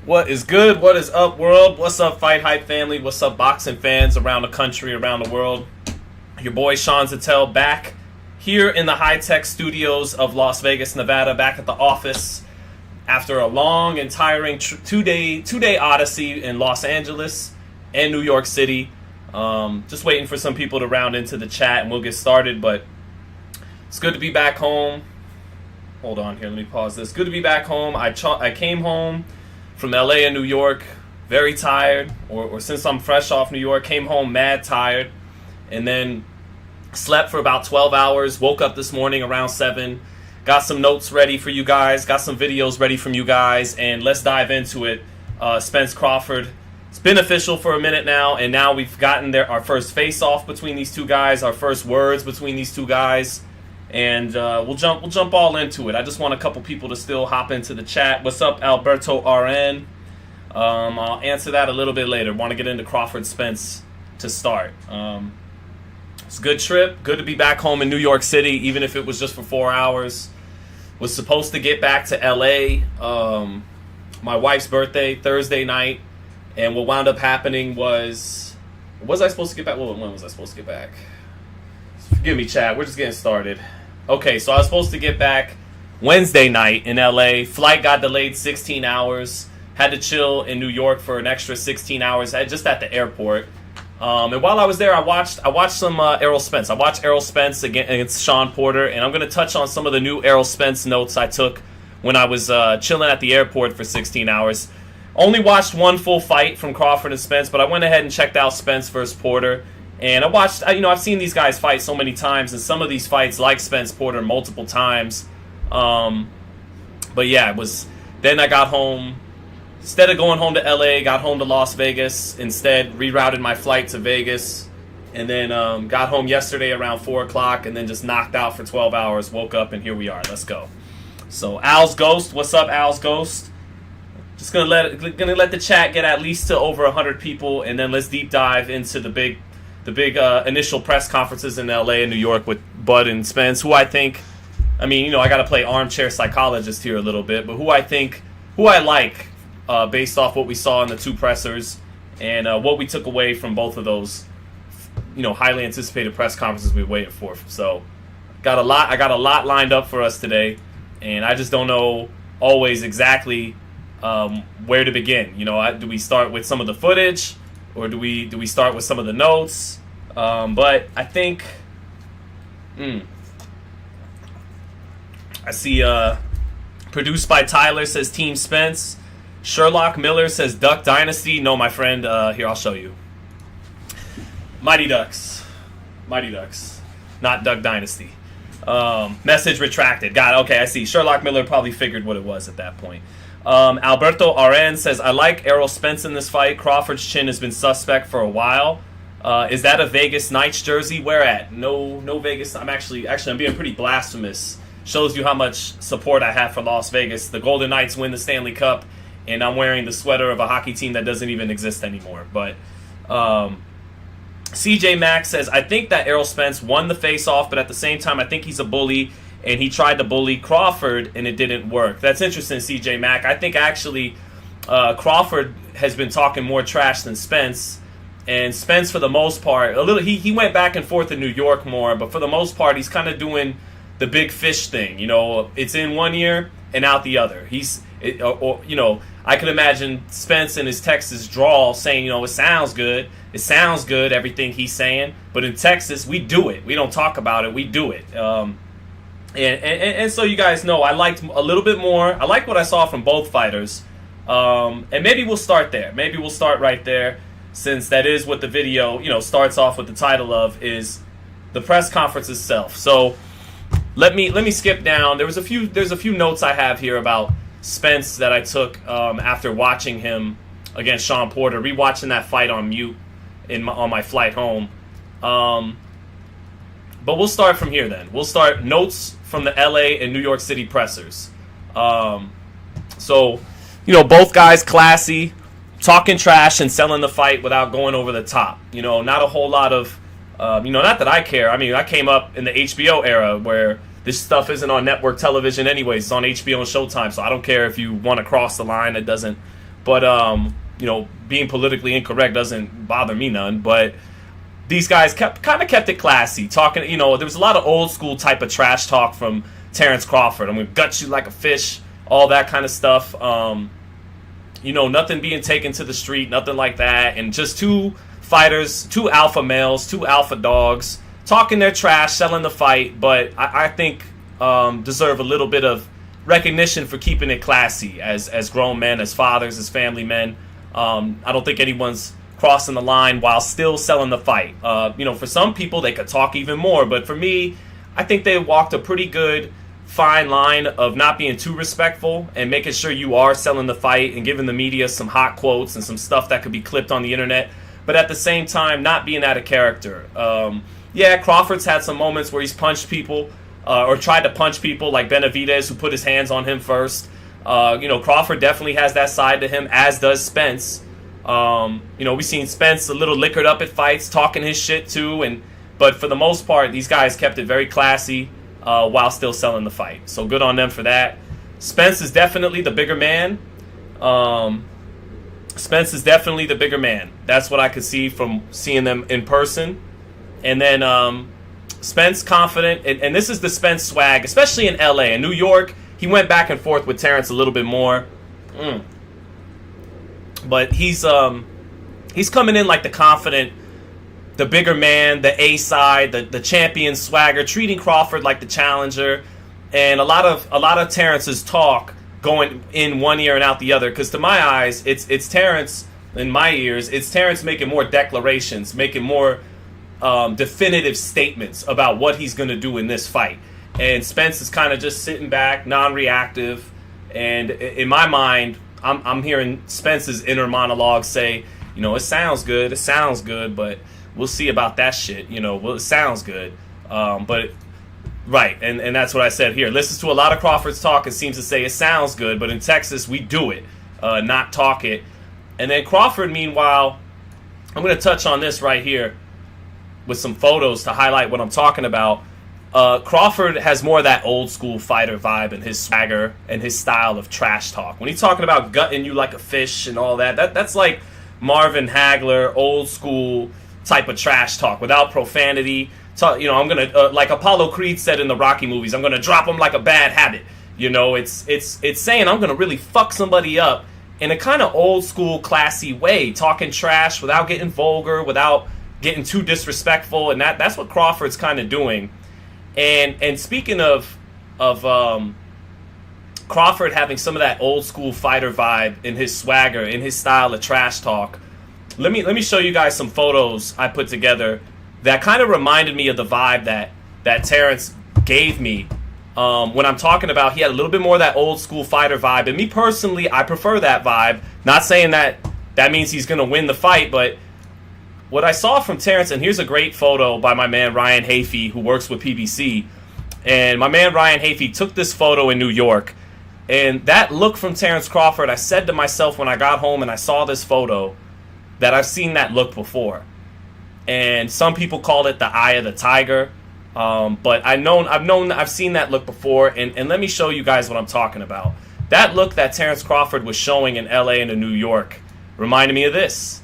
What is good? What is up, world? What's up, FightHype family? What's up, boxing fans around the country, around the world? Your boy Sean Zittel back here in the high-tech studios of Las Vegas, Nevada, back at the office after a long and tiring two-day odyssey in Los Angeles and New York City. Just waiting for some people to round into the chat and we'll get started, but it's good to be back home. Hold on here, let me pause this. Good to be back home. I came home from LA and New York, very tired, or since I'm fresh off New York, came home mad tired, and then slept for about 12 hours, woke up this morning around 7, got some notes ready for you guys, got some videos ready from you guys, and let's dive into it. Spence Crawford, it's been official for a minute now, and now we've gotten our first face-off between these two guys, our first words between these two guys, and we'll jump all into it. I just want a couple people to still hop into the chat. What's up, Alberto RN? I'll answer that a little bit later. Want to get into Crawford Spence to start. It's a good trip. Good to be back home in New York City, even if it was just for 4 hours. Was supposed to get back to LA. My wife's birthday, Thursday night. And what wound up happening was I supposed to get back? When was I supposed to get back? Forgive me, chat. We're just getting started. Okay, so I was supposed to get back Wednesday night in LA. Flight got delayed 16 hours. Had to chill in New York for an extra 16 hours just at the airport. And while I was there, I watched some Errol Spence. I watched Errol Spence against Shawn Porter, and I'm going to touch on some of the new Errol Spence notes I took when I was chilling at the airport for 16 hours. Only watched one full fight from Crawford and Spence, but I went ahead and checked out Spence versus Porter. And I've seen these guys fight so many times, and some of these fights, like Spence Porter, multiple times. But yeah, then I got home. Instead of going home to LA, got home to Las Vegas. Instead, rerouted my flight to Vegas. And then got home yesterday around 4 o'clock, and then just knocked out for 12 hours. Woke up, and here we are. Let's go. So, Al's Ghost. What's up, Al's Ghost? Just gonna let the chat get at least to over 100 people, and then let's deep dive into the big initial press conferences in LA and New York with Bud and Spence, who I think, I got to play armchair psychologist here a little bit, but who I like based off what we saw in the two pressers and what we took away from both of those, highly anticipated press conferences we waited for. So, I got a lot lined up for us today, and I just don't know always exactly where to begin. Do we start with some of the footage? Or do we start with some of the notes? But I think I see produced by Tyler says Team Spence. Sherlock Miller says Duck Dynasty. No, my friend. Here, I'll show you. Mighty Ducks, not Duck Dynasty. Message retracted. Got it. Okay, I see. Sherlock Miller probably figured what it was at that point. Alberto RN says, I like Errol Spence in this fight. Crawford's chin has been suspect for a while. Is that a Vegas Knights jersey? Where at? No Vegas. I'm being pretty blasphemous. Shows you how much support I have for Las Vegas. The Golden Knights win the Stanley Cup, and I'm wearing the sweater of a hockey team that doesn't even exist anymore. But CJ Mack says, I think that Errol Spence won the face-off, but at the same time, I think he's a bully. And he tried to bully Crawford, and it didn't work. That's interesting, CJ Mack. I think actually Crawford has been talking more trash than Spence. And Spence, for the most part, he went back and forth in New York more, but for the most part, he's kind of doing the big fish thing. It's in one ear and out the other. I can imagine Spence in his Texas drawl saying, it sounds good. It sounds good, everything he's saying. But in Texas, we do it. We don't talk about it. We do it. And so you guys know, I liked a little bit more. I like what I saw from both fighters. And maybe we'll start there. Maybe we'll start right there, since that is what the video, starts off with the title of, is the press conference itself. So let me skip down. There's a few notes I have here about Spence that I took after watching him against Shawn Porter, rewatching that fight on mute on my flight home. But we'll start from here then. We'll start notes from the LA and New York City pressers. So, both guys classy, talking trash and selling the fight without going over the top. Not a whole lot of, not that I care. I came up in the HBO era where this stuff isn't on network television anyways. It's on HBO and Showtime, so I don't care if you want to cross the line. It doesn't But being politically incorrect doesn't bother me none. But these guys kind of kept it classy, talking. There was a lot of old school type of trash talk from Terence Crawford. I'm gonna gut you like a fish, all that kind of stuff. Nothing being taken to the street, nothing like that, and just two fighters, two alpha males, two alpha dogs, talking their trash, selling the fight. But I think deserve a little bit of recognition for keeping it classy as grown men, as fathers, as family men. I don't think anyone's crossing the line while still selling the fight. For some people, they could talk even more. But for me, I think they walked a pretty good, fine line of not being too respectful and making sure you are selling the fight and giving the media some hot quotes and some stuff that could be clipped on the internet. But at the same time, not being out of character. Crawford's had some moments where he's punched people or tried to punch people, like Benavidez, who put his hands on him first. Crawford definitely has that side to him, as does Spence. We've seen Spence a little liquored up at fights, talking his shit too. But for the most part, these guys kept it very classy while still selling the fight. So good on them for that. Spence is definitely the bigger man. That's what I could see from seeing them in person. And then Spence confident, and this is the Spence swag, especially in LA. In New York, he went back and forth with Terence a little bit more. But he's coming in like the confident, the bigger man, the A side, the champion swagger, treating Crawford like the challenger. And a lot of Terence's talk going in one ear and out the other. Because to my eyes, it's Terence, in my ears, it's Terence making more declarations, making more definitive statements about what he's going to do in this fight. And Spence is kind of just sitting back, non-reactive. And in my mind, I'm hearing Spence's inner monologue say, it sounds good, but we'll see about that shit. It sounds good. Right, and that's what I said here. Listens to a lot of Crawford's talk and seems to say it sounds good, but in Texas, we do it, not talk it. And then Crawford, meanwhile, I'm going to touch on this right here with some photos to highlight what I'm talking about. Crawford has more of that old school fighter vibe and his swagger and his style of trash talk. When he's talking about gutting you like a fish and all that's like Marvin Hagler, old school type of trash talk without profanity. I'm gonna like Apollo Creed said in the Rocky movies, I'm gonna drop him like a bad habit. It's saying I'm gonna really fuck somebody up in a kind of old school classy way, talking trash without getting vulgar, without getting too disrespectful, and that's what Crawford's kind of doing. And speaking of Crawford having some of that old school fighter vibe in his swagger, in his style of trash talk, let me show you guys some photos I put together that kind of reminded me of the vibe that Terence gave me when I'm talking about he had a little bit more of that old school fighter vibe. And me personally, I prefer that vibe. Not saying that means he's going to win the fight, but what I saw from Terence, and here's a great photo by my man Ryan Hafey, who works with PBC. And my man Ryan Hafey took this photo in New York. And that look from Terence Crawford, I said to myself when I got home and I saw this photo that I've seen that look before. And some people call it the eye of the tiger. But I've seen that look before. And let me show you guys what I'm talking about. That look that Terence Crawford was showing in LA and in New York reminded me of this.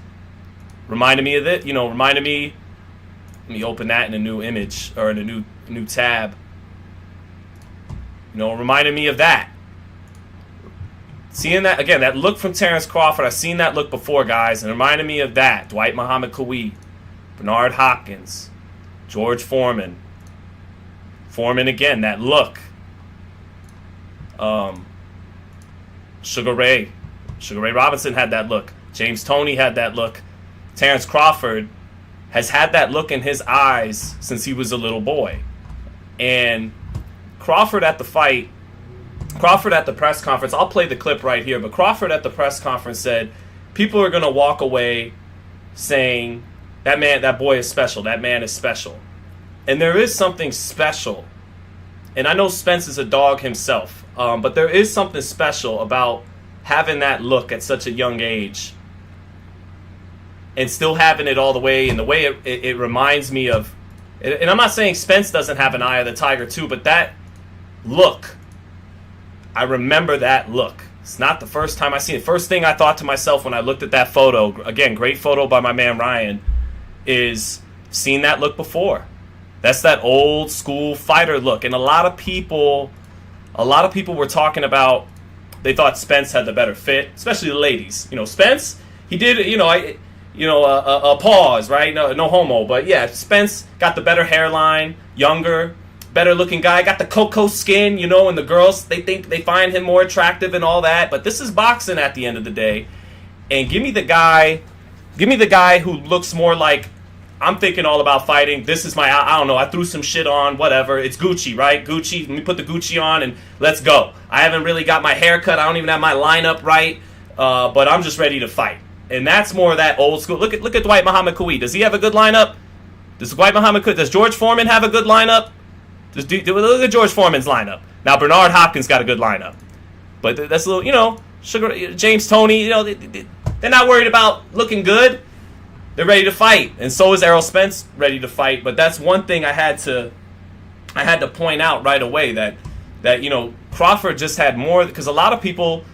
Reminded me, let me open that in a new image or in a new tab. Reminded me of that. Seeing that, again, that look from Terence Crawford, I've seen that look before, guys, and it reminded me of that. Dwight Muhammad Qawi, Bernard Hopkins, George Foreman. Foreman again, that look. Sugar Ray Robinson had that look. James Toney had that look. Terence Crawford has had that look in his eyes since he was a little boy. And Crawford at the press conference, I'll play the clip right here, but Crawford at the press conference said, people are going to walk away saying, that boy is special, that man is special. And there is something special. And I know Spence is a dog himself, but there is something special about having that look at such a young age and still having it all the way, and the way it reminds me of, and I'm not saying Spence doesn't have an eye of the tiger too, but that look, I remember that look. It's not the first time I seen it. First thing I thought to myself when I looked at that photo, again, great photo by my man Ryan, is seen that look before. That's that old school fighter look. And a lot of people were talking about, they thought Spence had the better fit, especially the ladies. Spence, he did, a pause, right? No homo, but yeah, Spence got the better hairline, younger, better looking guy, got the cocoa skin, and the girls, they find him more attractive and all that. But this is boxing at the end of the day. And give me the guy who looks more like, I'm thinking all about fighting. This is I don't know, I threw some shit on, whatever. It's Gucci, right? Gucci, let me put the Gucci on and let's go. I haven't really got my hair cut. I don't even have my lineup right, but I'm just ready to fight. And that's more of that old school. Look at Dwight Muhammad Qawi. Does he have a good lineup? Does George Foreman have a good lineup? Look at George Foreman's lineup. Now, Bernard Hopkins got a good lineup. But that's a little, James Toney, they're not worried about looking good. They're ready to fight, and so is Errol Spence ready to fight. But that's one thing I had to point out right away, that Crawford just had more, because a lot of people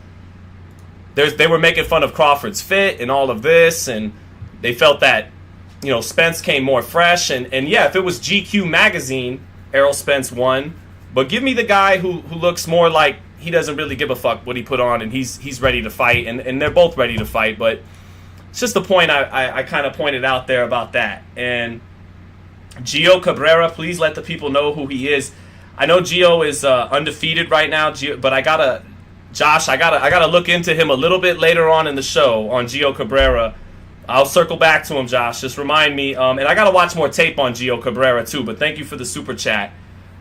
they were making fun of Crawford's fit and all of this, and they felt that Spence came more fresh, and yeah, if it was GQ magazine, Errol Spence won. But give me the guy who looks more like he doesn't really give a fuck what he put on, and he's ready to fight, and they're both ready to fight. But it's just the point I kind of pointed out there about that. And Gio Cabrera, please let the people know who he is. I know Gio is undefeated right now, but I gotta look into him a little bit later on in the show on Gio Cabrera. I'll circle back to him, Josh. Just remind me. And I gotta watch more tape on Gio Cabrera too. But thank you for the super chat.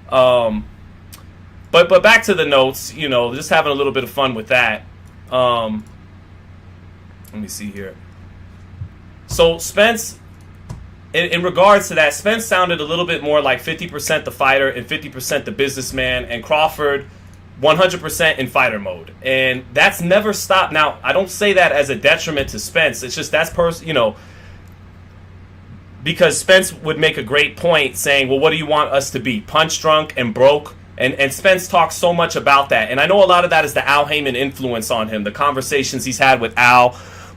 But back to the notes. Just having a little bit of fun with that. Let me see here. So Spence, in regards to that, Spence sounded a little bit more like 50% the fighter and 50% the businessman, and Crawford 100% in fighter mode. And that's never stopped. Now, I don't say that as a detriment to Spence. It's just because Spence would make a great point saying, well, what do you want us to be? Punch drunk and broke? And Spence talks so much about that. And I know a lot of that is the Al Heyman influence on him, the conversations he's had with Al,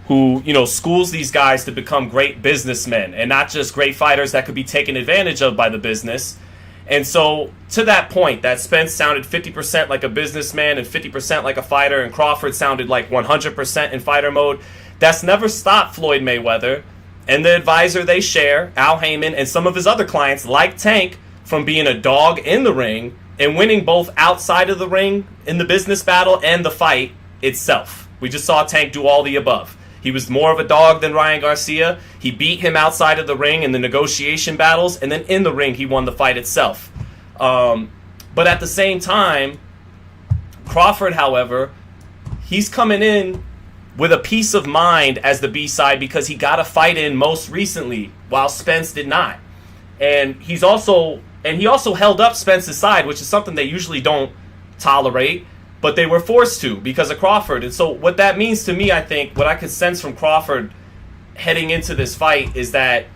who, schools these guys to become great businessmen and not just great fighters that could be taken advantage of by the business. And so, to that point, that Spence sounded 50% like a businessman and 50% like a fighter, and Crawford sounded like 100% in fighter mode, that's never stopped Floyd Mayweather and the advisor they share, Al Heyman, and some of his other clients, like Tank, from being a dog in the ring and winning both outside of the ring in the business battle and the fight itself. We just saw Tank do all the above. He was more of a dog than Ryan Garcia. He beat him outside of the ring in the negotiation battles, and then in the ring, he won the fight itself. But at the same time, Crawford, however, he's coming in with a peace of mind as the B-side because he got a fight in most recently, while Spence did not. And he also held up Spence's side, which is something they usually don't tolerate. But they were forced to because of Crawford. And so what that means to me, I think, what I could sense from Crawford heading into this fight is that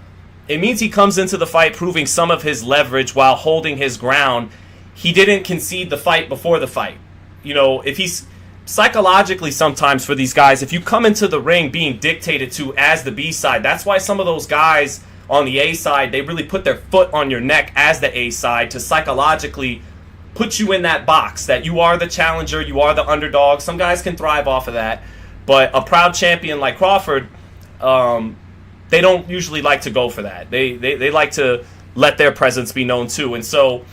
it means he comes into the fight proving some of his leverage while holding his ground. He didn't concede the fight before the fight. If he's psychologically sometimes for these guys, if you come into the ring being dictated to as the B side, that's why some of those guys on the A side, they really put their foot on your neck as the A side to psychologically put you in that box that you are the challenger, you are the underdog. Some guys can thrive off of that, but a proud champion like Crawford, they don't usually like to go for that. They like to let their presence be known too. And so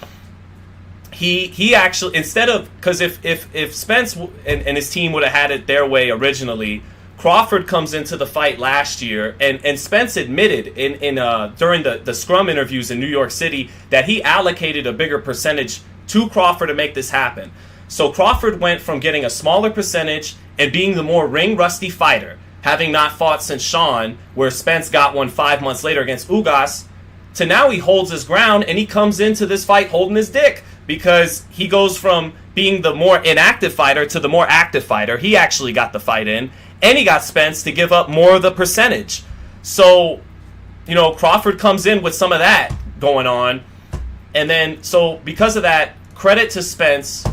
he actually, instead of, because if Spence and his team would have had it their way originally, Crawford comes into the fight last year, and Spence admitted in during the scrum interviews in New York City that he allocated a bigger percentage to Crawford to make this happen. So Crawford went from getting a smaller percentage and being the more ring-rusty fighter, having not fought since Sean, where Spence got one 5 months later against Ugas, to now he holds his ground and he comes into this fight holding his dick because he goes from being the more inactive fighter to the more active fighter. He actually got the fight in, and he got Spence to give up more of the percentage. So, Crawford comes in with some of that going on. And then, so because of that, credit to Spence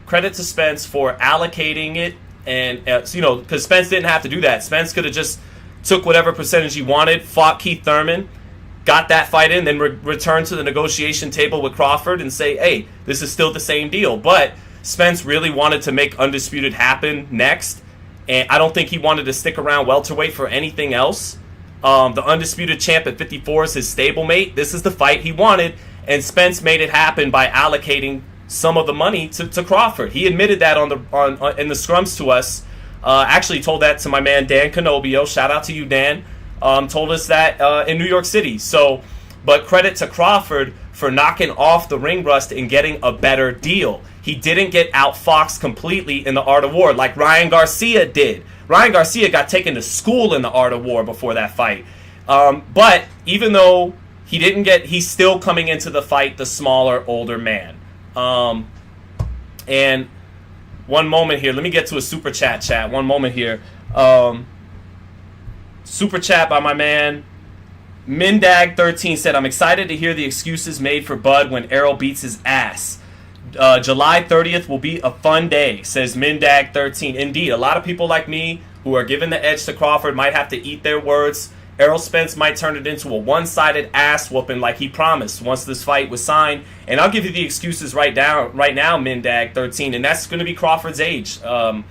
credit to Spence for allocating it, and because Spence didn't have to do that. Spence could have just took whatever percentage he wanted, fought Keith Thurman, got that fight in, then returned to the negotiation table with Crawford and say, hey, this is still the same deal. But Spence really wanted to make Undisputed happen next, and I don't think he wanted to stick around welterweight for anything else. The Undisputed champ at 54 is his stablemate. This is the fight he wanted, and Spence made it happen by allocating some of the money to Crawford. He admitted that in the scrums to us. Actually told that to my man Dan Canobio. Shout out to you, Dan. Told us that in New York City. So, but credit to Crawford for knocking off the ring rust and getting a better deal. He didn't get outfoxed completely in the Art of War like Ryan Garcia did. Ryan Garcia got taken to school in the Art of War before that fight. But even though he didn't he's still coming into the fight the smaller, older man. And one moment here. Let me get to a super chat. One moment here. Super chat by my man Mindag13 said, I'm excited to hear the excuses made for Bud when Errol beats his ass. July 30th will be a fun day, says Mindag13. Indeed, a lot of people like me who are giving the edge to Crawford might have to eat their words. Errol Spence might turn it into a one-sided ass whooping like he promised once this fight was signed. And I'll give you the excuses right now, Mindag13, and that's going to be Crawford's age. I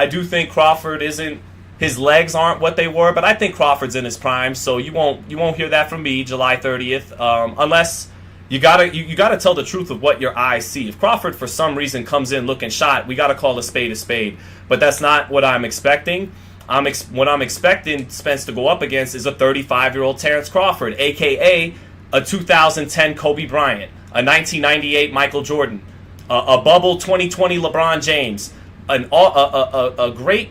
do think Crawford isn't. His legs aren't what they were, but I think Crawford's in his prime, so you won't hear that from me July 30th, unless you gotta tell the truth of what your eyes see. If Crawford for some reason comes in looking shot, we gotta call a spade a spade. But that's not what I'm expecting. What I'm expecting Spence to go up against is a 35-year-old Terence Crawford, aka a 2010 Kobe Bryant, a 1998 Michael Jordan, a bubble 2020 LeBron James, a great,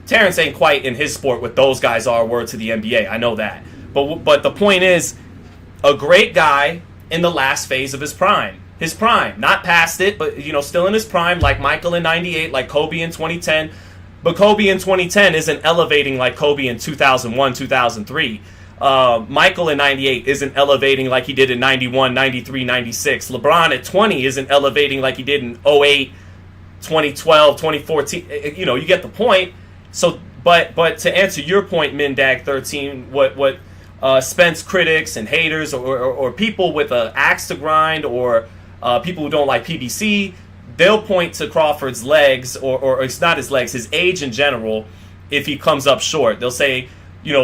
Terrence ain't quite in his sport what those guys are, word to the NBA. I know that. But the point is, a great guy in the last phase of his prime. His prime. Not past it, but, still in his prime, like Michael in 98, like Kobe in 2010. But Kobe in 2010 isn't elevating like Kobe in 2001, 2003. Michael in 98 isn't elevating like he did in 91, 93, 96. LeBron at 20 isn't elevating like he did in 08, 2012, 2014. You get the point. So, but to answer your point, Mindag13, what Spence critics and haters or people with an axe to grind or people who don't like PBC, they'll point to Crawford's legs or it's not his legs, his age in general. If he comes up short, they'll say,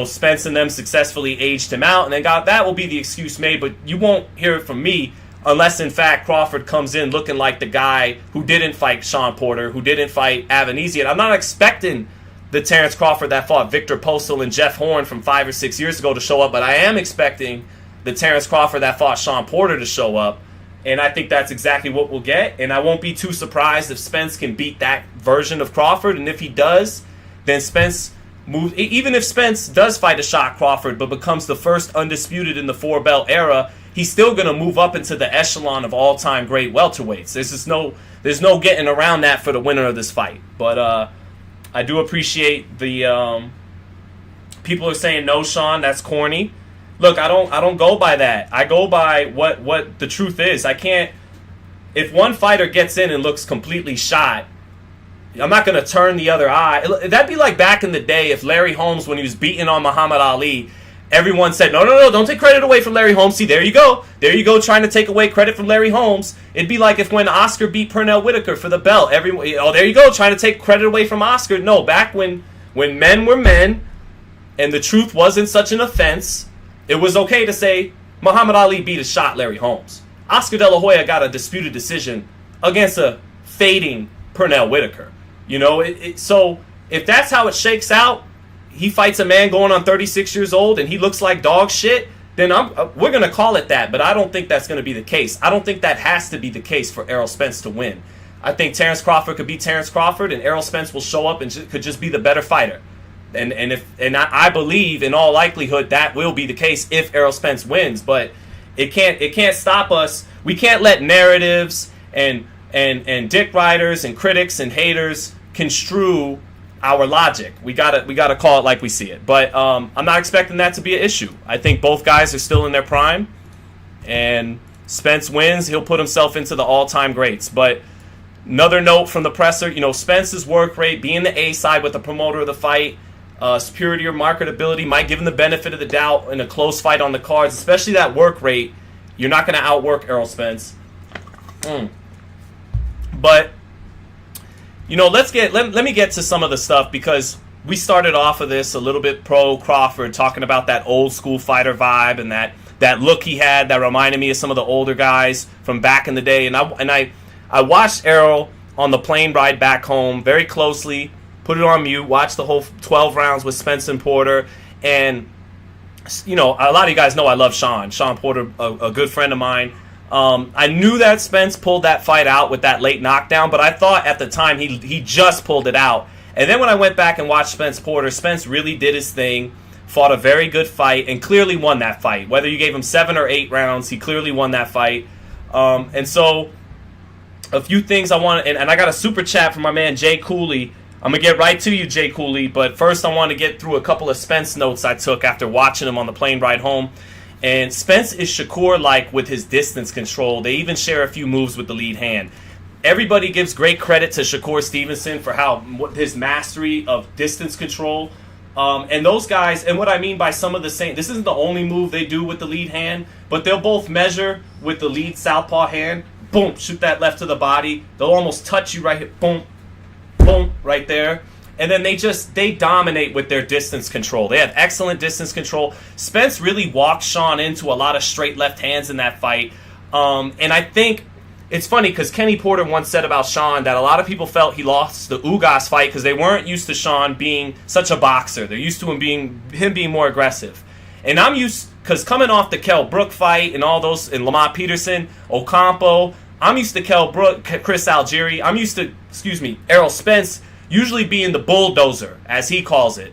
Spence and them successfully aged him out, and then that will be the excuse made. But you won't hear it from me unless, in fact, Crawford comes in looking like the guy who didn't fight Sean Porter, who didn't fight Avanesian. I'm not expecting the Terence Crawford that fought Victor Postal and Jeff Horn from 5 or 6 years ago to show up, but I am expecting the Terence Crawford that fought Sean Porter to show up, and I think that's exactly what we'll get, and I won't be too surprised if Spence can beat that version of Crawford, and if he does, then Spence moves. Even if Spence does fight a shot Crawford but becomes the first undisputed in the four-belt era, he's still going to move up into the echelon of all-time great welterweights. There's no getting around that for the winner of this fight, but I do appreciate the people are saying no, Sean, that's corny. Look, I don't go by that. I go by what the truth is. I can't. If one fighter gets in and looks completely shot, I'm not going to turn the other eye. That'd be like back in the day if Larry Holmes, when he was beating on Muhammad Ali, everyone said, no, don't take credit away from Larry Holmes. See, there you go, trying to take away credit from Larry Holmes. It'd be like if when Oscar beat Pernell Whitaker for the belt, everyone, there you go, trying to take credit away from Oscar. No, back when men were men and the truth wasn't such an offense, it was okay to say Muhammad Ali beat a shot Larry Holmes. Oscar De La Hoya got a disputed decision against a fading Pernell Whitaker. So if that's how it shakes out, he fights a man going on 36 years old and he looks like dog shit, then we're going to call it that. But I don't think that's going to be the case. I don't think that has to be the case for Errol Spence to win. I think Terence Crawford could beat Terence Crawford and Errol Spence will show up and could just be the better fighter. And I believe in all likelihood that will be the case if Errol Spence wins. But it can't stop us. We can't let narratives and dick riders and critics and haters construe our logic. We gotta call it like we see it. But I'm not expecting that to be an issue. I think both guys are still in their prime, and Spence wins, he'll put himself into the all-time greats. But another note from the presser, Spence's work rate, being the A side with the promoter of the fight, superior marketability might give him the benefit of the doubt in a close fight on the cards, especially that work rate. You're not going to outwork Errol Spence. But, let me get to some of the stuff, because we started off of this a little bit pro Crawford, talking about that old school fighter vibe and that look he had that reminded me of some of the older guys from back in the day. And I watched Errol on the plane ride back home very closely, put it on mute, watched the whole 12 rounds with Spence and Porter. And, a lot of you guys know I love Sean Porter, a good friend of mine. I knew that Spence pulled that fight out with that late knockdown, but I thought at the time he just pulled it out. And then when I went back and watched Spence Porter, Spence really did his thing, fought a very good fight, and clearly won that fight. Whether you gave him 7 or 8 rounds, he clearly won that fight. And so a few things I want, and I got a super chat from my man Jay Cooley. I'm going to get right to you, Jay Cooley, but first I want to get through a couple of Spence notes I took after watching him on the plane ride home. And Spence is Shakur-like with his distance control. They even share a few moves with the lead hand. Everybody gives great credit to Shakur Stevenson for his mastery of distance control. And those guys, and what I mean by some of the same, this isn't the only move they do with the lead hand, but they'll both measure with the lead southpaw hand. Boom, shoot that left to the body. They'll almost touch you right here. Boom, boom, right there. And then they dominate with their distance control. They have excellent distance control. Spence really walked Sean into a lot of straight left hands in that fight. And I think it's funny because Kenny Porter once said about Sean that a lot of people felt he lost the Ugas fight because they weren't used to Sean being such a boxer. They're used to him being more aggressive. And I'm used, because coming off the Kell Brook fight and all those, and Lamont Peterson, Ocampo, I'm used to Kell Brook, Chris Algieri. I'm used to, Errol Spence usually being the bulldozer, as he calls it.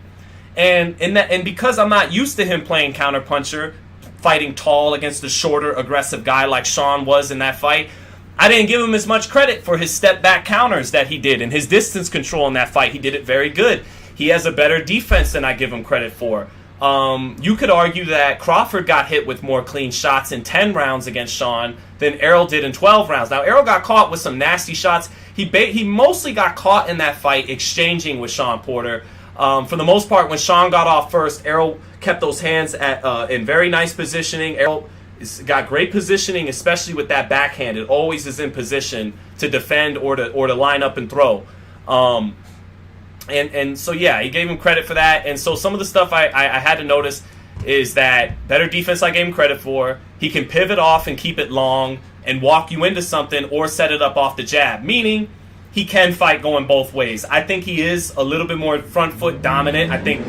And because I'm not used to him playing counterpuncher, fighting tall against a shorter, aggressive guy like Sean was in that fight, I didn't give him as much credit for his step-back counters that he did and his distance control in that fight. He did it very good. He has a better defense than I give him credit for. You could argue that Crawford got hit with more clean shots in 10 rounds against Sean than Errol did in 12 rounds. Now, Errol got caught with some nasty shots. He mostly got caught in that fight exchanging with Sean Porter. For the most part, when Sean got off first, Errol kept those hands in very nice positioning. Errol got great positioning, especially with that backhand. It always is in position to defend or to line up and throw. And so, yeah, he gave him credit for that. And so some of the stuff I had to notice is that better defense I gave him credit for. He can pivot off and keep it long and walk you into something or set it up off the jab, meaning he can fight going both ways. I think he is a little bit more front foot dominant. I think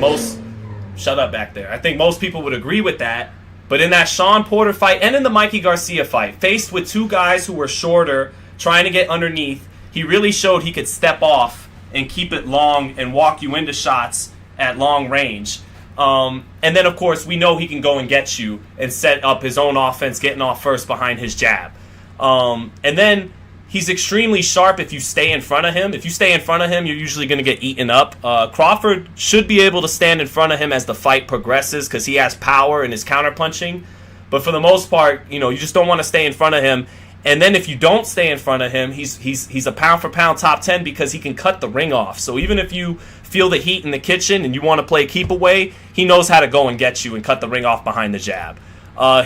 shut up back there. I think most people would agree with that. But in that Sean Porter fight and in the Mikey Garcia fight, faced with two guys who were shorter, trying to get underneath, he really showed he could step off and keep it long and walk you into shots at long range. And then, of course, we know he can go and get you and set up his own offense, getting off first behind his jab. And then he's extremely sharp if you stay in front of him. If you stay in front of him, you're usually going to get eaten up. Crawford should be able to stand in front of him as the fight progresses because he has power in his counterpunching. But for the most part, you just don't want to stay in front of him. And then if you don't stay in front of him, he's a pound-for-pound top 10 because he can cut the ring off. So even if you feel the heat in the kitchen and you want to play keep away, he knows how to go and get you and cut the ring off behind the jab.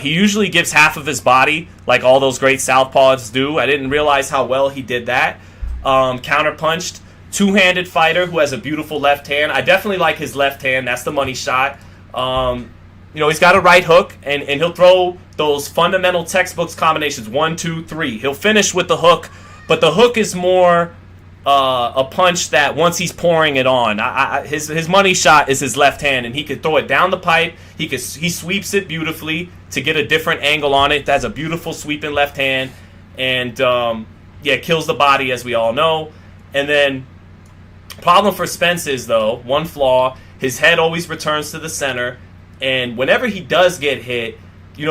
He usually gives half of his body, like all those great southpaws do. I didn't realize how well he did that. Counterpunched, two-handed fighter who has a beautiful left hand. I definitely like his left hand. That's the money shot. He's got a right hook, and he'll throw those fundamental textbooks combinations, 1, 2, 3. He'll finish with the hook, but the hook is more a punch that once he's pouring it on. His money shot is his left hand, and he could throw it down the pipe. He sweeps it beautifully to get a different angle on it. That's a beautiful sweeping left hand, and kills the body, as we all know. And then problem for Spence is, though, one flaw, his head always returns to the center, and whenever he does get hit,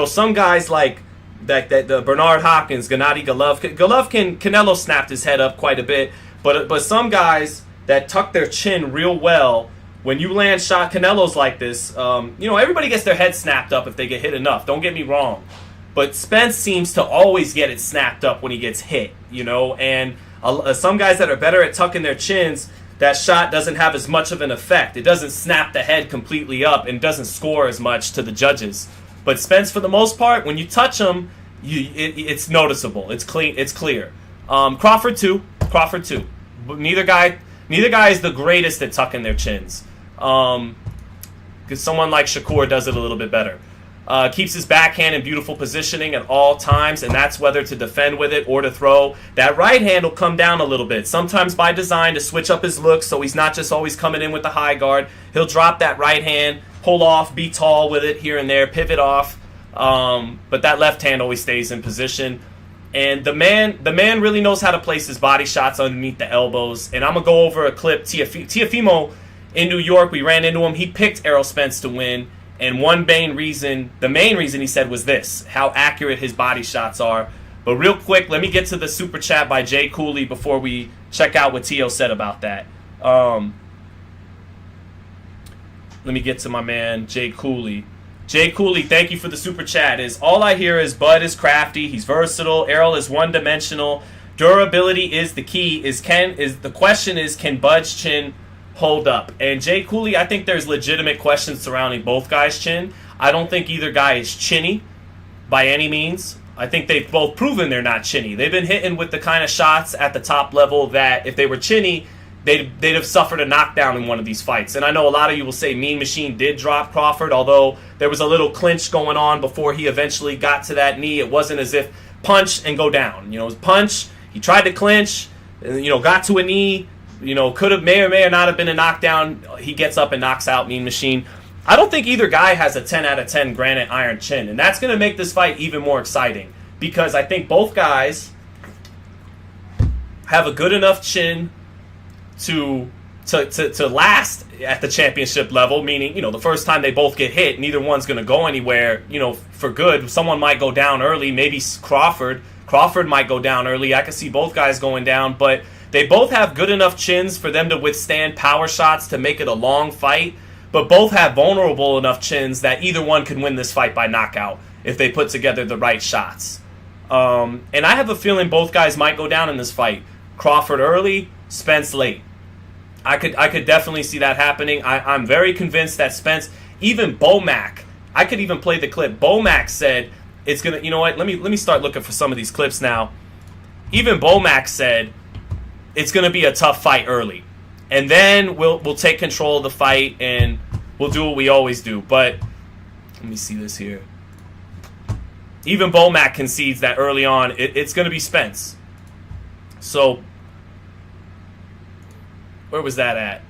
some guys like the Bernard Hopkins, Gennady Canelo snapped his head up quite a bit, but some guys that tuck their chin real well, when you land shot Canelo's like this, everybody gets their head snapped up if they get hit enough. Don't get me wrong. But Spence seems to always get it snapped up when he gets hit, and some guys that are better at tucking their chins, that shot doesn't have as much of an effect. It doesn't snap the head completely up and doesn't score as much to the judges. But Spence, for the most part, when you touch him, it's noticeable. It's clean. It's clear. Crawford too. But neither guy is the greatest at tucking their chins. Because someone like Shakur does it a little bit better. Keeps his backhand in beautiful positioning at all times, and that's whether to defend with it or to throw. That right hand will come down a little bit, sometimes by design to switch up his look so he's not just always coming in with the high guard. He'll drop that right hand, pull off, be tall with it here and there, pivot off, but that left hand always stays in position. And the man really knows how to place his body shots underneath the elbows. And I'm going to go over a clip. Teofimo in New York, we ran into him. He picked Errol Spence to win. And the main reason he said was this, how accurate his body shots are. But real quick, let me get to the super chat by Jay Cooley before we check out what Tio said about that. Let me get to my man, Jay Cooley. Jay Cooley, thank you for the super chat. All I hear is Bud is crafty, he's versatile, Errol is one-dimensional, durability is the key. The question is, can Bud's chin hold up? And Jay Cooley, I think there's legitimate questions surrounding both guys' chin. I don't think either guy is chinny by any means. I think they've both proven they're not chinny. They've been hitting with the kind of shots at the top level that if they were chinny, they'd have suffered a knockdown in one of these fights. And I know a lot of you will say Mean Machine did drop Crawford, although there was a little clinch going on before he eventually got to that knee. It wasn't as if punch and go down. It was punch, he tried to clinch, got to a knee, may or may not have been a knockdown. He gets up and knocks out Mean Machine. I don't think either guy has a 10 out of 10 granite iron chin, and that's going to make this fight even more exciting because I think both guys have a good enough chin to last at the championship level, meaning, the first time they both get hit, neither one's going to go anywhere, for good. Someone might go down early, maybe Crawford might go down early. I could see both guys going down, but they both have good enough chins for them to withstand power shots to make it a long fight, but both have vulnerable enough chins that either one can win this fight by knockout if they put together the right shots. And I have a feeling both guys might go down in this fight. Crawford early, Spence late. I could definitely see that happening. I'm very convinced that Spence, even Bomac, I could even play the clip. Bomac said it's gonna. You know what? Let me start looking for some of these clips now. Even Bomac said it's gonna be a tough fight early, and then we'll take control of the fight and we'll do what we always do. But let me see this here. Even Bomac concedes that early on it's gonna be Spence. So. Where was that at?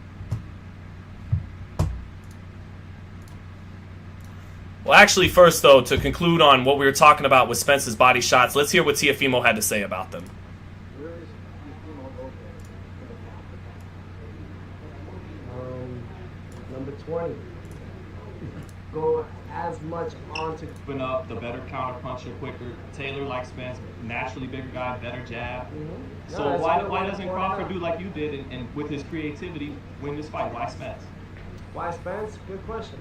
Well, actually, first, though, to conclude on what we were talking about with Spence's body shots, let's hear what Teofimo had to say about them. Number 20. Go as much on to open up, the better counter puncher, quicker. Taylor, like Spence, naturally bigger guy, better jab. Mm-hmm. So why doesn't Crawford do like you did and with his creativity win this fight? Why Spence? Why Spence? Good question.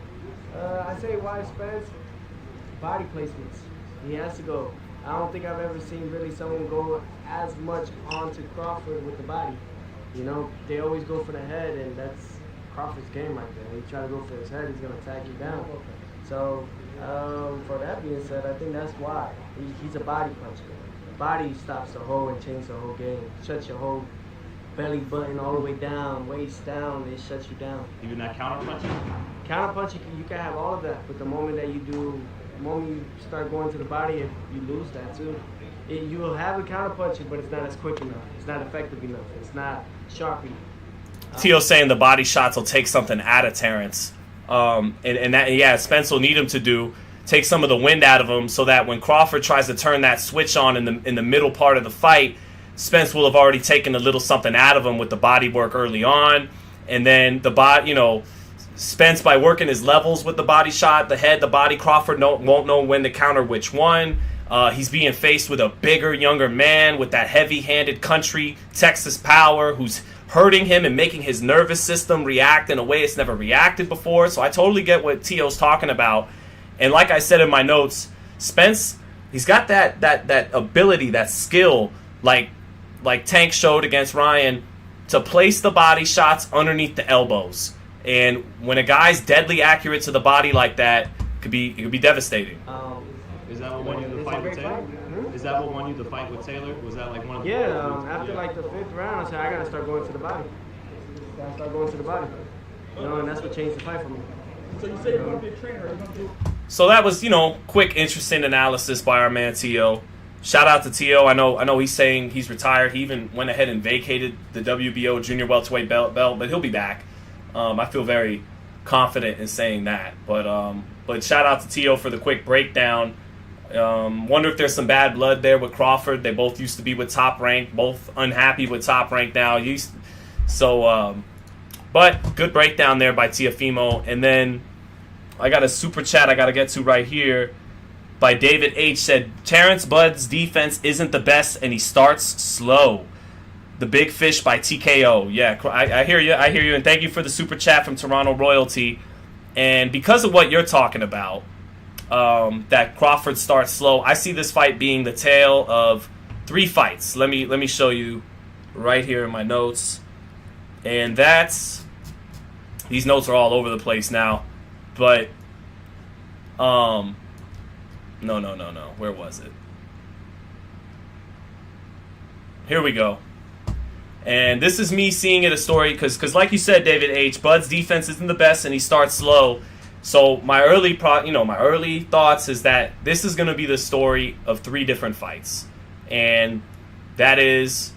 I say why Spence? Body placements. He has to go. I don't think I've ever seen really someone go as much onto Crawford with the body. They always go for the head, and that's Crawford's game right there. When you try to go for his head, he's going to tag you down. So, for that being said, I think that's why. He's a body puncher. Body stops the whole and changes the whole game. Shuts your whole belly button all the way down, waist down, it shuts you down. Even that counter punching? Counter punching, you can have all of that, but the moment you start going to the body, you lose that too. You'll have a counter punching, but it's not as quick enough. It's not effective enough. It's not sharp enough. Tio's saying the body shots will take something out of Terence. And that, yeah, Spence will need him to take some of the wind out of him so that when Crawford tries to turn that switch on in the middle part of the fight, Spence will have already taken a little something out of him with the body work early on. And then Spence, by working his levels with the body shot, the head, the body, Crawford won't know when to counter which one. He's being faced with a bigger, younger man with that heavy-handed country Texas power who's hurting him and making his nervous system react in a way it's never reacted before. So I totally get what Tio's talking about. And like I said in my notes, Spence He's got that ability, that skill, like Tank showed against Ryan, to place the body shots underneath the elbows. And when a guy's deadly accurate to the body like that, it could be devastating. Is that what won you the fight with Taylor? Is that what won you the fight with Taylor? Was that like one of the after like the 5th round, I said I gotta start going to the body. Gotta start going to the body. And that's what changed the fight for me. So you say you're going to be a trainer. Are you going to do? So that was, quick, interesting analysis by our man T.O. Shout out to T.O. I know he's saying he's retired. He even went ahead and vacated the WBO junior welterweight belt, but he'll be back. I feel very confident in saying that. But shout out to T.O. for the quick breakdown. Wonder if there's some bad blood there with Crawford. They both used to be with Top Rank, both unhappy with Top Rank now. But good breakdown there by Tiafimo. And then I got a super chat I got to get to right here by David H. Said, Terence Bud's defense isn't the best and he starts slow. The Big Fish by TKO. Yeah, I hear you. And thank you for the super chat from Toronto Royalty. And because of what you're talking about, that Crawford starts slow, I see this fight being the tale of 3 fights. Let me show you right here in my notes. And these notes are all over the place now. But no. Where was it? Here we go. And this is me seeing it a story because like you said, David H., Bud's defense isn't the best and he starts slow. So my early thoughts is that this is going to be the story of 3 different fights. And that is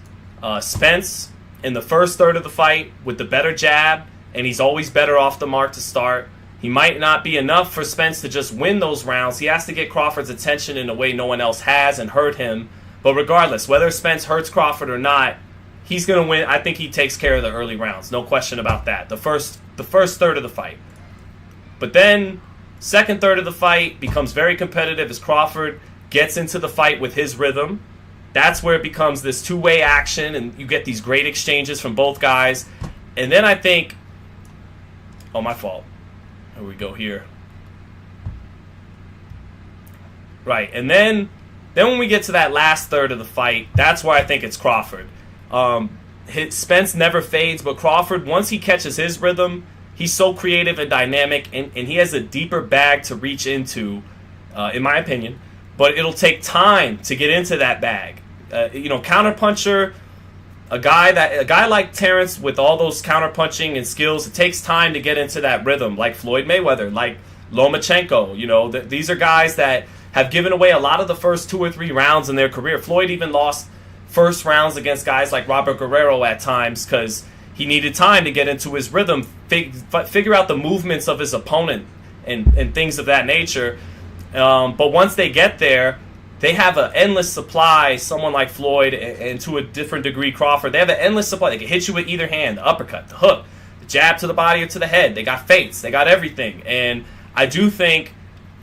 Spence in the first third of the fight with the better jab, and he's always better off the mark to start. He might not be enough for Spence to just win those rounds. He has to get Crawford's attention in a way no one else has and hurt him. But regardless, whether Spence hurts Crawford or not, he's going to win. I think he takes care of the early rounds. No question about that. The first third of the fight. But then, second third of the fight becomes very competitive as Crawford gets into the fight with his rhythm. That's where it becomes this two-way action, and you get these great exchanges from both guys. And then I think... Oh, my fault. Here we go here. Right, and then when we get to that last third of the fight, that's where I think it's Crawford. Spence never fades, but Crawford, once he catches his rhythm, he's so creative and dynamic, and he has a deeper bag to reach into, in my opinion. But it'll take time to get into that bag. Counterpuncher, a guy like Terence with all those counterpunching and skills, it takes time to get into that rhythm. Like Floyd Mayweather, like Lomachenko. These are guys that have given away a lot of the first 2 or 3 rounds in their career. Floyd even lost first rounds against guys like Robert Guerrero at times because he needed time to get into his rhythm, figure out the movements of his opponent and things of that nature. But once they get there, they have an endless supply. Someone like Floyd, and to a different degree Crawford, they have an endless supply. They can hit you with either hand, the uppercut, the hook, the jab to the body or to the head. They got feints. They got everything. And I do think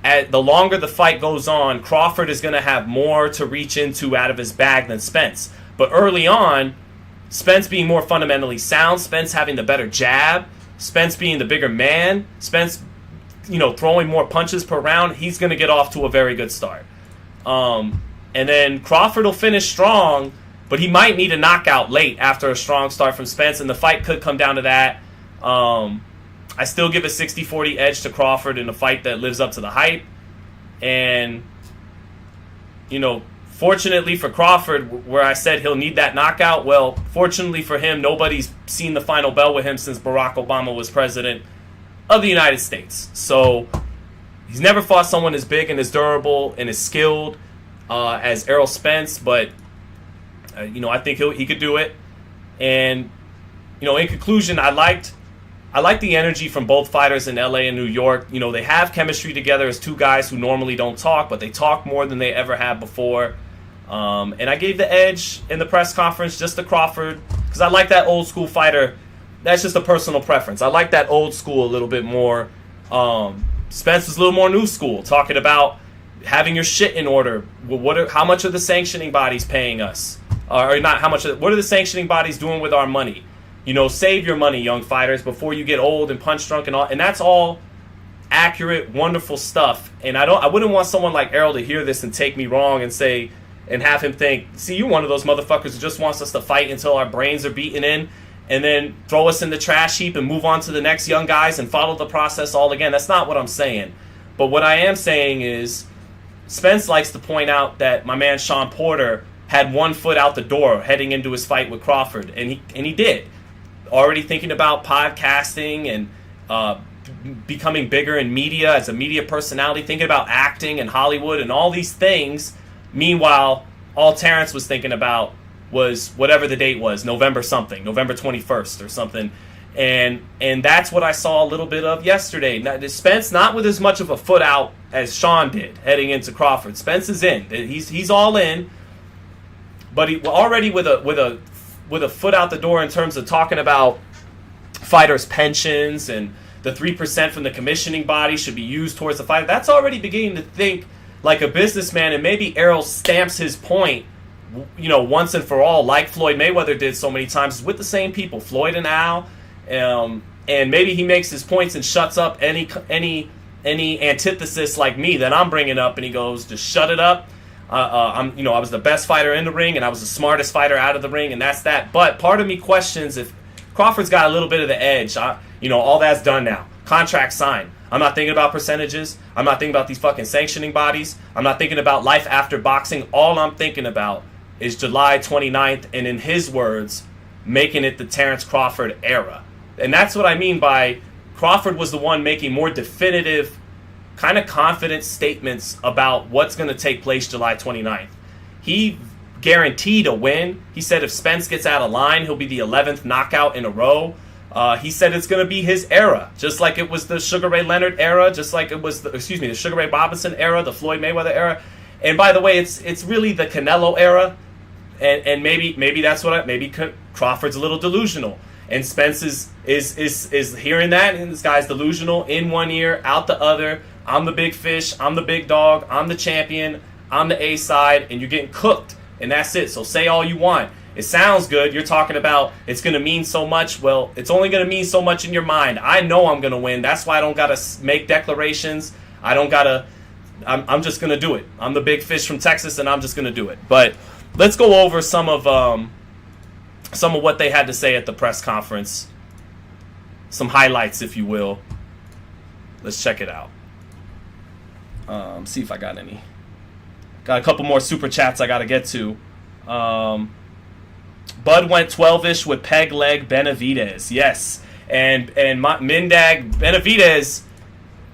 the longer the fight goes on, Crawford is going to have more to reach into out of his bag than Spence. But early on, Spence being more fundamentally sound, Spence having the better jab, Spence being the bigger man, Spence throwing more punches per round, he's going to get off to a very good start. And then Crawford will finish strong, but he might need a knockout late after a strong start from Spence, and the fight could come down to that. I still give a 60-40 edge to Crawford in a fight that lives up to the hype. And, fortunately for Crawford, where I said he'll need that knockout, well, fortunately for him, nobody's seen the final bell with him since Barack Obama was president of the United States. So he's never fought someone as big and as durable and as skilled as Errol Spence, but I think he could do it. And in conclusion, I liked the energy from both fighters in LA and New York. They have chemistry together as 2 guys who normally don't talk, but they talk more than they ever have before. And I gave the edge in the press conference just to Crawford because I like that old school fighter. That's just a personal preference. I like that old school a little bit more. Spence was a little more new school, talking about having your shit in order. How much are the sanctioning bodies paying us? Or not how much? What are the sanctioning bodies doing with our money? Save your money, young fighters, before you get old and punch drunk and all. And that's all accurate, wonderful stuff. And I wouldn't want someone like Errol to hear this and take me wrong and say, and have him think, see, you're one of those motherfuckers who just wants us to fight until our brains are beaten in, and then throw us in the trash heap and move on to the next young guys and follow the process all again. That's not what I'm saying. But what I am saying is, Spence likes to point out that my man Sean Porter had 1 foot out the door heading into his fight with Crawford, and he did. Already thinking about podcasting and becoming bigger in media as a media personality, thinking about acting and Hollywood and all these things. Meanwhile, all Terence was thinking about was whatever the date was, November something, November 21st or something. And that's what I saw a little bit of yesterday. Now, Spence not with as much of a foot out as Sean did heading into Crawford. Spence is in. He's all in. But he already with a foot out the door in terms of talking about fighters' pensions and the 3% from the commissioning body should be used towards the fight. That's already beginning to think like a businessman, and maybe Errol stamps his point, once and for all, like Floyd Mayweather did so many times with the same people, Floyd and Al. And maybe he makes his points and shuts up any antithesis like me that I'm bringing up, and he goes, just shut it up. I was the best fighter in the ring, and I was the smartest fighter out of the ring, and that's that. But part of me questions if Crawford's got a little bit of the edge. All that's done now. Contract signed. I'm not thinking about percentages. I'm not thinking about these fucking sanctioning bodies. I'm not thinking about life after boxing. All I'm thinking about is July 29th, and in his words, making it the Terence Crawford era. And that's what I mean by Crawford was the one making more definitive, kind of confident statements about what's going to take place July 29th. He guaranteed a win. He said if Spence gets out of line, he'll be the 11th knockout in a row. He said it's going to be his era, just like it was the Sugar Ray Leonard era, just like it was the Sugar Ray Robinson era, the Floyd Mayweather era. And by the way, it's really the Canelo era, and maybe that's maybe Crawford's a little delusional, and Spence is hearing that, and this guy's delusional in one ear, out the other. I'm the big fish, I'm the big dog, I'm the champion, I'm the A side, and you're getting cooked, and that's it. So say all you want. It sounds good. You're talking about it's going to mean so much. Well, it's only going to mean so much in your mind. I know I'm going to win. That's why I don't got to make declarations. I don't got to. I'm just going to do it. I'm the big fish from Texas, and I'm just going to do it. But let's go over some of what they had to say at the press conference. Some highlights, if you will. Let's check it out. See if I got any. Got a couple more super chats I got to get to. Bud went 12-ish with Peg Leg Benavidez. Yes. And Mindag Benavidez,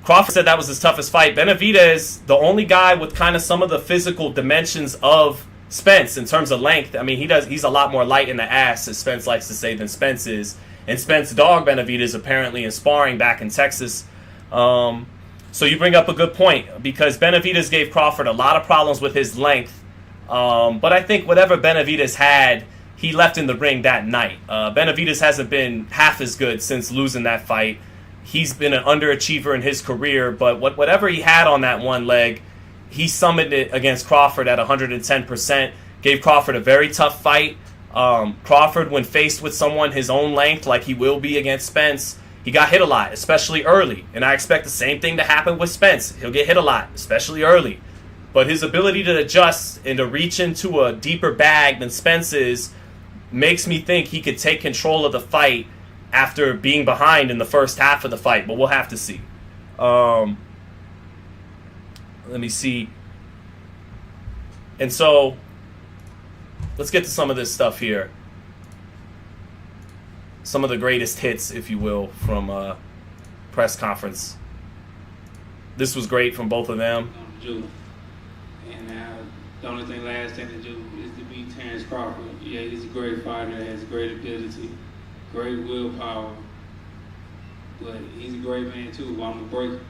Crawford said that was his toughest fight. Benavidez, the only guy with kind of some of the physical dimensions of Spence in terms of length. I mean, he's a lot more light in the ass, as Spence likes to say, than Spence is. And Spence dog Benavidez apparently in sparring back in Texas. So you bring up a good point, because Benavidez gave Crawford a lot of problems with his length. But I think whatever Benavidez had, he left in the ring that night. Benavidez hasn't been half as good since losing that fight. He's been an underachiever in his career, but whatever he had on that one leg, he summoned it against Crawford at 110%, gave Crawford a very tough fight. Crawford, when faced with someone his own length, like he will be against Spence, he got hit a lot, especially early. And I expect the same thing to happen with Spence. He'll get hit a lot, especially early. But his ability to adjust and to reach into a deeper bag than Spence is makes me think he could take control of the fight after being behind in the first half of the fight. But we'll have to see. Let me see. And so, let's get to some of this stuff here. Some of the greatest hits, if you will, from press conference. This was great from both of them. And the only last thing to do is to beat Terence Crawford. Yeah, he's a great fighter, has great ability, great willpower, but he's a great man too. But I'm gonna break him,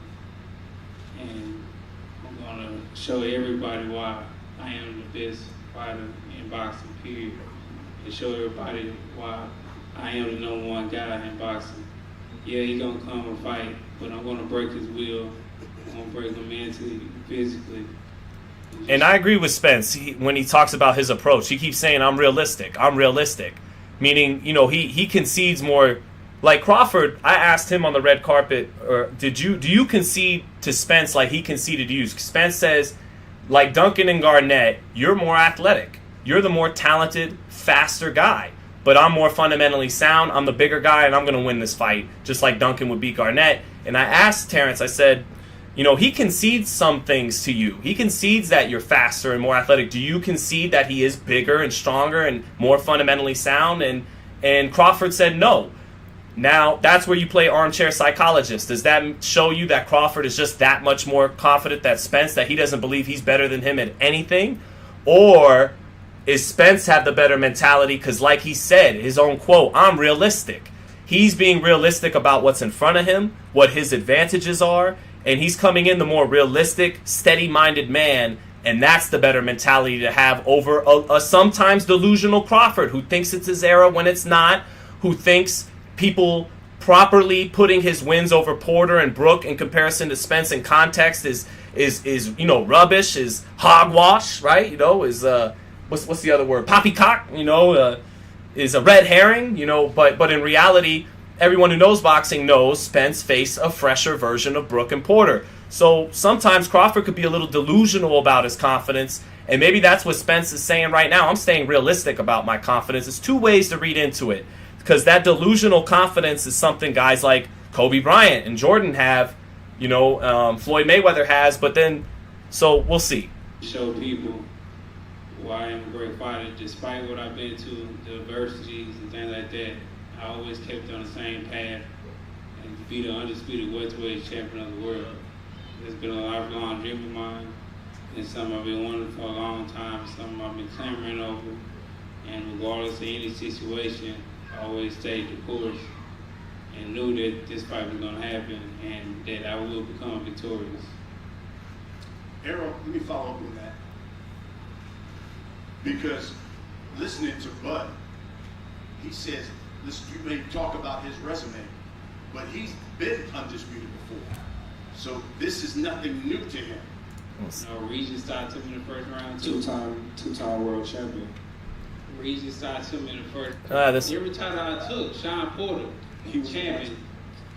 and I'm gonna show everybody why I am the best fighter in boxing. Period. And show everybody why I am the #1 guy in boxing. Yeah, he's gonna come and fight, but I'm gonna break his will. I'm gonna break him mentally, physically. And I agree with Spence when he talks about his approach. He keeps saying, I'm realistic. Meaning, he concedes more like Crawford, I asked him on the red carpet, or do you concede to Spence like he conceded to you? Spence says, like Duncan and Garnett, you're more athletic. You're the more talented, faster guy. But I'm more fundamentally sound. I'm the bigger guy, and I'm going to win this fight, just like Duncan would beat Garnett. And I asked Terence, I said, you know, he concedes some things to you. He concedes that you're faster and more athletic. Do you concede that he is bigger and stronger and more fundamentally sound? And Crawford said no. Now, that's where you play armchair psychologist. Does that show you that Crawford is just that much more confident that Spence, that he doesn't believe he's better than him at anything? Or is Spence have the better mentality? Because like he said, his own quote, I'm realistic. He's being realistic about what's in front of him, what his advantages are, and he's coming in the more realistic, steady-minded man, and that's the better mentality to have over a sometimes delusional Crawford who thinks it's his era when it's not, who thinks people properly putting his wins over Porter and Brook in comparison to Spence in context is you know, rubbish, is hogwash, right? You know, is what's the other word? Poppycock, you know, is a red herring, you know, but in reality, everyone who knows boxing knows Spence faced a fresher version of Brook and Porter. So sometimes Crawford could be a little delusional about his confidence, and maybe that's what Spence is saying right now. I'm staying realistic about my confidence. There's two ways to read into it, because that delusional confidence is something guys like Kobe Bryant and Jordan have, you know, Floyd Mayweather has, but then, so we'll see. Show people why I'm a great fighter, despite what I've been to, the adversities and things like that. I always kept on the same path and to be the undisputed welterweight champion of the world. It's been a lifelong dream of mine, and something I've been wanting for a long time, something I've been clamoring over. And regardless of any situation, I always stayed the course and knew that this fight was going to happen and that I will become victorious. Errol, let me follow up on that. Because listening to Bud, he says, listen, you may talk about his resume, but he's been undisputed before. So this is nothing new to him. Regis started to me in the first round, two-time world champion. Regis started to me in the first. Every time I took Sean Porter, he was champion.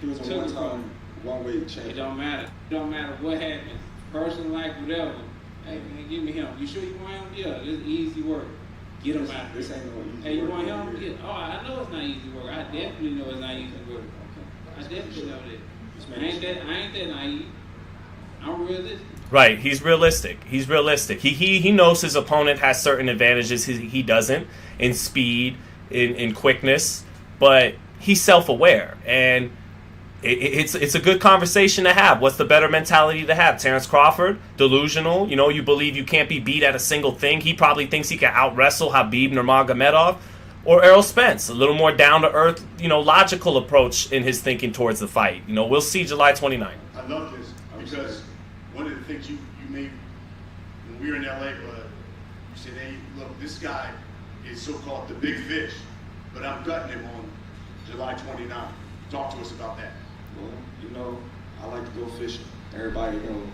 He was a one-time one-weight champion. It don't matter. It don't matter what happens. Personal life, whatever. Hey man, give me him. You sure you want him? Yeah, this is easy work. Get him out. This ain't no easy Hey, you work. want him? Yeah. Oh, I know it's not easy work. I definitely know it's not easy work. Okay. I definitely know that. I ain't that naive. I'm realistic. Right, he's realistic. He's realistic. He knows his opponent has certain advantages he doesn't in speed, in quickness, but he's self-aware, and it's a good conversation to have. What's the better mentality to have? Terence Crawford, delusional. You know, you believe you can't be beat at a single thing. He probably thinks he can out-wrestle Khabib Nurmagomedov. Or Errol Spence, a little more down-to-earth, you know, logical approach in his thinking towards the fight. You know, we'll see July 29th. I love this because one of the things you made when we were in LA, you said, hey, look, this guy is so-called the big fish, but I'm gutting him on July 29th. Talk to us about that. Well, you know, I like to go fishing. Everybody knows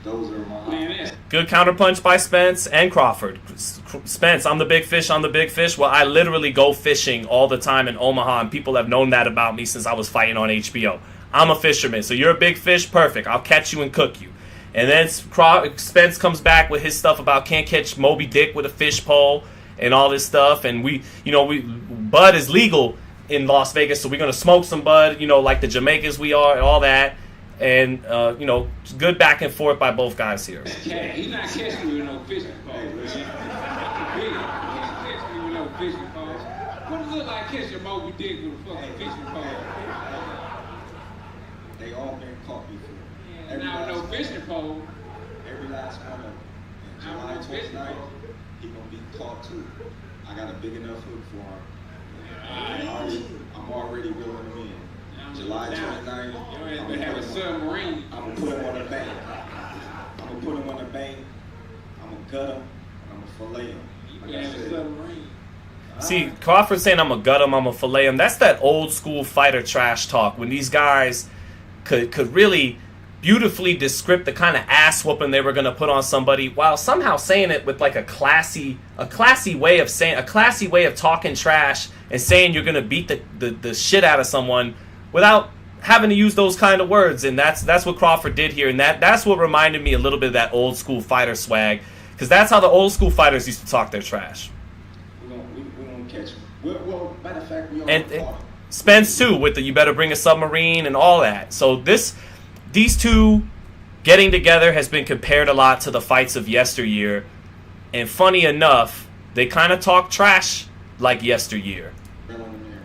those are my hobbies. Good counterpunch by Spence and Crawford. Spence, I'm the big fish, I'm the big fish. Well, I literally go fishing all the time in Omaha, and people have known that about me since I was fighting on HBO. I'm a fisherman, so you're a big fish, perfect. I'll catch you and cook you. And then Spence comes back with his stuff about can't catch Moby Dick with a fish pole and all this stuff. And Bud is legal in Las Vegas, so we're going to smoke some Bud, you know, like the Jamaicans we are and all that. And, you know, good back and forth by both guys here. He's not catching me with no fishing pole. He's not catching me with no fishing pole. What does it look like catching Moby Dick with a fucking fishing pole? They all been caught before. Now, no fishing pole. Every last one of them. And July 29th, he gonna be caught too. I got a big enough hook for him. I'm already reeling him in. July 29th, I'm gonna put him on the bank. I'm gonna put him on the bank. I'm gonna gut him. I'm gonna fillet him. Like I said. See, Crawford saying I'm gonna gut him, I'm gonna fillet him. That's that old school fighter trash talk when these guys could really beautifully descript the kind of ass whooping they were going to put on somebody, while somehow saying it with like a classy way of talking trash and saying you're going to beat the shit out of someone without having to use those kind of words. And that's what Crawford did here, and that's what reminded me a little bit of that old school fighter swag, because that's how the old school fighters used to talk their trash. We won't catch him. Well, matter of fact, we all And Spence too, with the "you better bring a submarine" and all that. So these two getting together has been compared a lot to the fights of yesteryear, and funny enough, they kind of talk trash like yesteryear.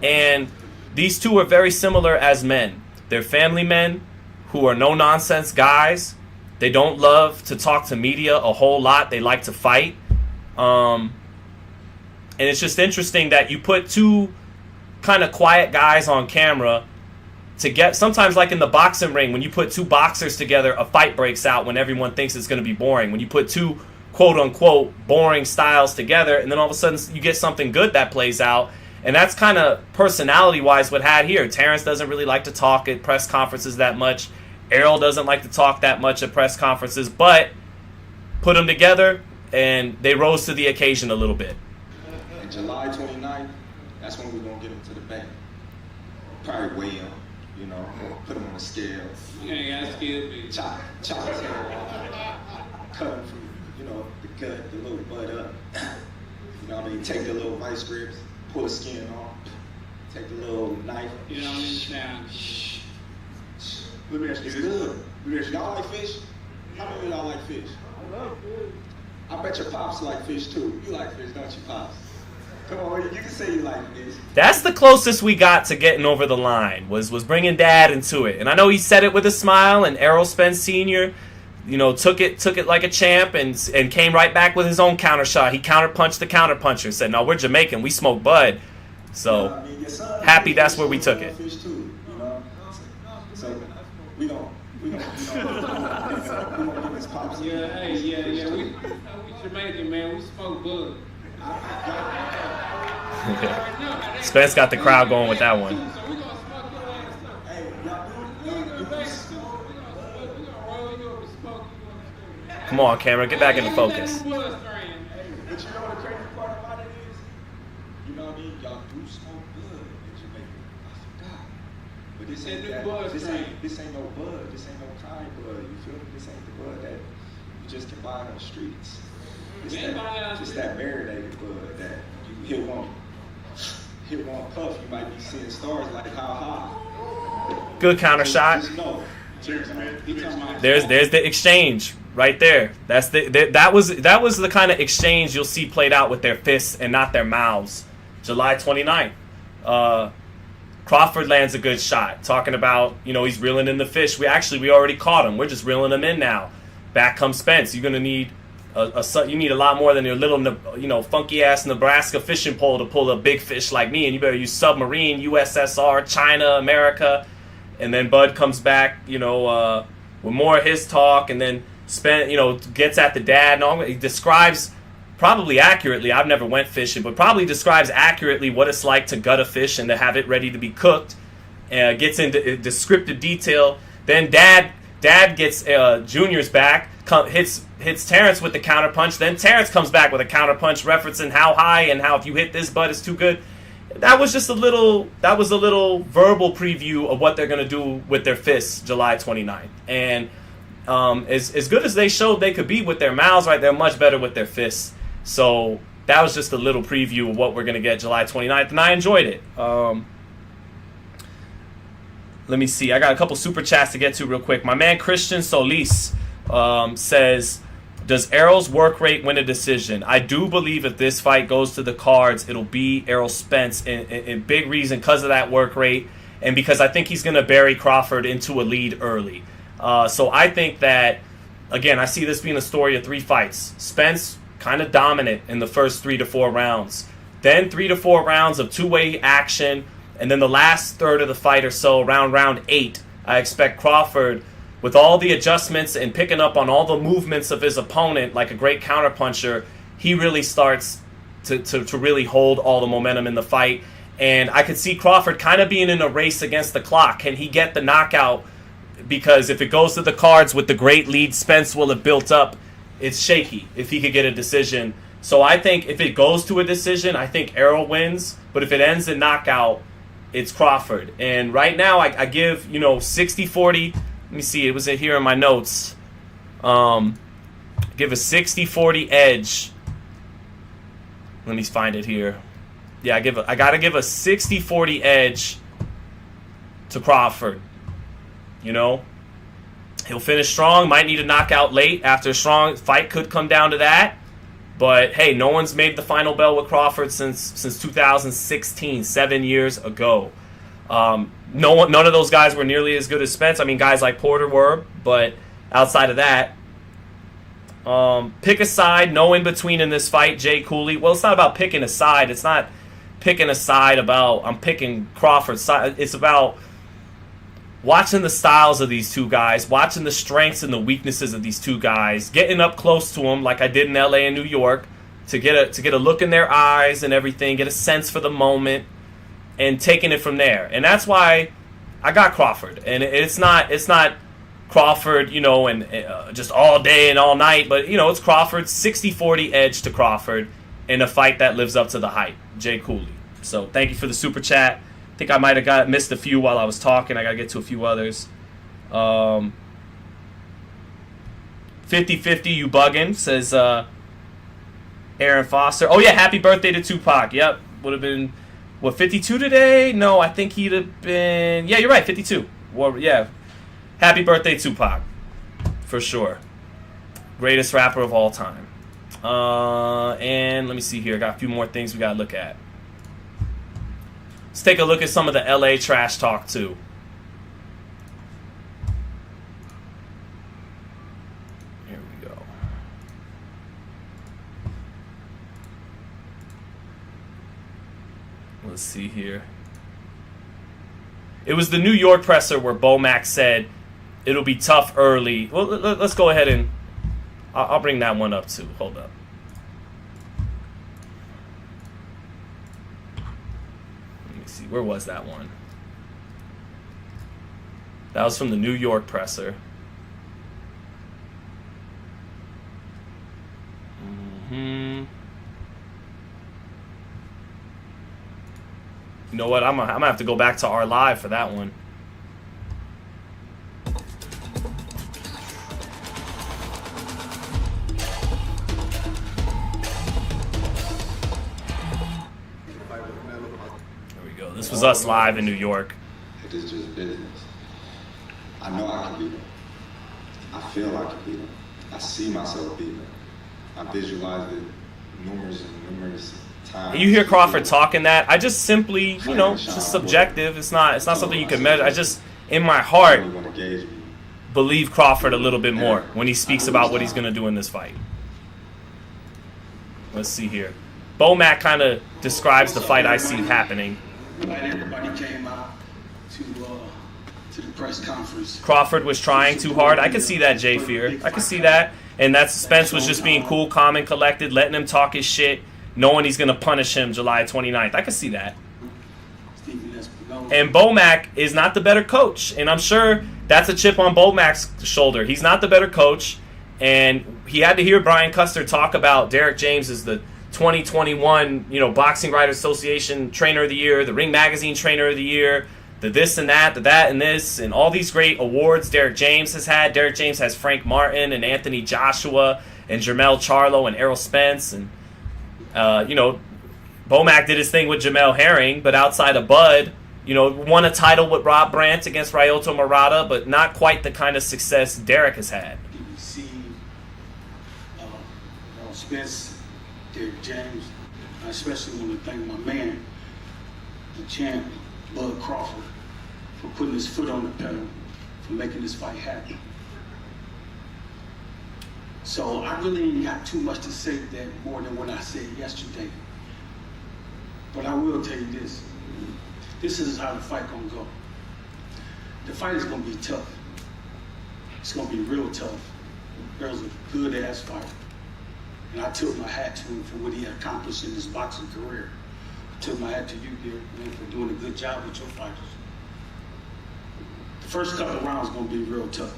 And these two are very similar as men. They're family men who are no-nonsense guys. They don't love to talk to media a whole lot. They like to fight. And it's just interesting that you put two kind of quiet guys on camera to get, sometimes like in the boxing ring, when you put two boxers together, a fight breaks out when everyone thinks it's going to be boring. When you put two quote-unquote boring styles together, and then all of a sudden you get something good that plays out. And that's kind of personality-wise what had here. Terence doesn't really like to talk at press conferences that much. Errol doesn't like to talk that much at press conferences, but put them together, and they rose to the occasion a little bit. And July 29th, that's when we're going to get him to the bank. Probably weigh him, you know, put him on a scale. You ain't got skill, big. Chop his head off. Cut him from, you know, the gut, the little butt up. You know what I mean? Take the little vice grips, pull the skin off. Take the little knife. You know what I mean? Now, Let me ask you It's this. good. Let me ask you Y'all like fish? How many of y'all like fish? I bet your pops like fish too. You like fish, don't you, pops? Come on, you can say you like fish. That's the closest we got to getting over the line, was bringing Dad into it. And I know he said it with a smile, and Errol Spence Sr., you know, took it like a champ and came right back with his own counter shot. He counterpunched the counterpuncher, said, "No, we're Jamaican. We smoke bud." So, I mean, your son happy fish, that's where we you took love it. Fish too, you know. So we gonna get this pops. yeah, hey, yeah. We Jamaican, man. We smoke bud. Spence got the crowd going with that one. So we gonna smoke your ass up. Hey, y'all We in the back, too. We gonna roll you up and smoke you up. Come on, camera, get back into focus. But you know what the crazy part about it is? You know what I mean? Y'all do smoke bud in Jamaica. I forgot. But this ain't That new bud strain. this ain't no bud. This ain't no kind bud. You feel me? This ain't the bud that you just can buy on the streets. It's We ain't buying it on the it's street. that marinated bud that you hit one puff, you might be seeing stars like how high. Good counter shot. Just know. Cheers, man. He talking about- There's the exchange right there. That was the kind of exchange you'll see played out with their fists and not their mouths. July 29th. Crawford lands a good shot. Talking about, you know, he's reeling in the fish. We already caught him. We're just reeling him in now. Back comes Spence. You're gonna need you need a lot more than your little, you know, funky ass Nebraska fishing pole to pull a big fish like me, and you better use submarine, USSR, China, America. And then Bud comes back, you know, with more of his talk, and then Spence, you know, gets at the dad and all. He describes probably accurately. I've never went fishing, but probably describes accurately what it's like to gut a fish and to have it ready to be cooked. Gets into descriptive detail. Then Dad gets Junior's back, hits Terence with the counterpunch. Then Terence comes back with a counterpunch, referencing how high and how if you hit this butt, it's too good. That was a little verbal preview of what they're gonna do with their fists July 29th. And as good as they showed they could be with their mouths, right, they're much better with their fists. So that was just a little preview of what we're gonna get July 29th, and I enjoyed it. Let me see. I got a couple super chats to get to real quick. My man Christian Solis says, does Errol's work rate win a decision? I do believe if this fight goes to the cards, it'll be Errol Spence. And big reason because of that work rate, and because I think he's going to bury Crawford into a lead early. So I think that, again, I see this being a story of 3 fights. Spence kind of dominant in the first 3 to 4 rounds. Then 3 to 4 rounds of two-way action. And then the last third of the fight or so, around round 8, I expect Crawford, with all the adjustments and picking up on all the movements of his opponent like a great counterpuncher, he really starts to really hold all the momentum in the fight. And I could see Crawford kind of being in a race against the clock. Can he get the knockout because if it goes to the cards with the great lead Spence will have built up, it's shaky if he could get a decision. So I think if it goes to a decision, I think Errol wins. But if it ends in knockout, it's Crawford. And right now, I give, 60-40. Let me see. It was here in my notes. Give a 60-40 edge. Let me find it here. Yeah, I got to give a 60-40 edge to Crawford. He'll finish strong. Might need a knockout late after a strong fight. Could come down to that. But hey, no one's made the final bell with Crawford since 2016, 7 years ago. None of those guys were nearly as good as Spence. I mean, guys like Porter were, but outside of that, pick a side. No in between in this fight. Jay Cooley. Well, it's not about picking a side. It's not picking a side about I'm picking Crawford's side. It's about watching the styles of these two guys, watching the strengths and the weaknesses of these two guys, getting up close to them like I did in LA and New York to get a look in their eyes and everything, get a sense for the moment, and taking it from there. And that's why I got Crawford. And it's not Crawford, and just all day and all night, but it's Crawford, 60-40 edge to Crawford in a fight that lives up to the hype. Jay Cooley. So thank you for the super chat. I think I might have missed a few while I was talking. I got to get to a few others. 50-50, you bugging, says Aaron Foster. Oh, yeah, happy birthday to Tupac. Yep, would have been, 52 today? No, I think he'd have been, yeah, you're right, 52. Well, yeah, happy birthday, Tupac, for sure. Greatest rapper of all time. And let me see here. I got a few more things we got to look at. Let's take a look at some of the LA trash talk, too. Here we go. Let's see here. It was the New York presser where Bomac said it'll be tough early. Well, let's go ahead and I'll bring that one up, too. Hold up. Where was that one? That was from the New York presser. You know what? I'm gonna have to go back to our live for that one. This was us live in New York. It is just business. I know I can beat him. I feel I can beat him. I see myself beating him. I visualized it numerous times. You hear Crawford talking that? I just simply, it's just subjective. It's not something you can measure. I just, in my heart, believe Crawford a little bit more when he speaks about what he's going to do in this fight. Let's see here. Bomac kind of describes the fight I see happening. Everybody came out to the press conference. Crawford was trying too hard. I could see that, Jay Fear. I could see that. And that's Spence was just being cool, calm, and collected, letting him talk his shit, knowing he's going to punish him July 29th. I could see that. And Bomac is not the better coach. And I'm sure that's a chip on Bomac's shoulder. He's not the better coach. And he had to hear Brian Custer talk about Derek James as the 2021, Boxing Writers Association Trainer of the Year, the Ring Magazine Trainer of the Year, the this and that, the that and this, and all these great awards Derek James has had. Derek James has Frank Martin and Anthony Joshua and Jermell Charlo and Errol Spence. And, Bomac did his thing with Jamel Herring, but outside of Bud, won a title with Rob Brandt against Ryoto Murata, but not quite the kind of success Derek has had. You see Errol Spence, Derek James, I especially want to thank my man, the champ, Bud Crawford, for putting his foot on the pedal, for making this fight happen. So I really ain't got too much to say that more than what I said yesterday. But I will tell you this. This is how the fight gonna go. The fight is gonna be tough. It's gonna be real tough. Errol's a good ass fighter. And I took my hat to him for what he accomplished in his boxing career. I took my hat to you, dear man, for doing a good job with your fighters. The First couple rounds gonna be real tough.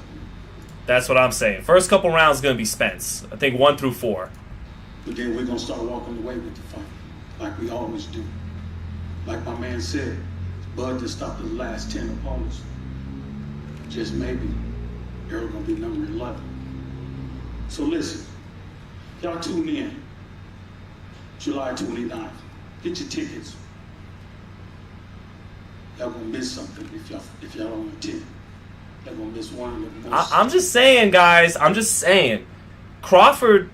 That's what I'm saying. First couple rounds is going to be Spence. I think 1 through 4. But then we're gonna start walking away with the fight, like we always do. Like my man said, Bud just stopped the last 10 opponents. Just maybe, Errol gonna be number 11. So listen, y'all tune in, July 29th. Get your tickets. Y'all gonna miss something if y'all don't attend. Y'all gonna miss one of the most. I'm just saying, guys. I'm just saying. Crawford,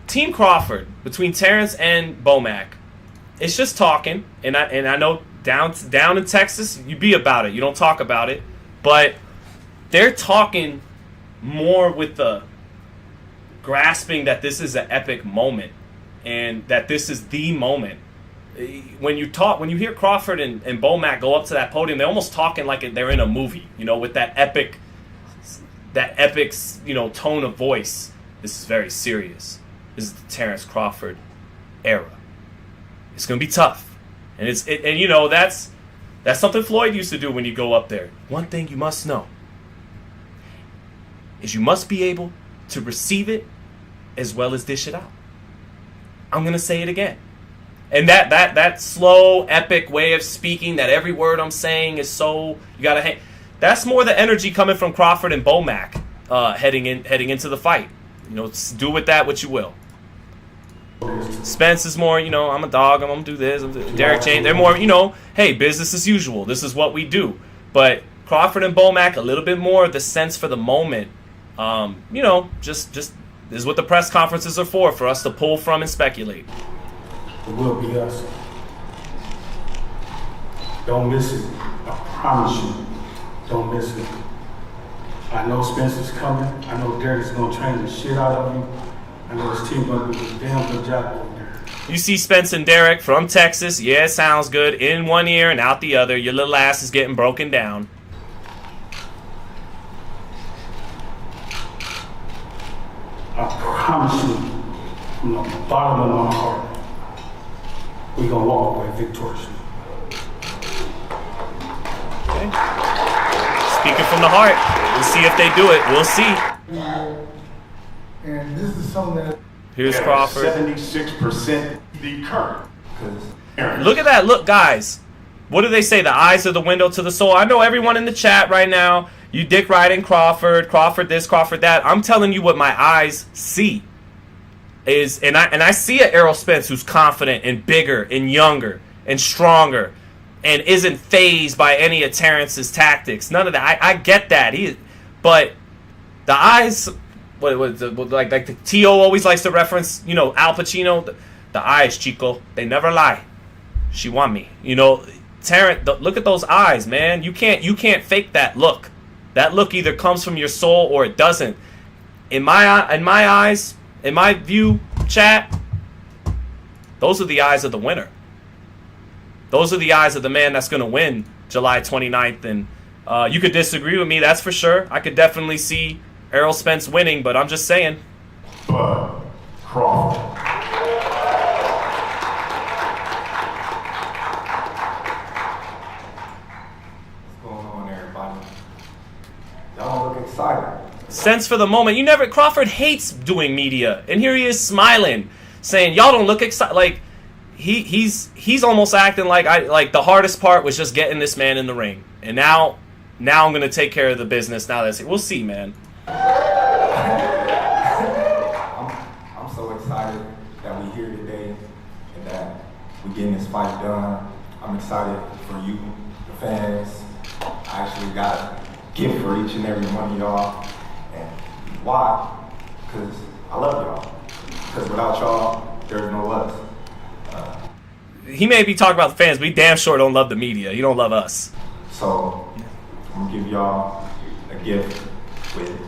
Team Crawford, between Terence and Bomac, it's just talking. And I know down in Texas, you be about it. You don't talk about it. But they're talking more with the grasping that this is an epic moment and that this is the moment. When you hear Crawford and Bomac go up to that podium, they're almost talking like they're in a movie, with that epic, tone of voice. This is very serious. This is the Terence Crawford era. It's gonna be tough, and that's something Floyd used to do when you go up there. One thing you must know is you must be able to receive it as well as dish it out. I'm gonna say it again. And that slow, epic way of speaking, that every word I'm saying is so you gotta hang. That's more the energy coming from Crawford and Bomac heading into the fight. Do with that what you will. Spence is more, I'm a dog. I'm gonna do this. Derek James, they're more, hey, business as usual. This is what we do. But Crawford and Bomac, a little bit more of the sense for the moment. Just this is what the press conferences are for us to pull from and speculate. It will be us. Don't miss it. I promise you. Don't miss it. I know Spencer's coming. I know Derek's going to train the shit out of you. I know his team going to do a damn good job over there. You see Spence and Derek from Texas. Yeah, it sounds good. In one ear and out the other. Your little ass is getting broken down. I promise you, from the bottom of my heart, we're going to walk away victoriously. Okay. Speaking from the heart. We'll see if they do it. We'll see. And this is something that... Here's Crawford. 76% the current. Look at that. Look, guys. What do they say? The eyes are the window to the soul. I know everyone in the chat right now, you dick riding Crawford this, Crawford that. I'm telling you what my eyes see. And I see an Errol Spence who's confident and bigger and younger and stronger and isn't fazed by any of Terrence's tactics. None of that. I get that. But the eyes, like the T.O. always likes to reference, Al Pacino, the eyes, Chico, they never lie. She want me. Terrence, look at those eyes, man. You can't fake that look. That look either comes from your soul or it doesn't. In my eyes, in my view, chat, those are the eyes of the winner. Those are the eyes of the man that's going to win July 29th. And you could disagree with me, that's for sure. I could definitely see Errol Spence winning, but I'm just saying. Bud Crawford. What's going on, everybody? Y'all look excited. Sense for the moment. Crawford hates doing media, and here he is smiling, saying, y'all don't look excited. Like, he's almost acting like the hardest part was just getting this man in the ring. And now I'm going to take care of the business. Now we'll see, man. I'm so excited that we're here today and that we're getting this fight done. I'm excited for you, the fans. I actually got a gift for each and every one of y'all. And why? Because I love y'all. Because without y'all, there's no us. He may be talking about the fans, but he damn sure don't love the media. He don't love us. So, I'm going to give y'all a gift with it.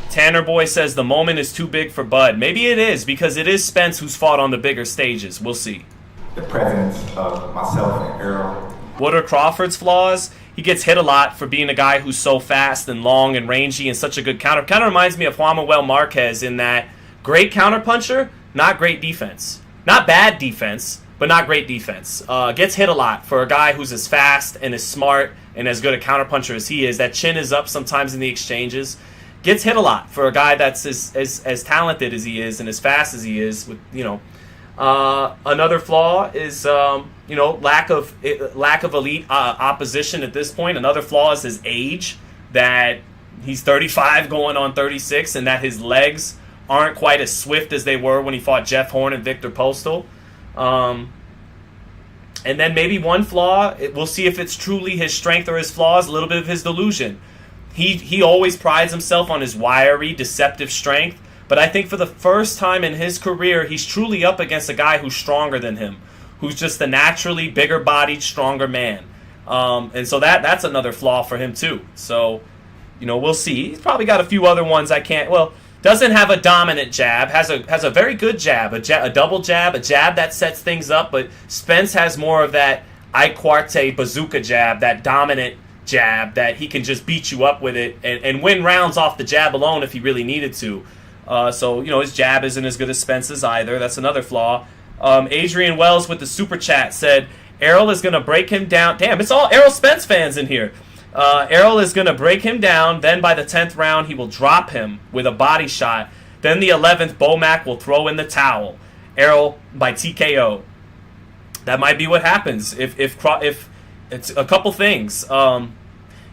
Tanner Boy says the moment is too big for Bud. Maybe it is, because it is Spence who's fought on the bigger stages. We'll see. The presence of myself and Errol. What are Crawford's flaws? He gets hit a lot for being a guy who's so fast and long and rangy and such a good counter. Kind of reminds me of Juan Manuel Marquez in that great counterpuncher, not great defense. Not bad defense, but not great defense. Gets hit a lot for a guy who's as fast and as smart and as good a counterpuncher as he is, that chin is up sometimes in the exchanges. Gets hit a lot for a guy that's as talented as he is and as fast as he is. With another flaw is lack of elite opposition at this point. Another flaw is his age, that he's 35 going on 36, and that his legs aren't quite as swift as they were when he fought Jeff Horn and Victor Postal. And then maybe one flaw, we'll see if it's truly his strength or his flaws, a little bit of his delusion. He always prides himself on his wiry, deceptive strength, but I think for the first time in his career, he's truly up against a guy who's stronger than him, who's just a naturally bigger-bodied, stronger man. And so that's another flaw for him too. So, we'll see. He's probably got a few other ones doesn't have a dominant jab, has a very good jab, a double jab, a jab that sets things up, but Spence has more of that I-Quarte bazooka jab, that dominant jab that he can just beat you up with it and win rounds off the jab alone if he really needed to. So his jab isn't as good as Spence's either. That's another flaw. Adrian Wells with the super chat said, Errol is going to break him down. Damn, it's all Errol Spence fans in here. Errol is going to break him down. Then by the 10th round, he will drop him with a body shot. Then the 11th, Bomac will throw in the towel. Errol by TKO. That might be what happens if it's a couple things.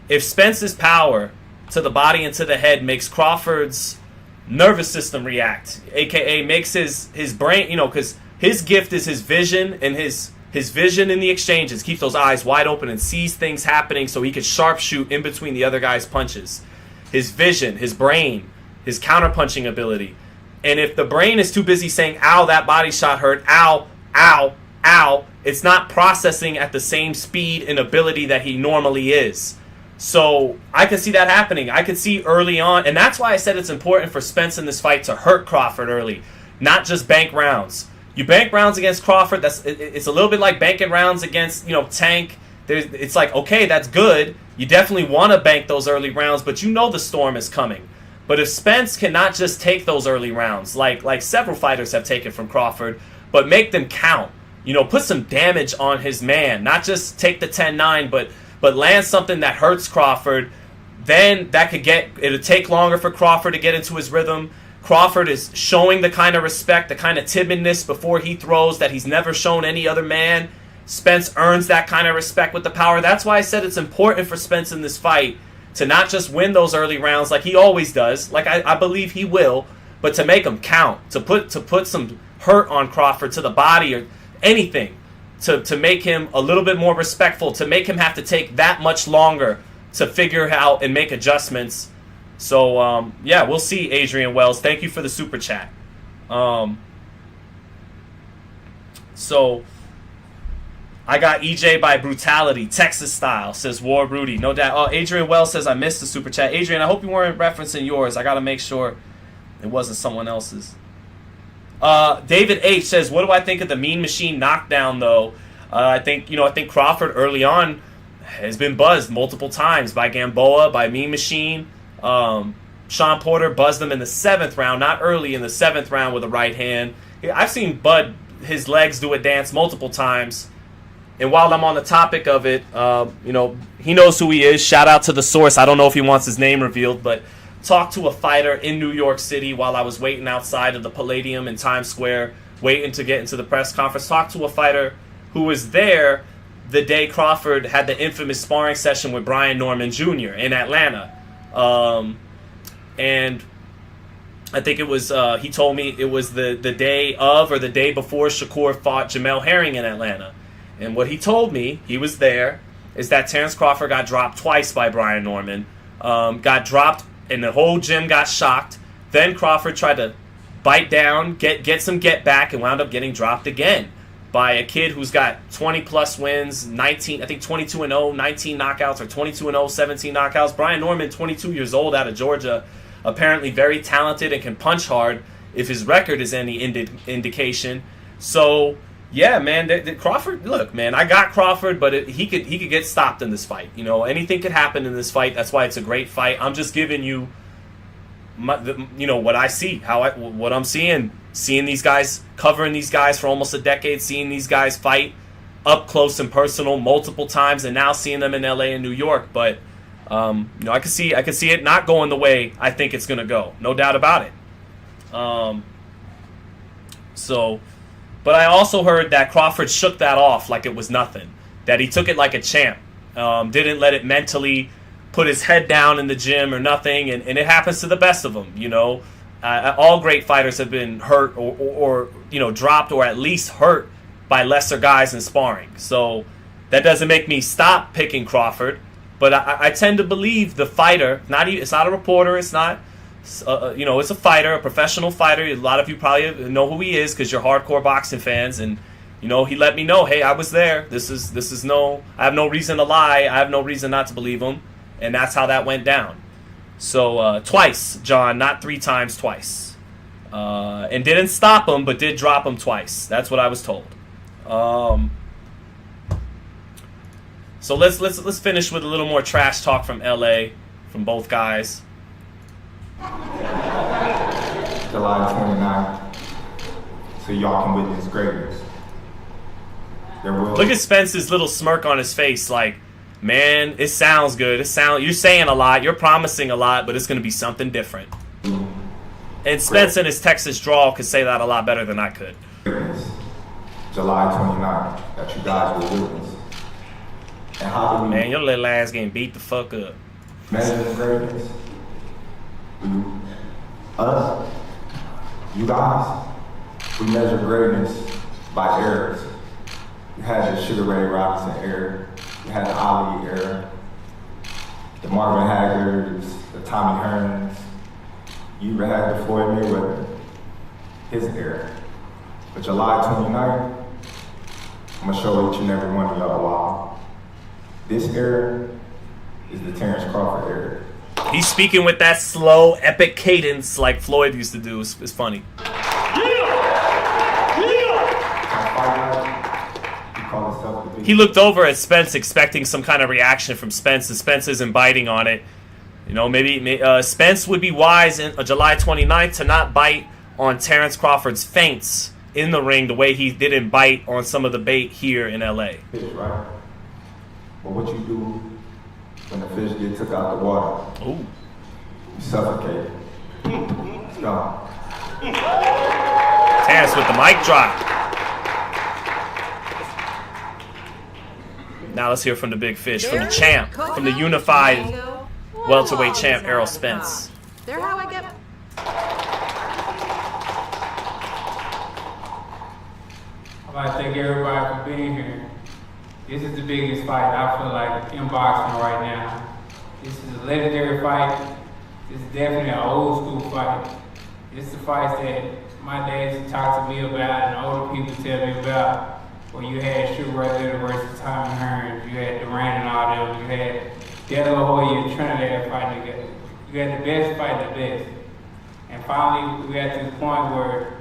If Spence's power to the body and to the head makes Crawford's nervous system react, aka makes his brain, because his gift is his vision, and his vision in the exchanges keeps those eyes wide open and sees things happening so he can sharpshoot in between the other guy's punches. His vision, his brain, his counterpunching ability. And if the brain is too busy saying, ow, that body shot hurt, ow, ow, ow, it's not processing at the same speed and ability that he normally is. So I could see that happening. I could see early on, and that's why I said it's important for Spence in this fight to hurt Crawford early, not just bank rounds. You bank rounds against Crawford, it's a little bit like banking rounds against, Tank. It's like, okay, that's good. You definitely want to bank those early rounds, but the storm is coming. But if Spence cannot just take those early rounds, like several fighters have taken from Crawford, but make them count, put some damage on his man, not just take the 10-9, but land something that hurts Crawford, then it'll take longer for Crawford to get into his rhythm. Crawford is showing the kind of respect, the kind of timidness before he throws that he's never shown any other man. Spence earns that kind of respect with the power. That's why I said it's important for Spence in this fight to not just win those early rounds like he always does, like I believe he will, but to make them count, to put some hurt on Crawford to the body or anything, to make him a little bit more respectful, to make him have to take that much longer to figure out and make adjustments. So, we'll see, Adrian Wells. Thank you for the super chat. So, I got EJ by brutality, Texas style, says War Rudy. No doubt. Adrian Wells says, I missed the super chat. Adrian, I hope you weren't referencing yours. I got to make sure it wasn't someone else's. David H says, what do I think of the Mean Machine knockdown, though? I think Crawford early on has been buzzed multiple times by Gamboa, by Mean Machine. Sean Porter buzzed him in the 7th round, not early in the 7th round with a right hand. I've seen Bud, his legs do a dance multiple times. And while I'm on the topic of it, he knows who he is. Shout out to the source. I don't know if he wants his name revealed, but talked to a fighter in New York City while I was waiting outside of the Palladium in Times Square, waiting to get into the press conference. Talked to a fighter who was there the day Crawford had the infamous sparring session with Brian Norman Jr. in Atlanta. And I think it was, he told me it was the day of or the day before Shakur fought Jamel Herring in Atlanta. And what he told me, he was there, is that Terence Crawford got dropped twice by Brian Norman. Got dropped and the whole gym got shocked. Then Crawford tried to bite down, get some get back, and wound up getting dropped again by a kid who's got 20 plus wins, 19, I think 22-0, 19 knockouts, or 22-0, 17 knockouts. Brian Norman, 22 years old, out of Georgia, apparently very talented and can punch hard if his record is any indication. So, yeah, man, Crawford, look, man, I got Crawford, but he could get stopped in this fight. Anything could happen in this fight. That's why it's a great fight. I'm just giving you what I see, what I'm seeing these guys, covering these guys for almost a decade, seeing these guys fight. up close and personal multiple times, and now seeing them in LA and New York. But I could see it not going the way I think it's going to go. No doubt about it. But I also heard that Crawford shook that off like it was nothing. That he took it like a champ. Didn't let it mentally put his head down in the gym or nothing. And it happens to the best of them, all great fighters have been hurt or dropped or at least hurt by lesser guys in sparring. So that doesn't make me stop picking Crawford. But I tend to believe the fighter, it's not a reporter, it's not, it's a fighter, a professional fighter. A lot of you probably know who he is because you're hardcore boxing fans. And, he let me know, hey, I was there. I have no reason to lie. I have no reason not to believe him. And that's how that went down. So twice, John, not 3 times, twice. And didn't stop him, but did drop him twice. That's what I was told. So let's finish with a little more trash talk from LA, from both guys. July 29th, so y'all can witness greatness. Look at Spence's little smirk on his face, like, man, it sounds good. You're saying a lot, you're promising a lot, but it's going to be something different. And Spence in his Texas drawl could say that a lot better than I could. July 29th, that you guys will witness. And how do we... Man, your little ass getting beat the fuck up. Measure greatness. Us, you guys, we measure greatness by errors. You had the Sugar Ray Robinson error. You had the Ali era, the Marvin Haggards, the Tommy Hearns. You even had the Floyd Mayweather, his era. But July 29th, I'm gonna show each and every one of y'all why. This era is the Terence Crawford era. He's speaking with that slow, epic cadence like Floyd used to do. It's funny. He looked over at Spence expecting some kind of reaction from Spence, and Spence isn't biting on it. Maybe Spence would be wise in July 29th to not bite on Terence Crawford's feints in the ring the way he didn't bite on some of the bait here in LA. Right? But what you do when the fish get took out the water? Ooh. You suffocate. It's gone. Terence with the mic drop. Now let's hear from the big fish, from the champ, from the unified welterweight champ, Errol Spence. They're how I get. I'd like to thank everybody for being here. This is the biggest fight I feel like in boxing right now. This is a legendary fight. This is definitely an old school fight. This is the fights that my dad used to talk to me about and older people tell me about. Where you had Sugar Ray Leonard versus Tommy Hearns, you had Durant and all them, you had De La Hoya and Trinidad fighting together. You had the best fighting the best. And finally, we got to the point where,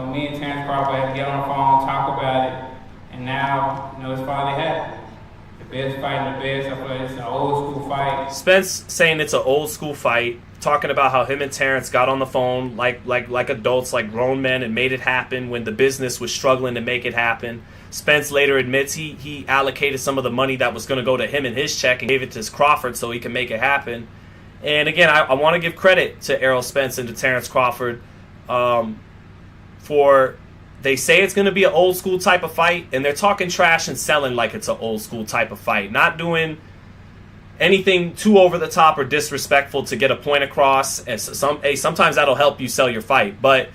me and Terence Crawford had to get on the phone, talk about it, and now, it's finally happened. The best fighting the best. I feel like it's an old school fight. Spence saying it's an old school fight, talking about how him and Terence got on the phone like adults, like grown men, and made it happen when the business was struggling to make it happen. Spence later admits he allocated some of the money that was going to go to him in his check and gave it to Crawford so he can make it happen. And again, I want to give credit to Errol Spence and to Terence Crawford for, they say it's going to be an old school type of fight, and they're talking trash and selling like it's an old school type of fight, not doing anything too over the top or disrespectful to get a point across. And sometimes that'll help you sell your fight, but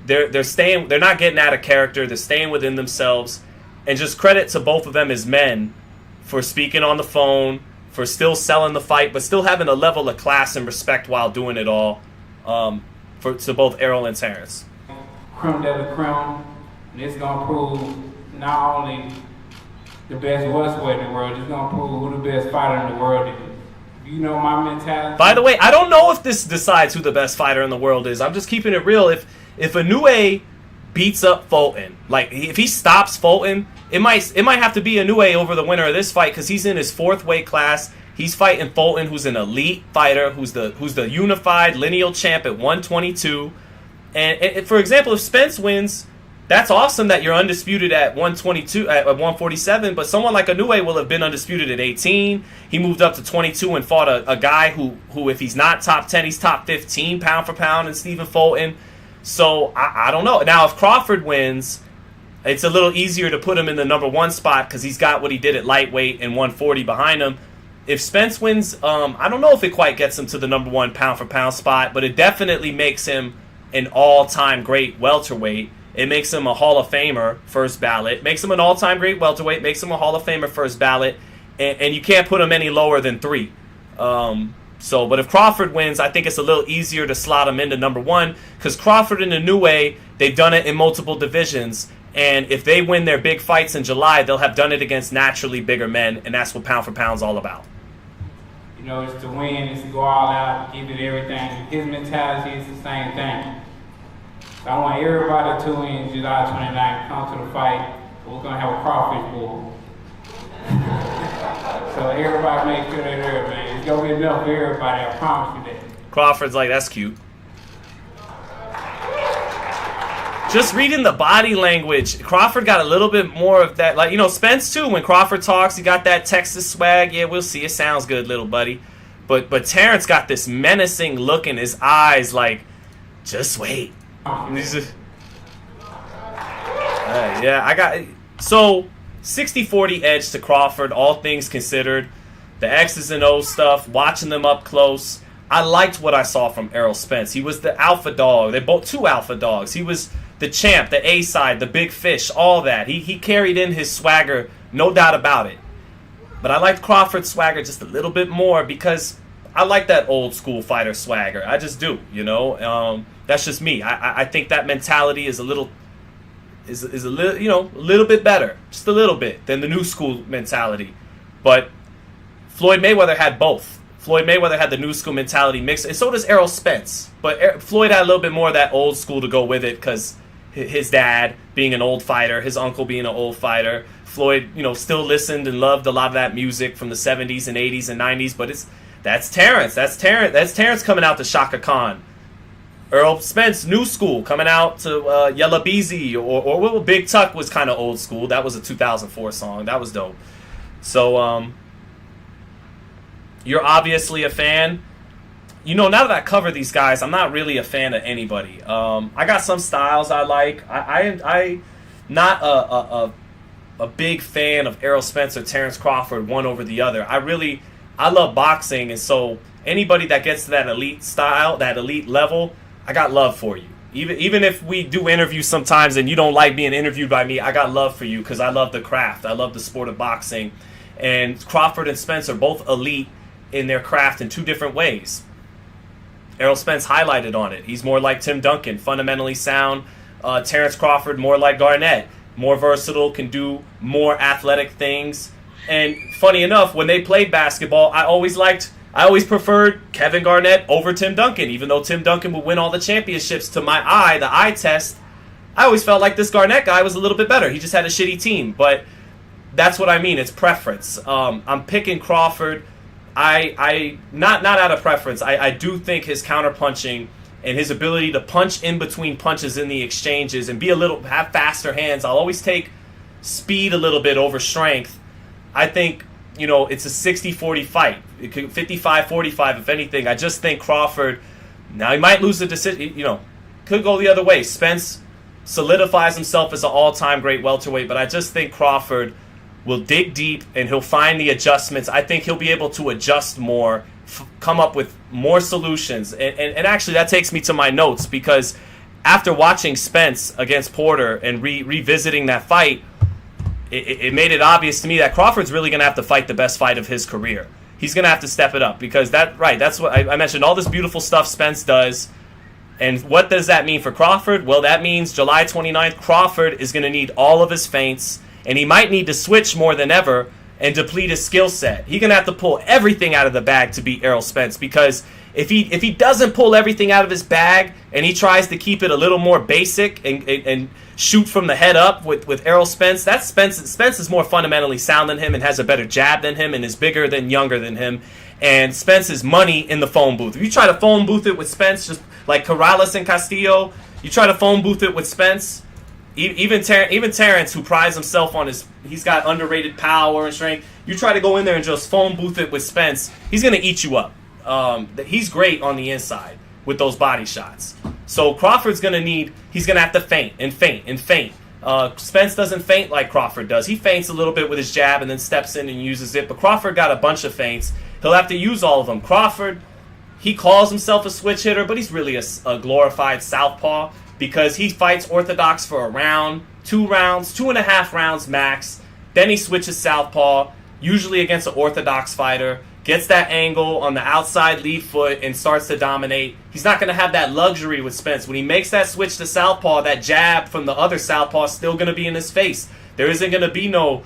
they're not getting out of character. They're staying within themselves. And just credit to both of them as men for speaking on the phone, for still selling the fight, but still having a level of class and respect while doing it all, to both Errol and Terence. Creme de la creme, and it's going to prove not only the best welterweight in the world, it's going to prove who the best fighter in the world is. You know my mentality. By the way, I don't know if this decides who the best fighter in the world is. I'm just keeping it real. If Inoue beats up Fulton, like if he stops Fulton, it might have to be Inoue over the winner of this fight because he's in his 4th weight class. He's fighting Fulton, who's an elite fighter, who's the unified lineal champ at 122. And for example, if Spence wins, that's awesome that you're undisputed at 122, at 147, but someone like Inoue will have been undisputed at 18. He moved up to 22 and fought a guy who if he's not top 10, he's top 15 pound for pound, and Stephen Fulton. So I don't know. Now, if Crawford wins, it's a little easier to put him in the number 1 spot because he's got what he did at lightweight and 140 behind him. If Spence wins, I don't know if it quite gets him to the number 1 pound for pound spot, but it definitely makes him an all-time great welterweight. It makes him a Hall of Famer first ballot. Makes him an all-time great welterweight. Makes him a Hall of Famer first ballot. And you can't put him any lower than 3. But if Crawford wins, I think it's a little easier to slot him into number 1 because Crawford and Inoue, they've done it in multiple divisions. And if they win their big fights in July, they'll have done it against naturally bigger men, and that's what pound for pound's all about. You know, it's to win, it's to go all out, give it everything. His mentality is the same thing. So I want everybody to tune in July 29th, come to the fight. We're going to have a crawfish bowl. So everybody make sure they're there, man. It's going to be enough for everybody, I promise you that. Crawford's like, that's cute. Just reading the body language, Crawford got a little bit more of that. Like, Spence, too, when Crawford talks, he got that Texas swag. Yeah, we'll see. It sounds good, little buddy. But Terence got this menacing look in his eyes, like, just wait. I got... So, 60-40 edge to Crawford, all things considered. The X's and O's stuff, watching them up close. I liked what I saw from Errol Spence. He was the alpha dog. They're both 2 alpha dogs. He was the champ, the A-side, the big fish, all that. He carried in his swagger, no doubt about it. But I liked Crawford's swagger just a little bit more because I like that old school fighter swagger. I just do, That's just me. I think that mentality is a little bit better, just a little bit, than the new school mentality. But Floyd Mayweather had both. Floyd Mayweather had the new school mentality mixed, and so does Errol Spence. But Floyd had a little bit more of that old school to go with it because his dad being an old fighter, his uncle being an old fighter. Floyd, still listened and loved a lot of that music from the 70s and 80s and 90s. But that's Terence. That's Terence coming out to Shaka Khan. Errol Spence, new school, coming out to Yella Beezy, or Big Tuck was kind of old school. That was a 2004 song. That was dope. So, you're obviously a fan. Now that I cover these guys, I'm not really a fan of anybody. I got some styles I like. I not a big fan of Errol Spence or Terence Crawford one over the other. I love boxing, and so anybody that gets to that elite style, that elite level, I got love for you. Even if we do interviews sometimes and you don't like being interviewed by me, I got love for you because I love the craft. I love the sport of boxing. And Crawford and Spence are both elite in their craft in 2 different ways. Errol Spence highlighted on it. He's more like Tim Duncan, fundamentally sound. Terence Crawford, more like Garnett, more versatile, can do more athletic things. And funny enough, when they played basketball, I always preferred Kevin Garnett over Tim Duncan, even though Tim Duncan would win all the championships. To my eye, the eye test, I always felt like this Garnett guy was a little bit better. He just had a shitty team, but that's what I mean. It's preference. I'm picking Crawford. I not out of preference. I do think his counterpunching and his ability to punch in between punches in the exchanges and have faster hands. I'll always take speed a little bit over strength. I think, it's a 60-40 fight. It could 55-45 if anything. I just think Crawford, now he might lose the decision, could go the other way. Spence solidifies himself as an all-time great welterweight, but I just think Crawford will dig deep and he'll find the adjustments. I think he'll be able to adjust more, come up with more solutions. And actually that takes me to my notes, because after watching Spence against Porter and revisiting that fight, it made it obvious to me that Crawford's really going to have to fight the best fight of his career. He's going to have to step it up, because that's what I mentioned, all this beautiful stuff Spence does. And what does that mean for Crawford? Well, that means July 29th, Crawford is going to need all of his feints, and he might need to switch more than ever and deplete his skill set. He's going to have to pull everything out of the bag to beat Errol Spence, because if he doesn't pull everything out of his bag and he tries to keep it a little more basic and shoot from the head up with Errol Spence, Spence is more fundamentally sound than him and has a better jab than him and is bigger than younger than him. And Spence is money in the phone booth. If you try to phone booth it with Spence, just like Corrales and Castillo, you try to phone booth it with Spence, even Terence, who prides himself on he's got underrated power and strength. You try to go in there and just phone booth it with Spence, he's gonna eat you up. He's great on the inside with those body shots. So Crawford's he's gonna have to feint and feint and feint. Spence doesn't feint like Crawford does. He feints a little bit with his jab and then steps in and uses it. But Crawford got a bunch of feints. He'll have to use all of them. Crawford, he calls himself a switch hitter, but he's really a glorified southpaw because he fights orthodox for a round, 2 rounds, 2.5 rounds max. Then he switches southpaw, usually against an orthodox fighter, gets that angle on the outside lead foot and starts to dominate. He's not going to have that luxury with Spence. When he makes that switch to southpaw, that jab from the other southpaw is still going to be in his face. There isn't going to be no,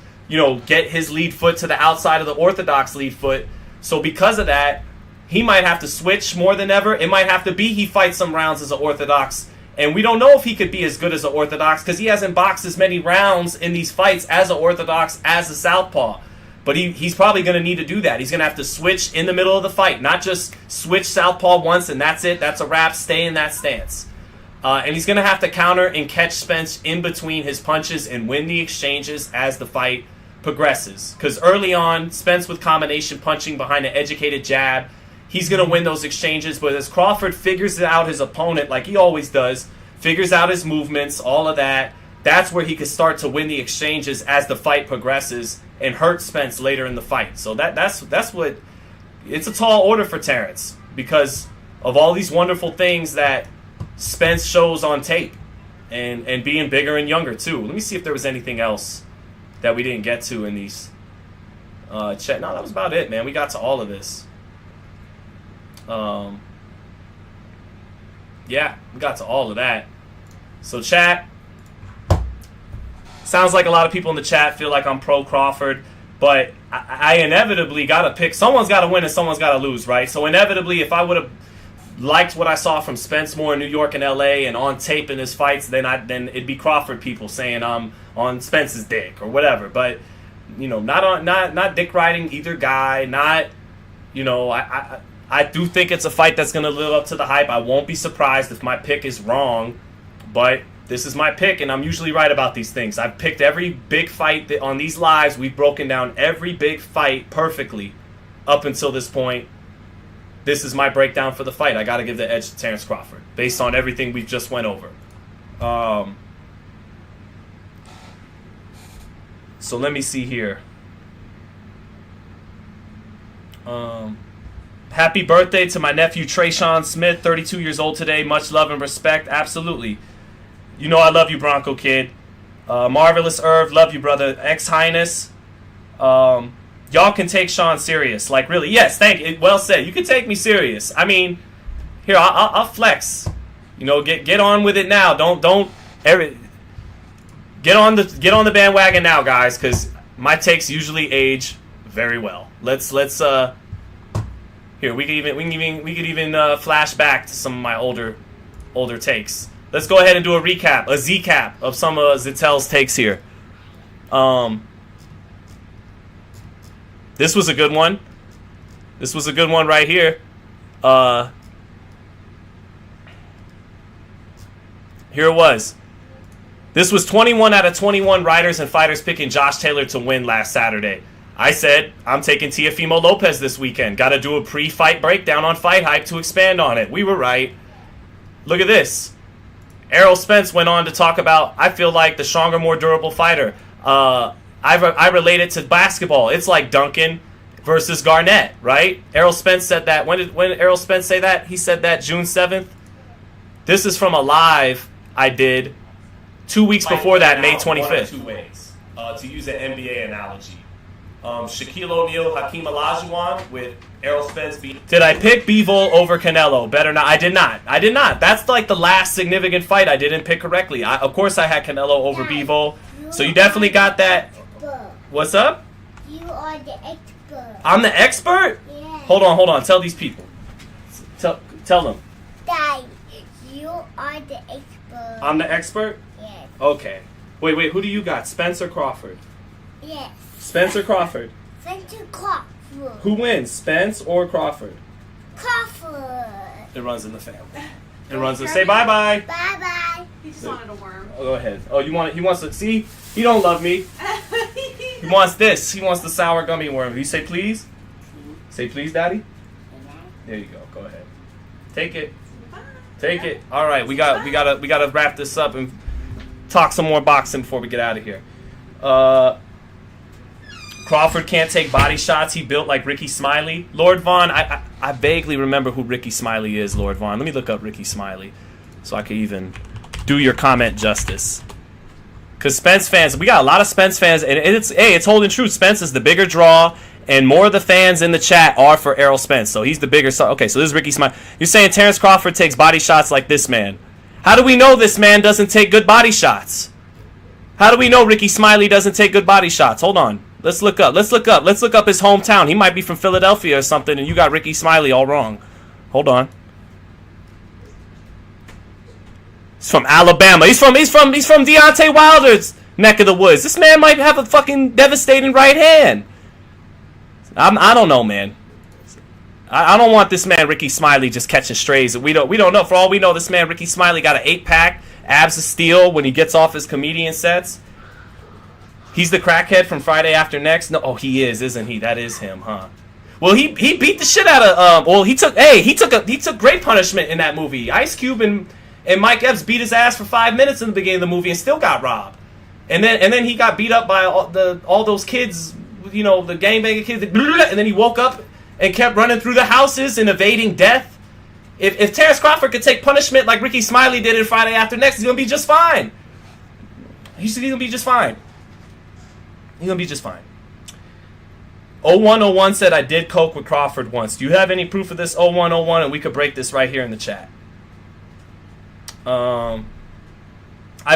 get his lead foot to the outside of the orthodox lead foot. So because of that, he might have to switch more than ever. It might have to be he fights some rounds as an orthodox. And we don't know if he could be as good as an orthodox because he hasn't boxed as many rounds in these fights as an orthodox as a southpaw. But he's probably going to need to do that. He's going to have to switch in the middle of the fight, not just switch southpaw once and that's it. That's a wrap. Stay in that stance. And he's going to have to counter and catch Spence in between his punches and win the exchanges as the fight progresses. Because early on, Spence with combination punching behind an educated jab, he's going to win those exchanges. But as Crawford figures out his opponent like he always does, figures out his movements, all of that, that's where he could start to win the exchanges as the fight progresses and hurt Spence later in the fight. So that's what it's a tall order for Terence because of all these wonderful things that Spence shows on tape and being bigger and younger too. Let me see if there was anything else that we didn't get to in these chat. No, that was about it, man. We got to all of this. Yeah, we got to all of that. So chat, sounds like a lot of people in the chat feel like I'm pro Crawford, but I inevitably got to pick. Someone's got to win and someone's got to lose, right? So inevitably, if I would have liked what I saw from Spence more in New York and LA and on tape in his fights, then it'd be Crawford people saying I'm on Spence's dick or whatever. But not dick riding either guy. Not I do think it's a fight that's going to live up to the hype. I won't be surprised if my pick is wrong, but this is my pick, and I'm usually right about these things. I've picked every big fight on these lives. We've broken down every big fight perfectly up until this point. This is my breakdown for the fight. I got to give the edge to Terence Crawford based on everything we just went over. So let me see here. Happy birthday to my nephew Trayshawn Smith, 32 years old today. Much love and respect. Absolutely. You know I love you, Bronco Kid. Marvelous Irv, love you, brother. Ex-Highness. Y'all can take Sean serious. Like, really. Yes, thank you. Well said. You can take me serious. I mean, here, I'll flex. Get on with it now. Don't get on the bandwagon now, guys, because my takes usually age very well. Let's here, we could even flash back to some of my older takes. Let's go ahead and do a Z-cap of some of Zittel's takes here. This was a good one. This was a good one right here. Here it was. This was 21 out of 21 writers and fighters picking Josh Taylor to win last Saturday. I said, I'm taking Teofimo Lopez this weekend. Got to do a pre-fight breakdown on FightHype to expand on it. We were right. Look at this. Errol Spence went on to talk about, I feel like the stronger, more durable fighter. I relate it to basketball. It's like Duncan versus Garnett, right? Errol Spence said that. When did Errol Spence say that? He said that June 7th. This is from a live I did 2 weeks before that, May 25th. One of two ways, to use an NBA analogy. Shaquille O'Neal, Hakeem Olajuwon with Errol Spence. Did I pick Bivol over Canelo? Better not. I did not. That's like the last significant fight I didn't pick correctly. Of course I had Canelo over Bivol. So you definitely got that. What's up? You are the expert. I'm the expert? Yeah. Hold on. Tell these people. Tell them. Dad, you are the expert. I'm the expert? Yes. Okay. Wait. Who do you got? Spence or Crawford? Yes. Spence or Crawford? Spence or Crawford. Who wins, Spence or Crawford? Crawford. It runs in the family. It runs in. Say bye-bye. Bye-bye. He just wanted a worm. Oh, go ahead. Oh, you want it? He wants to see. He don't love me. He wants this. He wants the sour gummy worm. You say please. Say please, Daddy. There you go. Go ahead. Take it. Take it. All right. We gotta wrap this up and talk some more boxing before we get out of here. Crawford can't take body shots. He built like Ricky Smiley. Lord Vaughn, I vaguely remember who Ricky Smiley is, Lord Vaughn. Let me look up Ricky Smiley so I can even do your comment justice. Because Spence fans, we got a lot of Spence fans, and it's holding true. Spence is the bigger draw, and more of the fans in the chat are for Errol Spence. So he's the bigger star. Okay, so this is Ricky Smiley. You're saying Terence Crawford takes body shots like this man. How do we know this man doesn't take good body shots? How do we know Ricky Smiley doesn't take good body shots? Hold on. Let's look up his hometown. He might be from Philadelphia or something, and you got Ricky Smiley all wrong. Hold on. He's from Alabama. He's from Deontay Wilder's neck of the woods. This man might have a fucking devastating right hand. I don't know, man. I don't want this man Ricky Smiley just catching strays. We don't know. For all we know, this man Ricky Smiley got an 8-pack, abs of steel when he gets off his comedian sets. He's the crackhead from Friday After Next. No, oh, he is, isn't he? That is him, huh? Well, he beat the shit out of he took great punishment in that movie. Ice Cube and Mike Epps beat his ass for 5 minutes in the beginning of the movie and still got robbed. And then he got beat up by all those kids, the gangbanging kids. And then he woke up and kept running through the houses and evading death. If Terence Crawford could take punishment like Ricky Smiley did in Friday After Next, he's gonna be just fine. He's gonna be just fine. He's gonna be just fine. 0101 said I did coke with Crawford once. Do you have any proof of this? 0101, and we could break this right here in the chat. I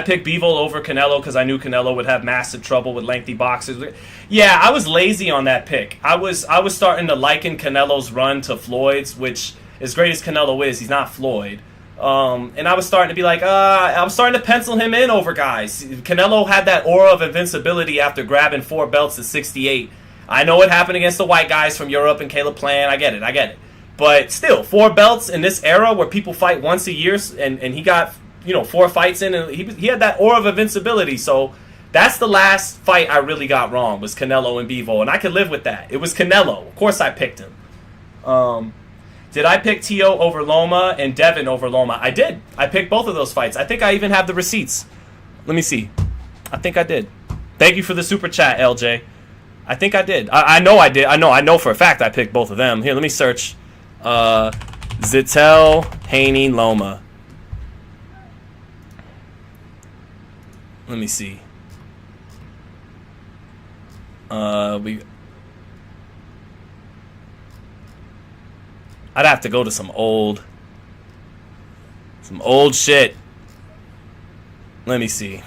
picked Bivol over Canelo because I knew Canelo would have massive trouble with lengthy boxers. Yeah, I was lazy on that pick. I was starting to liken Canelo's run to Floyd's, which, as great as Canelo is, he's not Floyd. And I was starting to be like, I'm starting to pencil him in over guys. Canelo had that aura of invincibility after grabbing 4 belts at 68. I know it happened against the white guys from Europe and Caleb Plant. I get it. But still, 4 belts in this era where people fight once a year, and he got 4 fights in, and he had that aura of invincibility. So that's the last fight I really got wrong, was Canelo and Bivol, and I could live with that. It was Canelo. Of course I picked him. Did I pick T.O. over Loma and Devin over Loma? I did. I picked both of those fights. I think I even have the receipts. Let me see. I think I did. Thank you for the super chat, LJ. I think I did. I know I did. I know for a fact I picked both of them. Here, let me search. Zittel, Haney, Loma. Let me see. I'd have to go to some old shit. Let me see.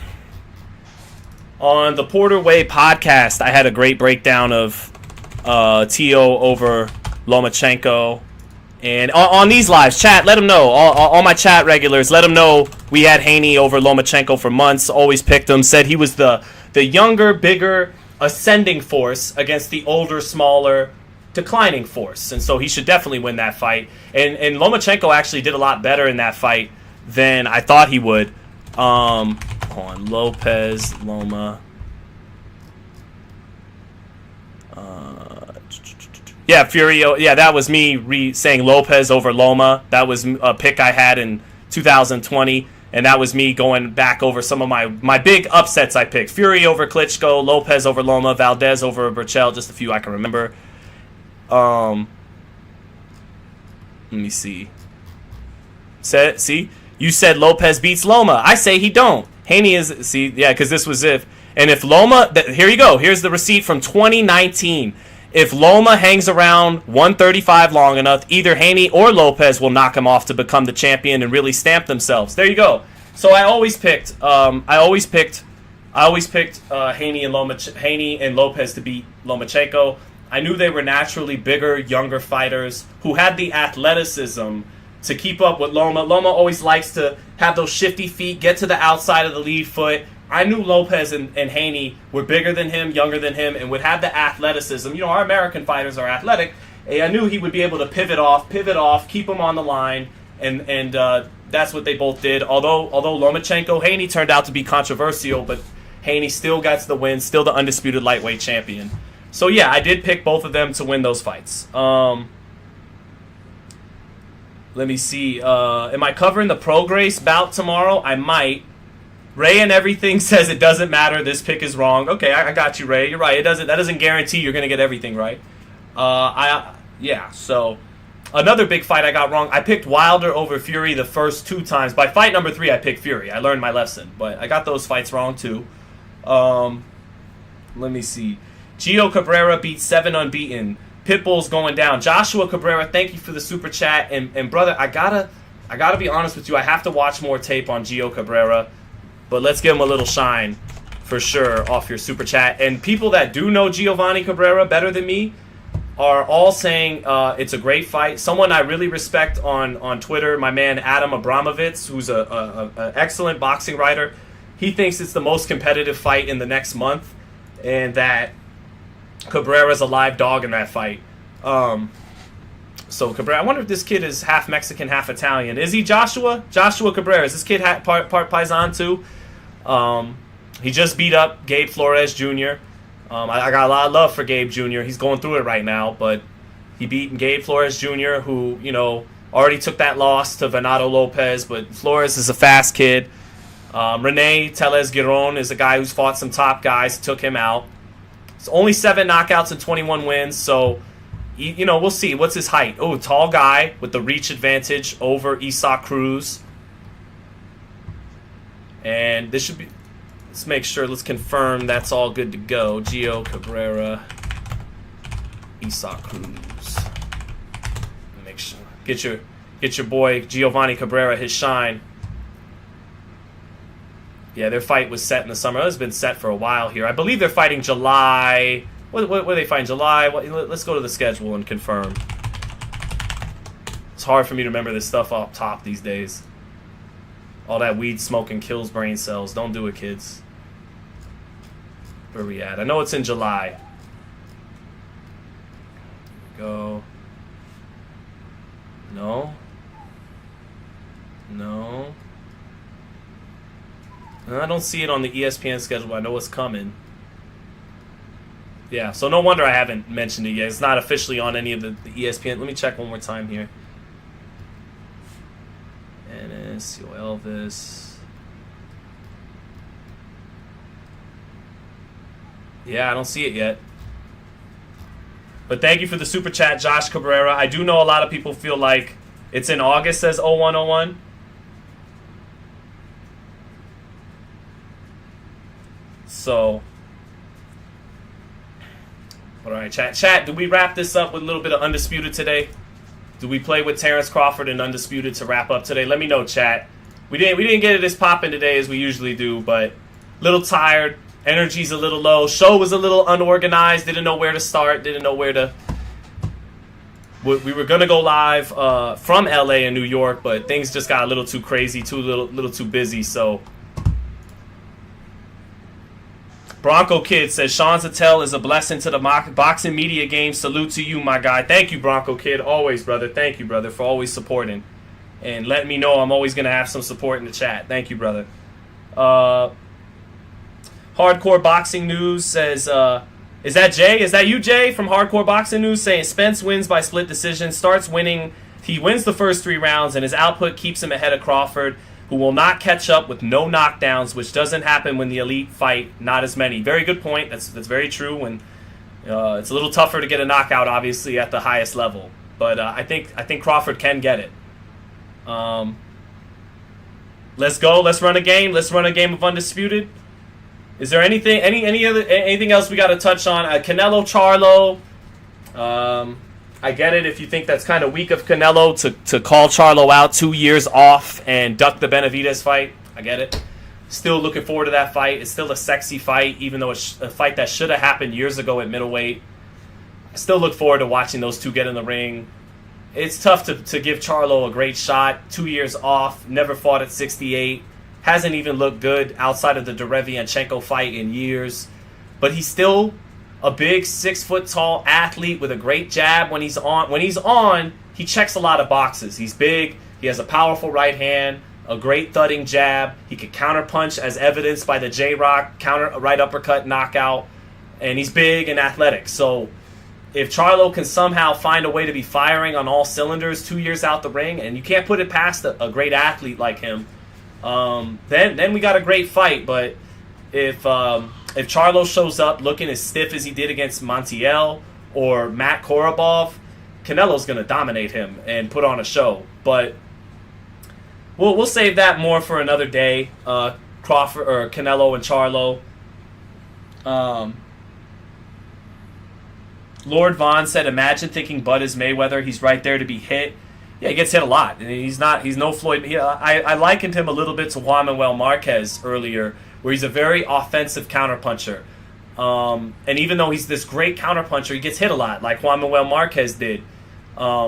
On the Porter Way podcast, I had a great breakdown of T.O. over Lomachenko. And on these lives, chat, let them know. All my chat regulars, let them know we had Haney over Lomachenko for months. Always picked him. Said he was the younger, bigger, ascending force against the older, smaller, declining force. And so he should definitely win that fight. And Lomachenko actually did a lot better in that fight than I thought he would. Hold on. Lopez, Loma. Yeah, Furio. Yeah, that was me saying Lopez over Loma. That was a pick I had in 2020, and that was me going back over some of my big upsets I picked. Fury over Klitschko, Lopez over Loma, Valdez over Burchell, just a few I can remember. Let me see. See? You said Lopez beats Loma. I say he don't. Haney is... See, yeah, because this was if... And if Loma... Here you go. Here's the receipt from 2019. If Loma hangs around 135 long enough, either Haney or Lopez will knock him off to become the champion and really stamp themselves. There you go. So I always picked Haney and Lopez to beat Lomachenko. I knew they were naturally bigger, younger fighters who had the athleticism to keep up with Loma. Loma always likes to have those shifty feet, get to the outside of the lead foot. I knew Lopez and Haney were bigger than him, younger than him, and would have the athleticism. Our American fighters are athletic. And I knew he would be able to pivot off, keep him on the line, and that's what they both did. Although Lomachenko, Haney turned out to be controversial, but Haney still gets the win, still the undisputed lightweight champion. So yeah, I did pick both of them to win those fights. Let me see. Am I covering the Pro Grace bout tomorrow? I might. Ray and everything says it doesn't matter. This pick is wrong. Okay, I got you, Ray. You're right. That doesn't guarantee you're gonna get everything right. So another big fight I got wrong. I picked Wilder over Fury the first 2 times. By fight number 3, I picked Fury. I learned my lesson, but I got those fights wrong too. Let me see. Gio Cabrera beat 7 unbeaten. Pitbull's going down. Joshua Cabrera, thank you for the super chat. And brother, I gotta be honest with you. I have to watch more tape on Gio Cabrera, but let's give him a little shine for sure off your super chat. And people that do know Giovanni Cabrera better than me are all saying it's a great fight. Someone I really respect on Twitter, my man Adam Abramovitz, who's an excellent boxing writer. He thinks it's the most competitive fight in the next month, and that Cabrera's a live dog in that fight. So Cabrera, I wonder if this kid is half Mexican, half Italian. Is he Joshua? Joshua Cabrera. Is this kid part Paisan too? He just beat up Gabe Flores Jr. I got a lot of love for Gabe Jr. He's going through it right now, but he beat Gabe Flores Jr., who, already took that loss to Venado Lopez, but Flores is a fast kid. Rene Teles Giron is a guy who's fought some top guys, took him out. It's only 7 knockouts and 21 wins, so, we'll see. What's his height? Oh, tall guy with the reach advantage over Isaac Cruz. And this should be... Let's make sure, let's confirm that's all good to go. Gio Cabrera, Isaac Cruz. Make sure. Get your boy Giovanni Cabrera his shine. Yeah, their fight was set in the summer. It's been set for a while here. I believe they're fighting July. What are they fighting? July? Let's go to the schedule and confirm. It's hard for me to remember this stuff off top these days. All that weed smoking kills brain cells. Don't do it, kids. Where are we at? I know it's in July. Go. No. I don't see it on the ESPN schedule. I know it's coming. Yeah, so no wonder I haven't mentioned it yet. It's not officially on any of the ESPN. Let me check one more time here. Ennis, Elvis. Yeah, I don't see it yet. But thank you for the super chat, Josh Cabrera. I do know a lot of people feel like it's in August, says 0101. So, all right, chat. Do we wrap this up with a little bit of Undisputed today? Do we play with Terence Crawford and Undisputed to wrap up today? Let me know, chat. We didn't get it as popping today as we usually do, but a little tired. Energy's a little low. Show was a little unorganized. Didn't know where to start. Didn't know where to. We were gonna go live from LA and New York, but things just got a little too crazy, little too busy. So. Bronco Kid says, Sean Zittel is a blessing to the boxing media game. Salute to you, my guy. Thank you, Bronco Kid. Always, brother. Thank you, brother, for always supporting. And letting me know I'm always going to have some support in the chat. Thank you, brother. Hardcore Boxing News says, is that Jay? Is that you, Jay, from Hardcore Boxing News? Saying Spence wins by split decision, starts winning. He wins the first 3 rounds, and his output keeps him ahead of Crawford, who will not catch up with no knockdowns, which doesn't happen when the elite fight not as many. Very good point. That's very true. When it's a little tougher to get a knockout, obviously, at the highest level. But I think Crawford can get it. Let's go. Let's run a game. Let's run a game of Undisputed. Is there anything else we got to touch on? Canelo Charlo. I get it if you think that's kind of weak of Canelo to call Charlo out 2 years off and duck the Benavidez fight. I get it. Still looking forward to that fight. It's still a sexy fight, even though it's a fight that should have happened years ago at middleweight. I still look forward to watching those two get in the ring. It's tough to give Charlo a great shot. 2 years off, never fought at 68. Hasn't even looked good outside of the Derevianchenko fight in years. But he's still a big 6-foot-tall athlete with a great jab when he's on. When he's on, he checks a lot of boxes. He's big. He has a powerful right hand, a great thudding jab. He could counterpunch, as evidenced by the J-Rock counter right uppercut knockout. And he's big and athletic. So if Charlo can somehow find a way to be firing on all cylinders 2 years out the ring, and you can't put it past a great athlete like him, then we got a great fight. But if Charlo shows up looking as stiff as he did against Montiel or Matt Korobov, Canelo's going to dominate him and put on a show. But we'll save that more for another day. Crawford or Canelo and Charlo. Lord Vaughn said, "Imagine thinking Bud is Mayweather. He's right there to be hit." Yeah, he gets hit a lot. And he's no Floyd. I likened him a little bit to Juan Manuel Marquez earlier, where he's a very offensive counterpuncher. And even though he's this great counterpuncher, he gets hit a lot, like Juan Manuel Marquez did.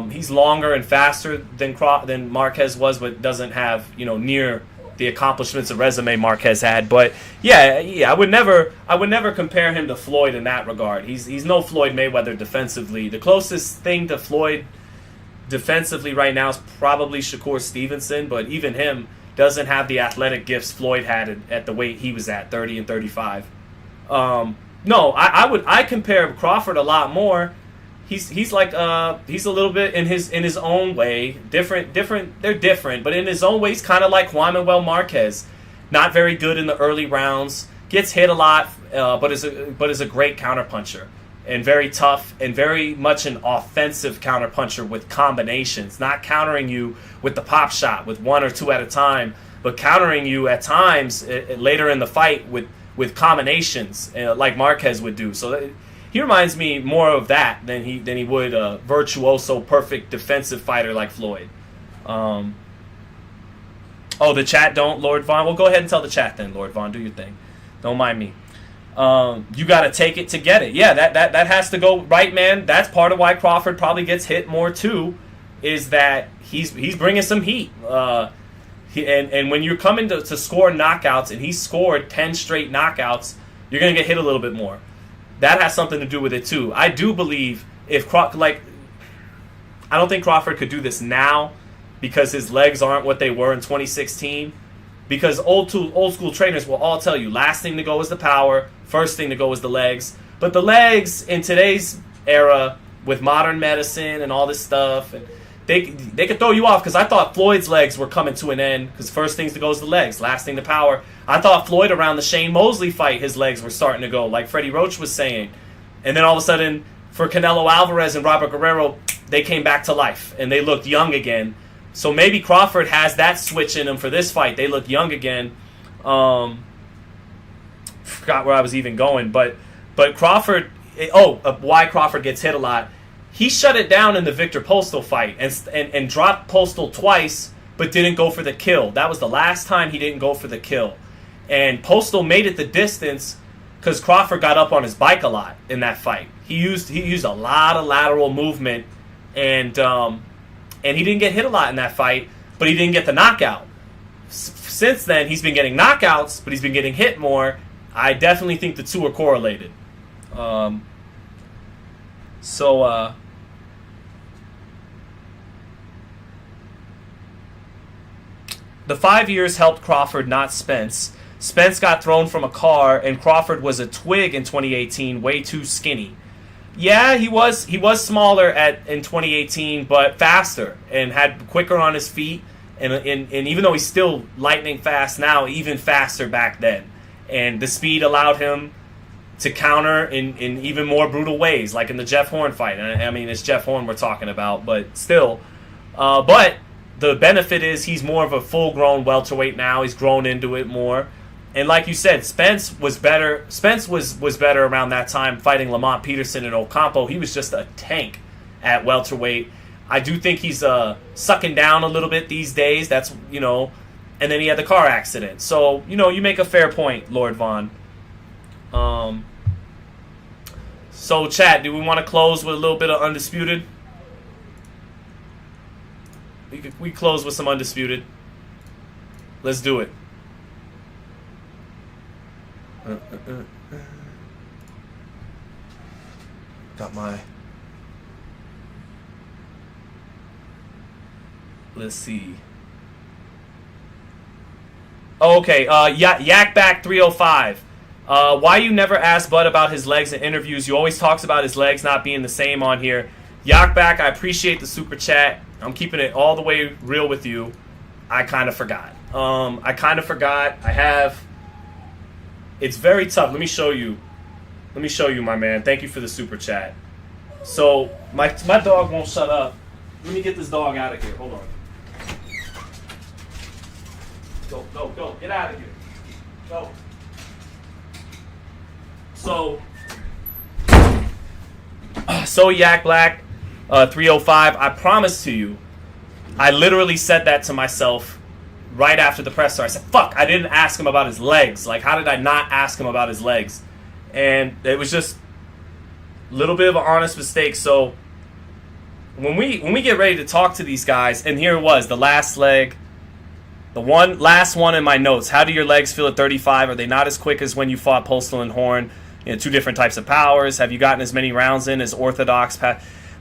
He's longer and faster than Marquez was, but doesn't have near the accomplishments of resume Marquez had. But yeah, I would never compare him to Floyd in that regard. He's no Floyd Mayweather defensively. The closest thing to Floyd defensively right now is probably Shakur Stevenson, but even him doesn't have the athletic gifts Floyd had at the weight he was at, 30 and 35. No, I compare Crawford a lot more. He's like he's a little bit in his own way different. They're different, but in his own way, he's kind of like Juan Manuel Marquez. Not very good in the early rounds, gets hit a lot, but is a great counterpuncher and very tough and very much an offensive counterpuncher with combinations, not countering you with the pop shot with one or two at a time, but countering you at times later in the fight with combinations like Marquez would do. So he reminds me more of that than he would a virtuoso, perfect defensive fighter like Floyd. The chat don't, Lord Vaughn? Well, go ahead and tell the chat then, Lord Vaughn. Do your thing. Don't mind me. You got to take it to get it. Yeah, that has to go right, man. That's part of why Crawford probably gets hit more too, is that he's bringing some heat. And when you're coming to score knockouts, and he scored 10 straight knockouts, you're going to get hit a little bit more. That has something to do with it too. I do believe I don't think Crawford could do this now because his legs aren't what they were in 2016. Because old school trainers will all tell you, last thing to go is the power, first thing to go is the legs. But the legs in today's era with modern medicine and all this stuff, and they could throw you off, because I thought Floyd's legs were coming to an end, because first things to go is the legs, last thing the power. I thought Floyd around the Shane Mosley fight, his legs were starting to go, like Freddie Roach was saying. And then all of a sudden, for Canelo Alvarez and Robert Guerrero, they came back to life, and they looked young again. So maybe Crawford has that switch in him for this fight. They look young again. Forgot where I was even going, but Crawford. Why Crawford gets hit a lot? He shut it down in the Victor Postal fight and dropped Postal twice, but didn't go for the kill. That was the last time he didn't go for the kill. And Postal made it the distance because Crawford got up on his bike a lot in that fight. He used a lot of lateral movement, and he didn't get hit a lot in that fight, but he didn't get the knockout. Since then, he's been getting knockouts, but he's been getting hit more. I definitely think the two are correlated. The 5 years helped Crawford, not Spence. Spence got thrown from a car, and Crawford was a twig in 2018, way too skinny. Yeah, he was smaller in 2018, but faster and had quicker on his feet. And even though he's still lightning fast now, even faster back then. And the speed allowed him to counter in even more brutal ways, like in the Jeff Horn fight. I mean, it's Jeff Horn we're talking about, but still. But the benefit is he's more of a full-grown welterweight now. He's grown into it more. And like you said, Spence was better. Spence was better around that time fighting Lamont Peterson and Ocampo. He was just a tank at welterweight. I do think he's sucking down a little bit these days. That's, and then he had the car accident. So, you make a fair point, Lord Vaughn. So, chat, do we want to close with a little bit of Undisputed? We close with some Undisputed. Let's do it. Got my... let's see. Oh, okay, Yakback 305. Why you never ask Bud about his legs in interviews? You always talks about his legs not being the same on here. Yakback, I appreciate the super chat. I'm keeping it all the way real with you. I kind of forgot. It's very tough. Let me show you, my man. Thank you for the super chat. So my dog won't shut up. Let me get this dog out of here. Hold on. Go. Get out of here. Go. So Yak Black 305, I promise to you, I literally said that to myself right after the presser. I said, fuck, I didn't ask him about his legs. Like, how did I not ask him about his legs? And it was just a little bit of an honest mistake. So when we get ready to talk to these guys, and here it was, the last leg, last one in my notes. How do your legs feel at 35? Are they not as quick as when you fought Postal and Horn? Two different types of powers. Have you gotten as many rounds in as Orthodox?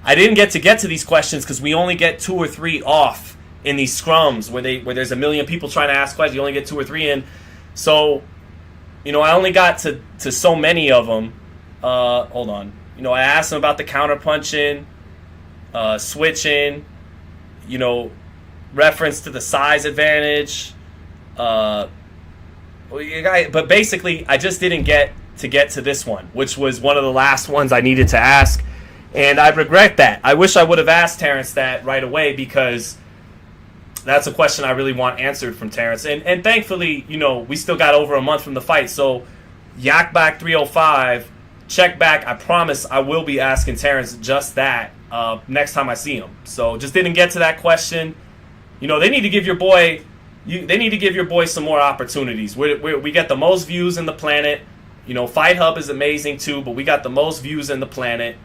I didn't get to these questions because we only get 2 or 3 off in these scrums where there's a million people trying to ask questions. You only get 2 or 3 in. So, I only got to so many of them. Hold on. I asked them about the counter punching, switching, reference to the size advantage. But basically, I just didn't get to this one, which was one of the last ones I needed to ask. And I regret that. I wish I would have asked Terence that right away, because that's a question I really want answered from Terence. And thankfully, we still got over a month from the fight. So Yakback 305, check back. I promise I will be asking Terence just that next time I see him. So just didn't get to that question. They need to give your boy some more opportunities. We get the most views in the planet. FightHype is amazing too, but we got the most views in the planet.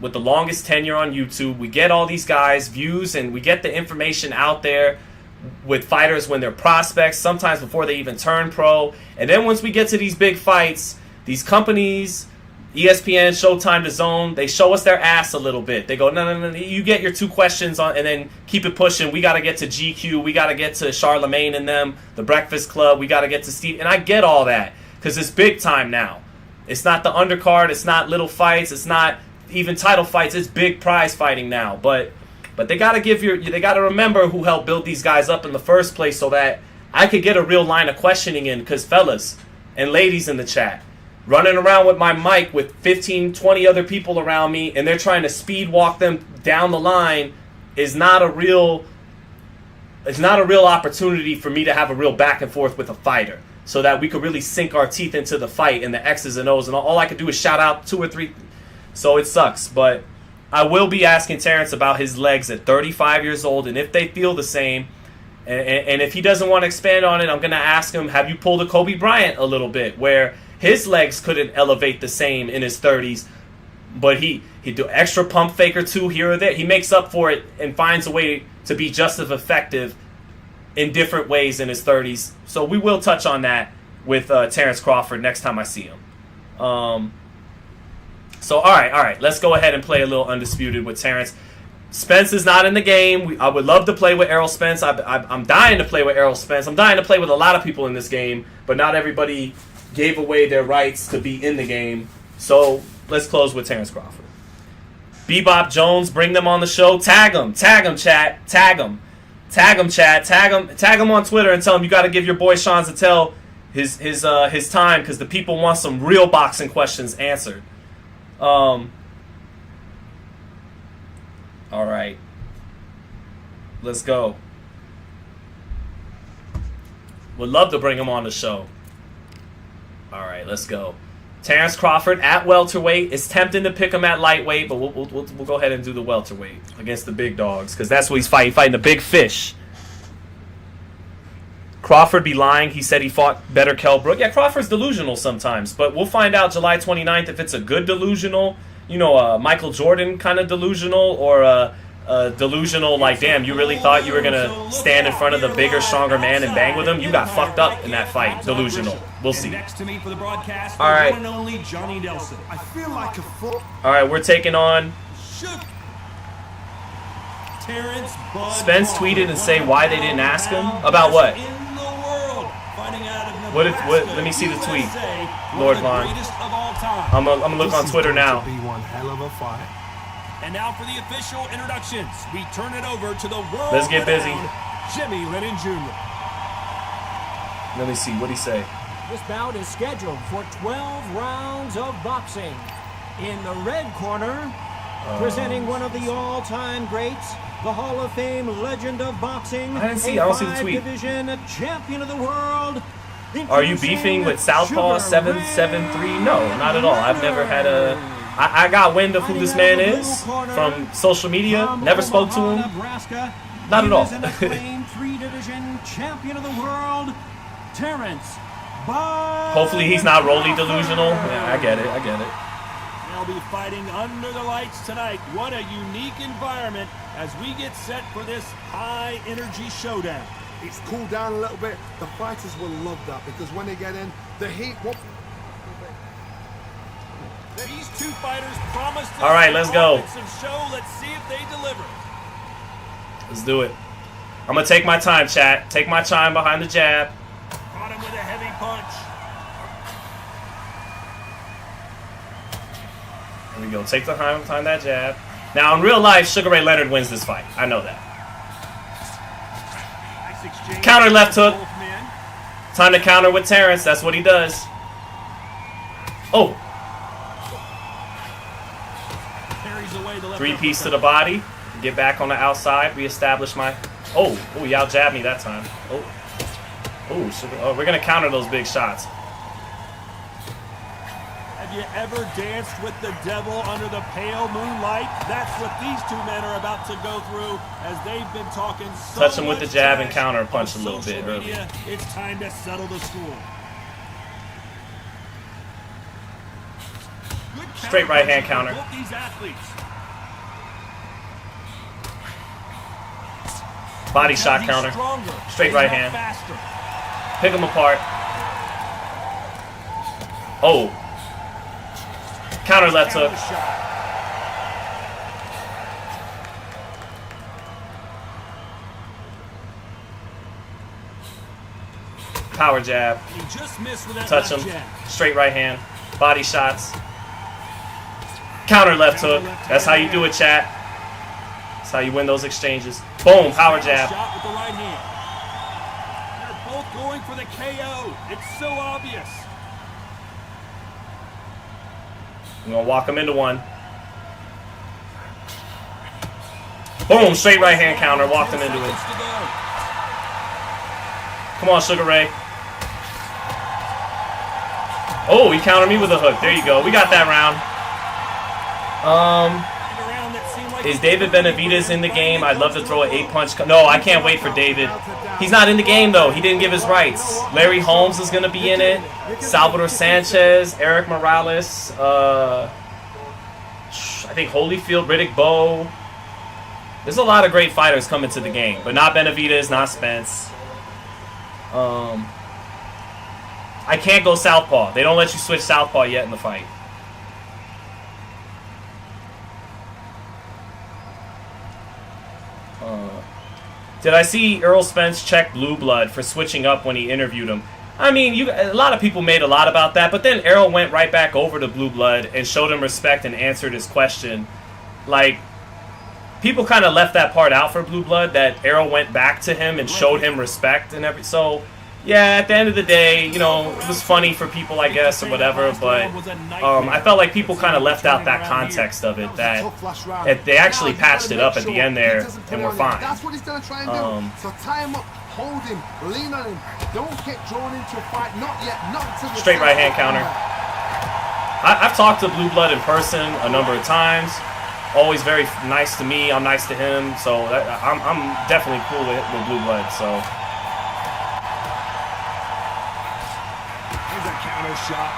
With the longest tenure on YouTube. We get all these guys views, and we get the information out there with fighters when they're prospects, sometimes before they even turn pro. And then once we get to these big fights, these companies, ESPN, Showtime, DAZN, they show us their ass a little bit. They go, no, you get your 2 questions on, and then keep it pushing. We got to get to GQ. We got to get to Charlemagne and them, the Breakfast Club. We got to get to Steve. And I get all that because it's big time now. It's not the undercard. It's not little fights. It's not even title fights. It's big prize fighting now. But they got to remember who helped build these guys up in the first place, so that I could get a real line of questioning in. Because fellas and ladies in the chat, running around with my mic with 15, 20 other people around me, and they're trying to speed walk them down the line is not a real opportunity for me to have a real back and forth with a fighter, so that we could really sink our teeth into the fight and the X's and O's, and all I could do is shout out 2 or 3. So it sucks, but I will be asking Terence about his legs at 35 years old, and if they feel the same. And if he doesn't want to expand on it, I'm going to ask him, have you pulled a Kobe Bryant a little bit, where his legs couldn't elevate the same in his 30s, but he'd do extra pump fake or 2 here or there. He makes up for it and finds a way to be just as effective in different ways in his 30s. So we will touch on that with Terence Crawford next time I see him. So, all right. Let's go ahead and play a little Undisputed with Terence. Spence is not in the game. I would love to play with Errol Spence. I'm dying to play with Errol Spence. I'm dying to play with a lot of people in this game, but not everybody gave away their rights to be in the game. So let's close with Terence Crawford. Bebop Jones, bring them on the show. Tag them, chat. Tag them, chat. Tag them on Twitter and tell them you got to give your boy Sean Zittel his time, because the people want some real boxing questions answered. All right. Let's go. Would love to bring him on the show. All right, let's go. Terence Crawford at welterweight. It's tempting to pick him at lightweight, but we'll go ahead and do the welterweight against the big dogs, because that's what he's fighting. He's fighting the big fish. Crawford be lying. He said he fought better Kell Brook. Yeah, Crawford's delusional sometimes, but we'll find out July 29th if it's a good delusional, Michael Jordan kind of delusional, or delusional like, damn, you really thought you were going to stand in front of the bigger, stronger man and bang with him? You got fucked up in that fight. Delusional. We'll see. Next to me for the broadcast, all right. The one and only Johnny Nelson. I feel like a fool. All right, we're taking on Terence Bud Spence Crawford, tweeted and say why they didn't ask him about what. in the world, fighting out of What? Nebraska, Let me see the tweet. USA, Lord one of the Vaughn. greatest of all time. I'm gonna look on Twitter now. Be one hell of a fight. And now for the official introductions, we turn it over to the world. Let's get busy. Jimmy Lennon Jr. Let me see. What'd he say? This bout is scheduled for 12 rounds of boxing. In the red corner, presenting one of the all-time greats, the Hall of Fame legend of boxing, I don't see the tweet. Division champion of the world. Are you beefing with Southpaw 773? No, not at all. I've never had a. I got wind of who this man is from social media. Never spoke to him. Not at all. Three-division champion of the world, Terence. Hopefully he's not Rolly delusional. Yeah, I get it. They'll be fighting under the lights tonight. What a unique environment as we get set for this high-energy showdown. It's cooled down a little bit. The fighters will love that because when they get in, the heat won't. These two fighters promised us All right, let's go. offensive show. Let's see if they deliver. Let's do it. I'm gonna take my time, chat. Take my time behind the jab. Caught him with a heavy punch. There we go. Take the time behind that jab. Now, in real life, Sugar Ray Leonard wins this fight. I know that. Nice exchange. Counter left hook. Both men. Time to counter with Terence. That's what he does. Oh. Carries away the left Three-piece to uppercut. the body. Get back on the outside. Reestablish my... Oh, he out-jabbed me that time. Oh, we're going to counter those big shots. Have you ever danced with the devil under the pale moonlight? That's what these two men are about to go through as they've been talking so Touch him with the much jab and trash counter punch a on little bit social early. media. It's time to settle the score. Good Straight right hand counter counter. from both these athletes. Body shot He's counter. stronger. Straight He's right not hand. faster. Pick him apart. Oh. Counter left hook. Counter shot. Power jab. He just missed with that Touch left him. jab. Straight right hand. Body shots. Counter left hook. That's how you do it, chat. That's how you win those exchanges. Boom. Power jab. Shot with the right hand. They're both going for the KO. It's so obvious. We're going to walk him into one. Boom. Straight right hand counter. Walked him into it. Seconds to go. Come on, Sugar Ray. Oh, he countered me with a hook. There you go. We got that round. Is David Benavidez in the game? I'd love to throw an 8-punch. No, I can't wait for David. He's not in the game, though. He didn't give his rights. Larry Holmes is going to be in it. Salvador Sanchez, Eric Morales, I think Holyfield, Riddick Bowe. There's a lot of great fighters coming to the game, but not Benavidez, not Spence. I can't go southpaw. They don't let you switch southpaw yet in the fight. Did I see Errol Spence check Blue Blood for switching up when he interviewed him? I mean, a lot of people made a lot about that, but then Errol went right back over to Blue Blood and showed him respect and answered his question. Like, people kind of left that part out for Blue Blood, that Errol went back to him and showed him respect and everything. So, yeah, at the end of the day, you know, it was funny for people, I guess, or whatever, but I felt like people kind of left out that context of it, that they actually patched it up at the end there, and we're fine. That's what he's going to try and do. So tie him up, hold him, lean on him. Don't get drawn into a fight. Not yet. Not to the Straight right hand counter. I've talked to Blue Blood in person a number of times. Always very nice to me. I'm nice to him. So I'm definitely cool with Blue Blood. So. Here's a counter shot.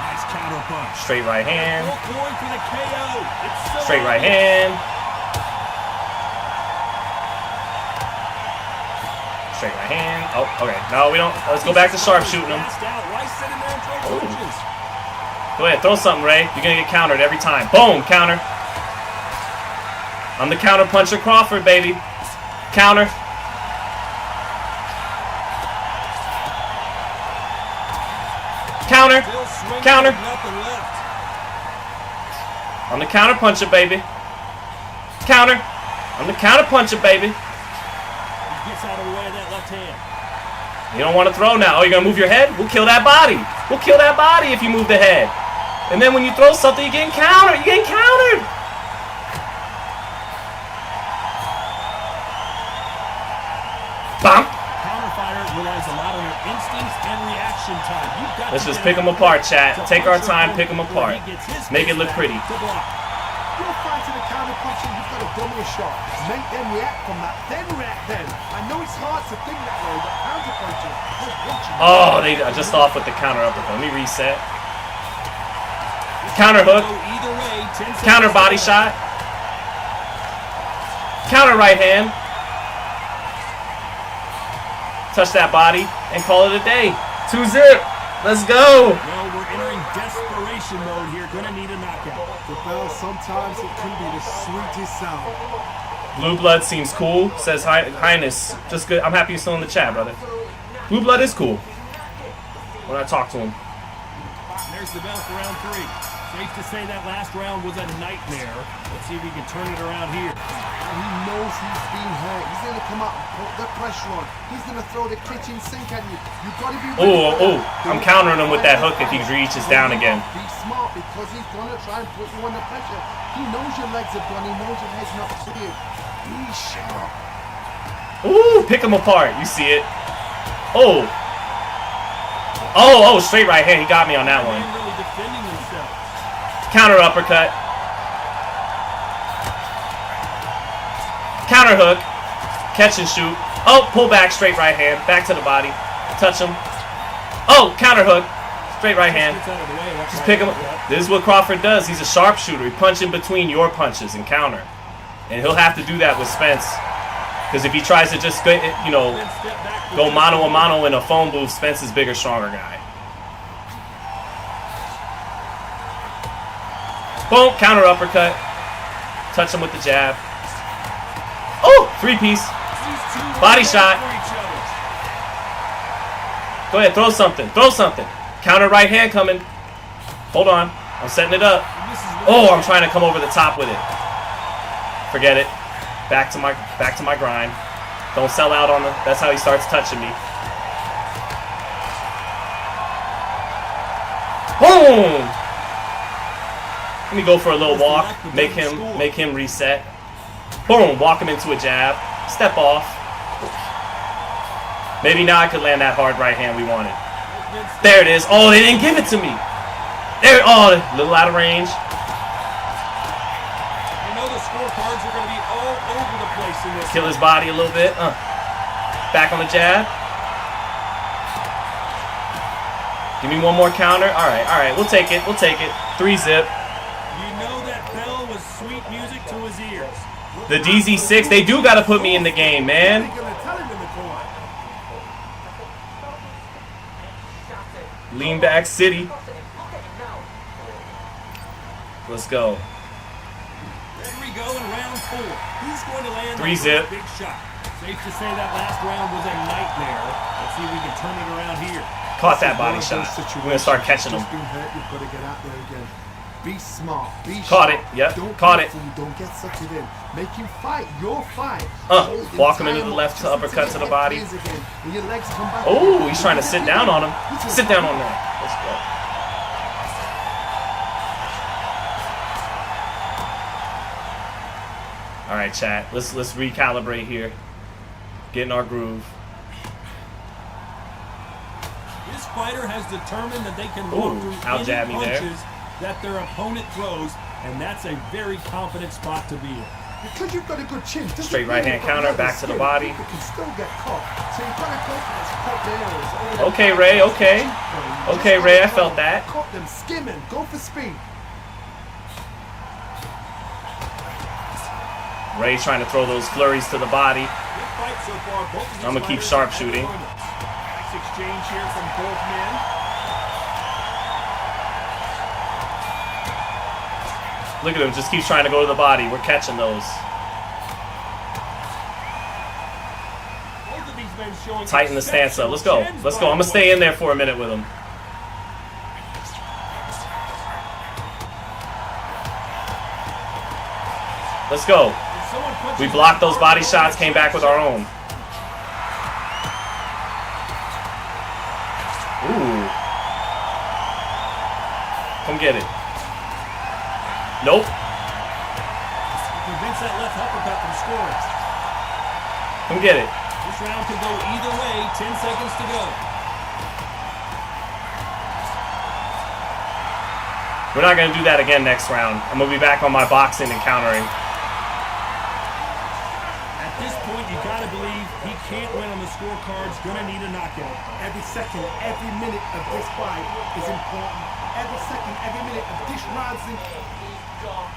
Nice counter punch. Straight right hand. Both going for the KO. It's so Straight right obvious. hand. Straight right hand. Oh, okay. No, we don't. Let's go back to sharpshooting him. Oh. Go ahead, throw something, Ray. You're gonna get countered every time. Boom, counter. I'm the counter puncher Crawford, baby. Counter. Counter. Counter. I'm the counter puncher, baby. Counter. I'm the counter puncher, baby. He gets out of the way of that left hand. You don't want to throw now. Oh, you're going to move your head? We'll kill that body. We'll kill that body if you move the head. And then when you throw something, you're getting countered. You're getting countered. Bump. Counter fighter relies a lot on their instincts and reaction time. Let's just pick them apart, chat. Take our time, pick them apart. Make it look pretty. You're fighting a counter puncher, you've got to dummy a shot. Make them react from that, then react then. I know it's hard to think that way, but counter punching, just watching. Oh, they are just off with the counter uppercut. Let me reset. Counter hook. Counter body shot. Counter right hand. Touch that body and call it a day. 2-zip. Let's go. Well, we're entering desperation mode here. Gonna need a knockout. The bell, sometimes it can be the sweetest sound. Blue blood seems cool, says Highness. Just good. I'm happy you're still in the chat, brother. Blue blood is cool. When I talk to him. There's the bell for round 3. Safe to say that last round was a nightmare. Let's see if we can turn it around here. He knows he's been hurt. He's going to come out and put the pressure on. He's going to throw the kitchen sink at you. You've got to be ready. I'm countering him with that hook if he reaches down again. Be smart because he's going to try and put you under pressure. He knows your legs are done. He knows your head's not clear. Be sharp. Ooh, pick him apart. You see it. Oh, straight right hand. He got me on that one. Really defending themselves. Counter uppercut. Counter hook. Catch and shoot. Oh, pull back, straight right hand. Back to the body. Touch him. Oh, counter hook. Straight right hand. Just pick him up. This is what Crawford does. He's a sharpshooter. He punches in between your punches and counter. And he'll have to do that with Spence. Because if he tries to just, go mano a mano in a phone booth, Spence is bigger, stronger guy. Boom, counter uppercut. Touch him with the jab. Oh, 3-piece. Body shot. Go ahead, throw something. Throw something. Counter right hand coming. Hold on. I'm setting it up. Oh, I'm trying to come over the top with it. Forget it. Back to my grind. Don't sell out on the. That's how he starts touching me. Boom! Let me go for a little walk. Make him reset. Boom! Walk him into a jab. Step off. Maybe now I could land that hard right hand we wanted. There it is. Oh, they didn't give it to me. There. Oh, a little out of range. You know the scorecards are going to be all over the place in this. Kill his body a little bit. Back on the jab. Give me one more counter. All right. We'll take it. 3-zip. You know that bell was sweet music to his ears. The DZ6, they do got to put me in the game, man. Lean back city. Let's go. There we go in round 4. Who's going to land 3-zip. big shot? Safe to say that last round was a nightmare. Let's see if we can turn it around here. Caught that body shot. We're going to start catching them. You've got to get out there again. Be smart. Be Caught sharp. it. Yep. Don't Caught it. Don't get sucked in. Make him fight. Your fight. Walk him into the left uppercut to the body. Oh, he's trying to sit down on him. Sit down on that. Let's go. All right, chat. Let's recalibrate here. Get in our groove. This fighter has determined that they can walk through any punches that their opponent throws, and that's a very confident spot to be in. Because you've got a good chin. Straight right hand counter, back to the body. You can still get caught. So you've got to go for this cut there. Okay, Ray. Okay. Okay, Ray. I felt that. Caught them skimming. Go for speed. Ray trying to throw those flurries to the body. Good fight so far. Both of these I'm gonna keep sharpshooting. Nice exchange here from both men. Look at him, just keeps trying to go to the body. We're catching those. He's been showing Tighten the stance up. Let's go. Let's go. I'm going to stay in there for a minute with him. Let's go. We blocked those body shots, came back with our own. Ooh. Come get it. Nope. Prevents that left uppercut from scoring. Come get it. This round could go either way. 10 seconds to go. We're not going to do that again next round. I'm going to be back on my boxing and countering. At this point, you got to believe he can't win on the scorecards. Going to need a knockout. Every second, every minute of this fight is important. Every second, every minute of this round is important.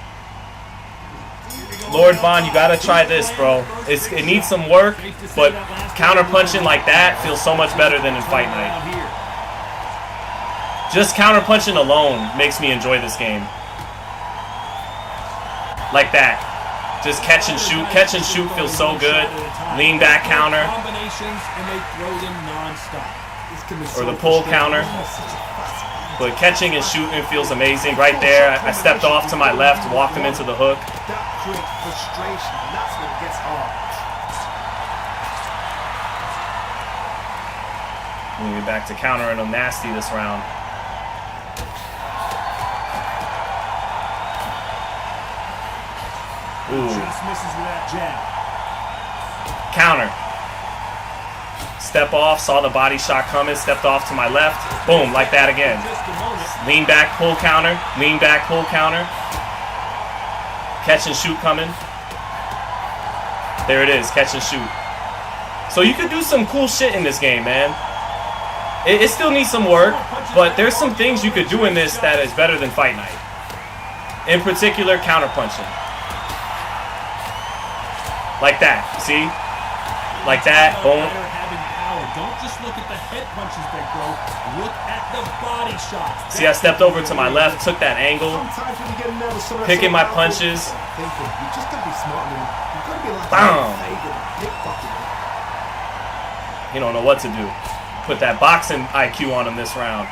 Lord Vaughn, you gotta try this, bro. It needs some work, but counter punching like that feels so much better than in Fight Night. Just counter punching alone makes me enjoy this game. Like that. Just catch and shoot. Catch and shoot feels so good. Lean back counter. Or the pull counter. But catching and shooting feels amazing. Right there, I stepped off to my left, walked him into the hook. That creates frustration, and that's when it gets hard. We'll get back to countering him nasty this round. Ooh. Just misses with that jab. Counter. Step off, saw the body shot coming, stepped off to my left. Boom, like that again. Lean back, pull counter. Lean back, pull counter. Catch and shoot coming. There it is, catch and shoot. So you could do some cool shit in this game, man. It still needs some work, but there's some things you could do in this that is better than Fight Night. In particular, counter punching. Like that, see? Like that, boom. Don't just look at the head punches, Big Bro. Look at the body shots. See, I stepped over to my left, took that angle, picking my punches. Boom. He don't know what to do. Put that boxing IQ on him this round.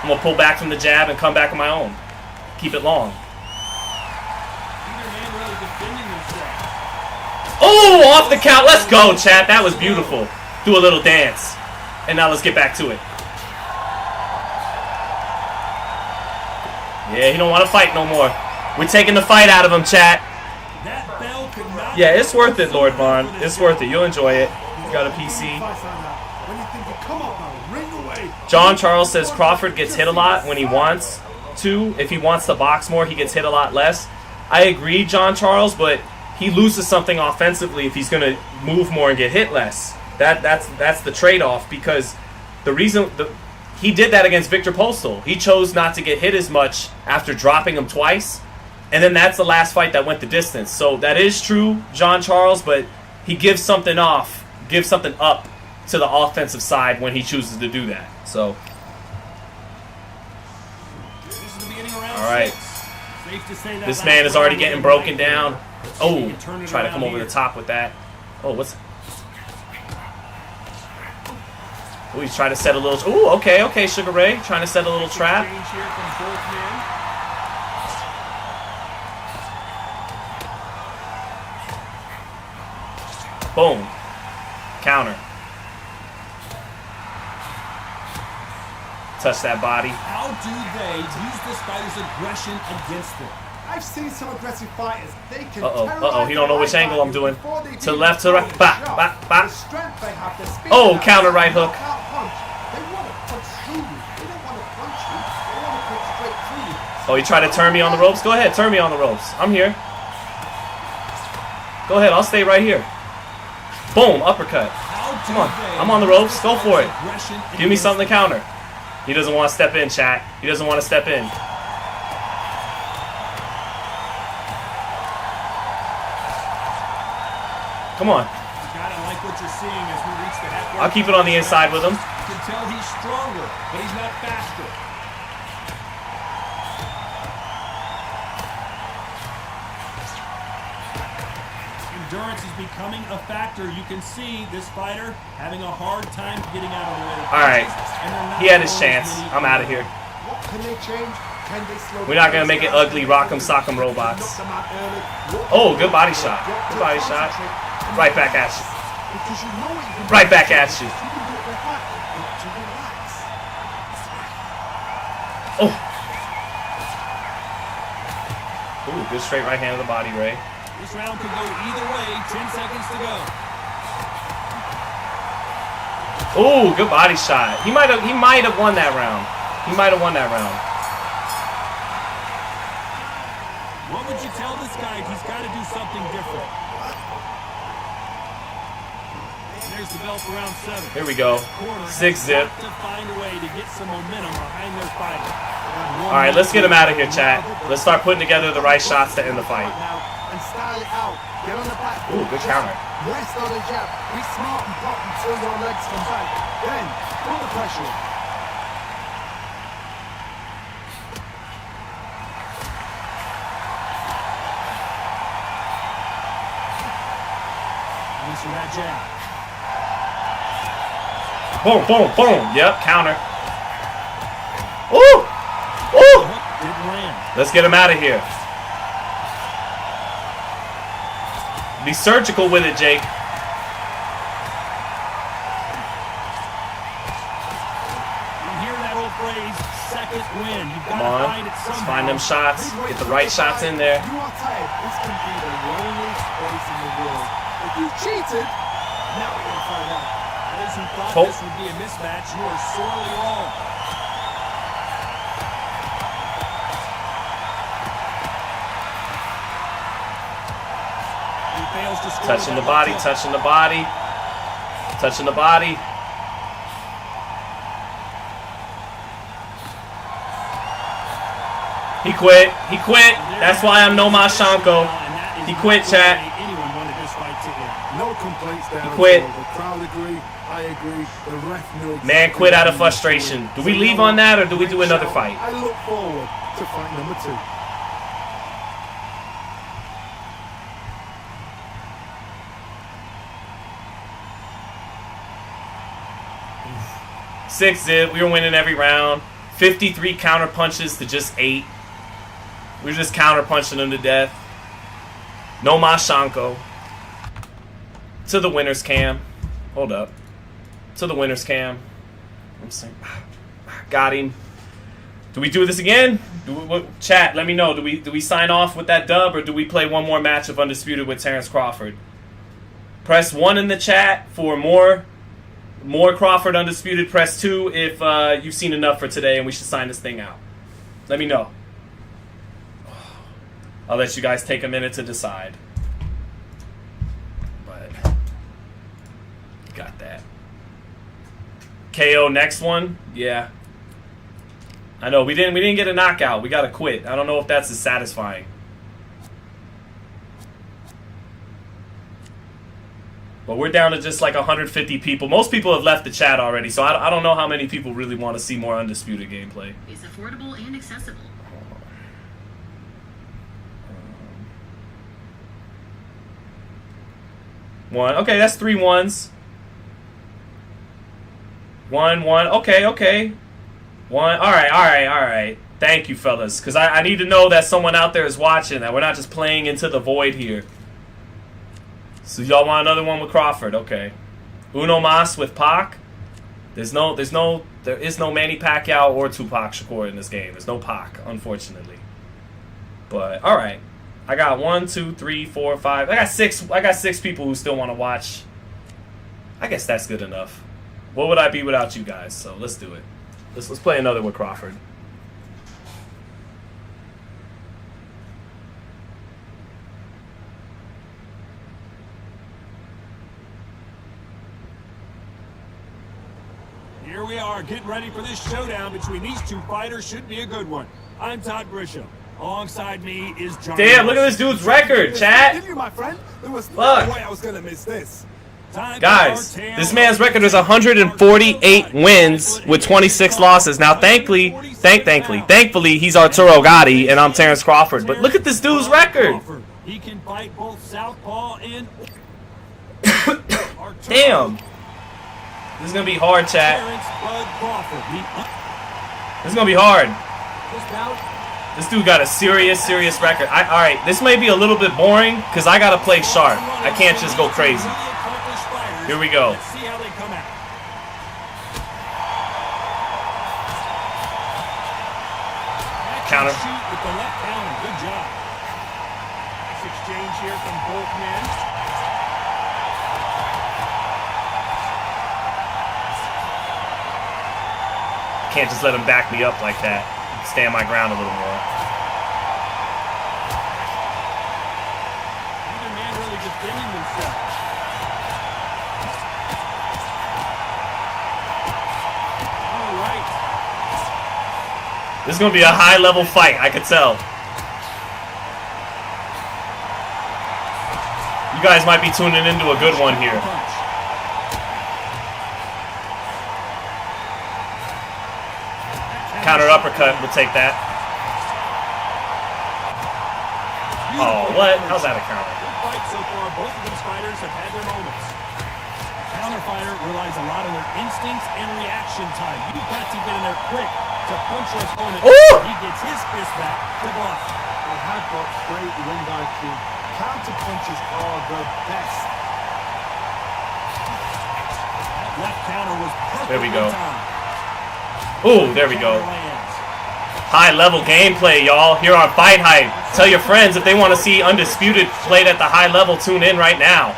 I'm gonna pull back from the jab and come back on my own. Keep it long. Oh, off the count. Let's go, chat. That was beautiful. Do a little dance. And now let's get back to it. Yeah, he don't want to fight no more. We're taking the fight out of him, chat. Yeah, it's worth it, Lord Vaughn. It's worth it. You'll enjoy it. You got a PC. John Charles says Crawford gets hit a lot when he wants to. If he wants to box more, he gets hit a lot less. I agree, John Charles, but he loses something offensively if he's going to move more and get hit less. That's the trade-off, because the reason he did that against Victor Postal. He chose not to get hit as much after dropping him twice, and then that's the last fight that went the distance. So that is true, John Charles, but he gives something up to the offensive side when he chooses to do that. So, all right. This man is already getting broken down. Oh, try to come over the top with that. Oh, what's... Oh, he's trying to set a little... Oh, okay, Sugar Ray. Trying to set a little trap. Boom. Counter. Touch that body. How do they use this fighter's aggression against them? I've seen some aggressive fighters. They can He don't know which angle I'm doing. To left, to right. Ba. Oh, counter right hook. Oh, he tried to turn me on the ropes? Go ahead, turn me on the ropes. I'm here. Go ahead, I'll stay right here. Boom, uppercut. Come on, I'm on the ropes. Go for it. Give me something to counter. He doesn't want to step in, chat. He doesn't want to step in. Come on. Like what you're seeing as we reach the halfway. I'll keep it on the inside with him. You can tell he's stronger, but he's not faster. endurance is becoming a factor. You can see this fighter having a hard time getting out of the way. All right, he had his chance. I'm out of here. What can they change? Can they slow We're not gonna make it ugly. Rock'em sock'em robots. Oh, good body shot. Good body shot. Right back at you. Right back at you. Oh. Ooh, good straight right hand to the body, Ray. This round could go either way. 10 seconds to go. Ooh, good body shot. He might have won that round. He might have won that round. What would you tell this guy? He's got to do something different. There's the bell for round 7. Here we go. 6-zip. To find a way to get some momentum behind their fighter. All right, let's get him out of here, chat. Let's start putting together the right shots to end the fight. And style it out. Get on the back. Ooh, good counter. Rest on the jab. Be smart and block until your legs come back. Then, put the pressure. Answer that jab. Boom, boom, boom. Yep, counter. Ooh! Ooh! Didn't land. Let's get him out of here. Be surgical with it, Jake. You hear that old phrase, second win. You've got to find it somehow. Let's find them shots. Get the right shots in there. You are tired. This can be the loneliest place in the world. If you cheated, now we're going to find out. Those who thought this would be a mismatch, you are sorely wrong. He fails to score. Touching the body, touching the body. Touching the body. He quit. He quit. That's why I'm no Mashanko. He quit, chat. No complaints there. He quit. The crowd agree. I agree. The ref knows. Man quit out of frustration. Do we leave on that or do we do another fight? I look forward to fight number 2. 6-zip. We were winning every round. 53 counter punches to just 8. We were just counter punching them to death. No Mashanko. To the winner's cam. Hold up. To the winner's cam. I'm saying, got him. Do we do this again? Chat, let me know. Do we sign off with that dub or do we play one more match of Undisputed with Terence Crawford? Press 1 in the chat for more Crawford Undisputed. Press 2 if you've seen enough for today and we should sign this thing out. Let me know. I'll let you guys take a minute to decide. But got that. KO next one? Yeah. I know we didn't get a knockout. We got to quit. I don't know if that's as satisfying. But we're down to just like 150 people. Most people have left the chat already, so I don't know how many people really want to see more Undisputed gameplay. It's affordable and accessible. One. Okay, that's 3 1s. 1, 1. Okay. 1. All right. Thank you, fellas. Because I need to know that someone out there is watching, that we're not just playing into the void here. So y'all want another one with Crawford? Okay. Uno Mas with Pac. There is no Manny Pacquiao or Tupac Shakur in this game. There's no Pac, unfortunately. But all right. I got 1, 2, 3, 4, 5. I got 6 people who still want to watch. I guess that's good enough. What would I be without you guys? So let's do it. Let's play another with Crawford. Here we are, getting ready for this showdown between these two fighters. Should be a good one. I'm Todd Grisham. Alongside me is John. Damn, look at this dude's record, chat. Look. Guys, this man's record is 148 wins with 26 losses. Now, thankfully, he's Arturo Gatti and I'm Terence Crawford. But look at this dude's record. He can fight both southpaw and... Damn. This is going to be hard, chat. Terence Crawford. This is going to be hard. This bout, This dude got a serious record. All right, this may be a little bit boring because I got to play sharp. I can't just go crazy. Here we go. Let's see how they come out. Counter. Shoot with the left counter. Good job. Nice exchange here from both men. Can't just let him back me up like that. Stand my ground a little more. Neither man really defending themselves. All right. This is going to be a high-level fight, I could tell. You guys might be tuning into a good one here. Counter uppercut, we'll take that. Oh, what? How's that a counter? Good fight so far. Both of these fighters have had their moments. Counter fighter relies a lot on their instincts and reaction time. You've got to get in there quick to punch your opponent. Ooh! He gets his fist back to block. They have got great ring IQ. Counter punches are the best. That left counter was perfect. There we go. Time. Ooh, there we go. High-level gameplay, y'all, here on FightHype. Tell your friends if they want to see Undisputed played at the high level, tune in right now.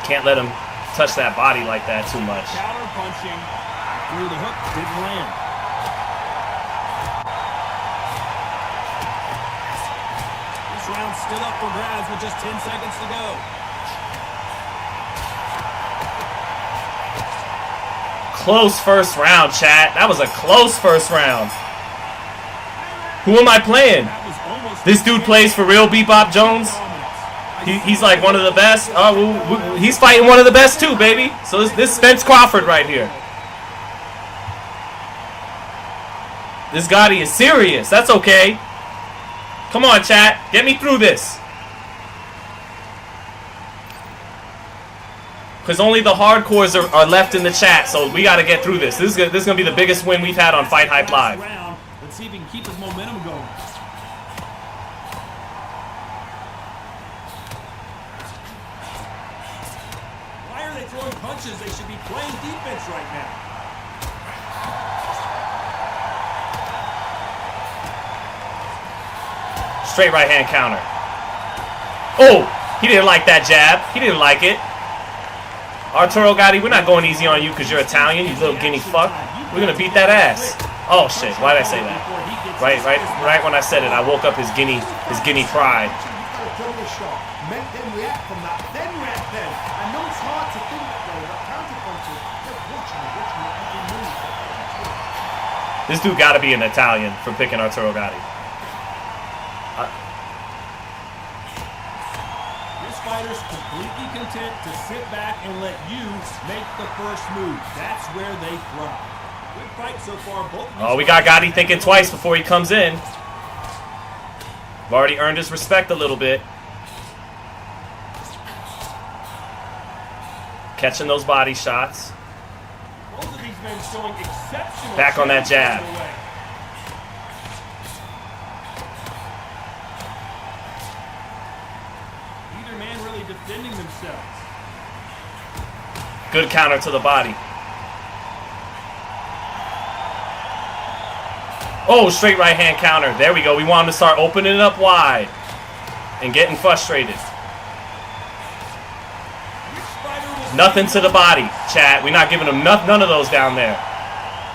Can't let him touch that body like that too much. Counter punching through the hook, didn't land. This round's still up for grabs with just 10 seconds to go. Close first round, chat. That was a close first round. Who am I playing? This dude plays for real, Bebop Jones? He's like one of the best. Oh, he's fighting one of the best too, baby. So this Spence Crawford right here. This Gotti is serious. That's okay. Come on, chat. Get me through this. Because only the hardcores are left in the chat, so we got to get through this. This is going to be the biggest win we've had on FightHype Live. Let's see if he can keep his momentum going. Why are they throwing punches? They should be playing defense right now. Straight right hand counter. Oh, he didn't like that jab. He didn't like it. Arturo Gotti, we're not going easy on you because you're Italian, you little guinea fuck. We're going to beat that ass. Oh, shit. Why did I say that? Right when I said it, I woke up his guinea pride. Make them react from that, then react then. I know it's hard to think that way, but counter punches, just watching every move. This dude got to be an Italian for picking Arturo Gotti. Fighters completely content to sit back and let you make the first move. That's where they thrive. Good fight so far. Oh, we got Gotti thinking twice before he comes in. We've already earned his respect a little bit. Catching those body shots. Both of these men showing exceptional. Back on that jab. Defending themselves. Good counter to the body. Oh, straight right hand counter. There we go. We want him to start opening it up wide and getting frustrated. Nothing to the body, chat. We're not giving him none of those down there.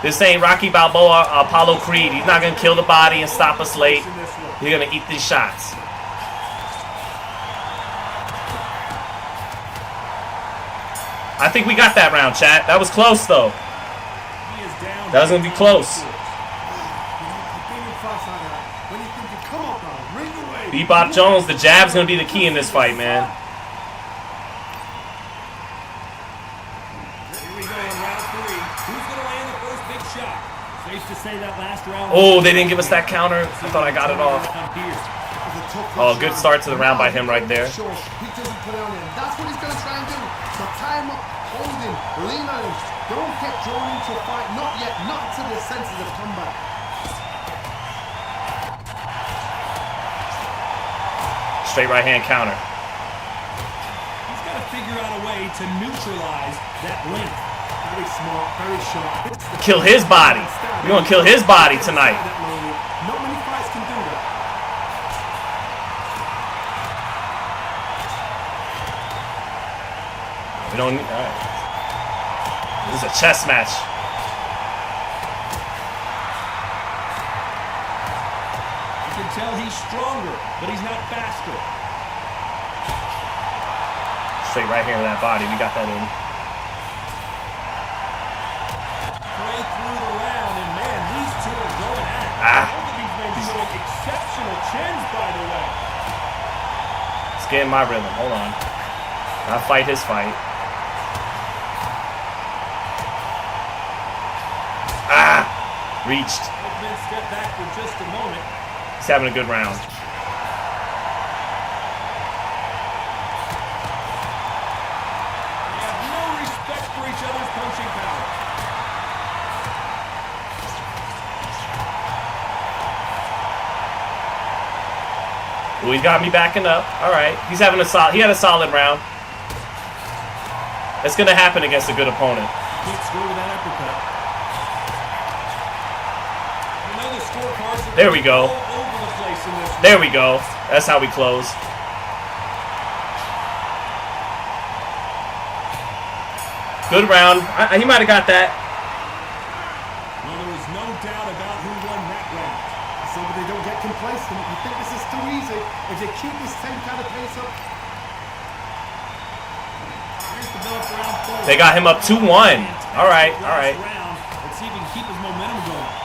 This ain't Rocky Balboa, Apollo Creed. He's not going to kill the body and stop us late. He's going to eat these shots. I think we got that round, chat. That was close, though. That was going to be close. Bebop Jones, the jab's going to be the key in this fight, man. Here we go in round 3. Who's going to land the first big shot? Safe to say that last round. Oh, they didn't give us that counter. I thought I got it off. Oh, good start to the round by him right there. He doesn't put it on him. That's what he's going to try and do. So tie him up, hold him, lean on him. Don't get drawn into a fight. Not yet. Not until the senses have come back. Straight right hand counter. He's got to figure out a way to neutralize that length. Very smart, very sharp. Kill his body. We're going to kill his body tonight. Not many fights can do that. We don't need. All right. This is a chess match. You can tell he's stronger, but he's not faster. Straight right here to that body. We got that in. Way through the round, and man, these two are going at it. Both of these men showing exceptional chins, by the way. Let's get in my rhythm. Hold on. I'll fight his fight. Reached. Both men step back for just a moment. He's having a good round. They have no respect for each other's punching power. Well, he got me backing up. All right. He's having a solid. He had a solid round. It's gonna happen against a good opponent. Can't score with that uppercut. There we go. There we go. That's how we close. Good round. He might have got that. Well, there was no doubt about who won that round. So that they don't get complacent. You think this is too easy. If they keep this same kind of pace up. Here's the bell for round 4. They got him up 2-1. All right. All right. Let's see if he can keep his momentum going.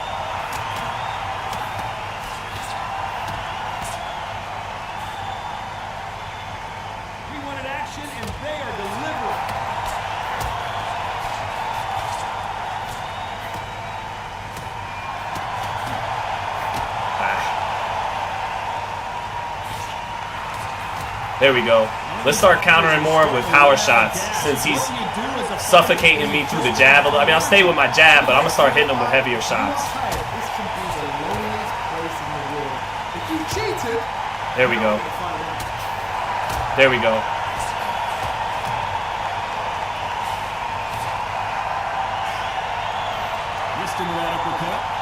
There we go. Let's start countering more with power shots since he's suffocating me through the jab. I mean, I'll stay with my jab, but I'm going to start hitting him with heavier shots. There we go. There we go. Missed him with that uppercut.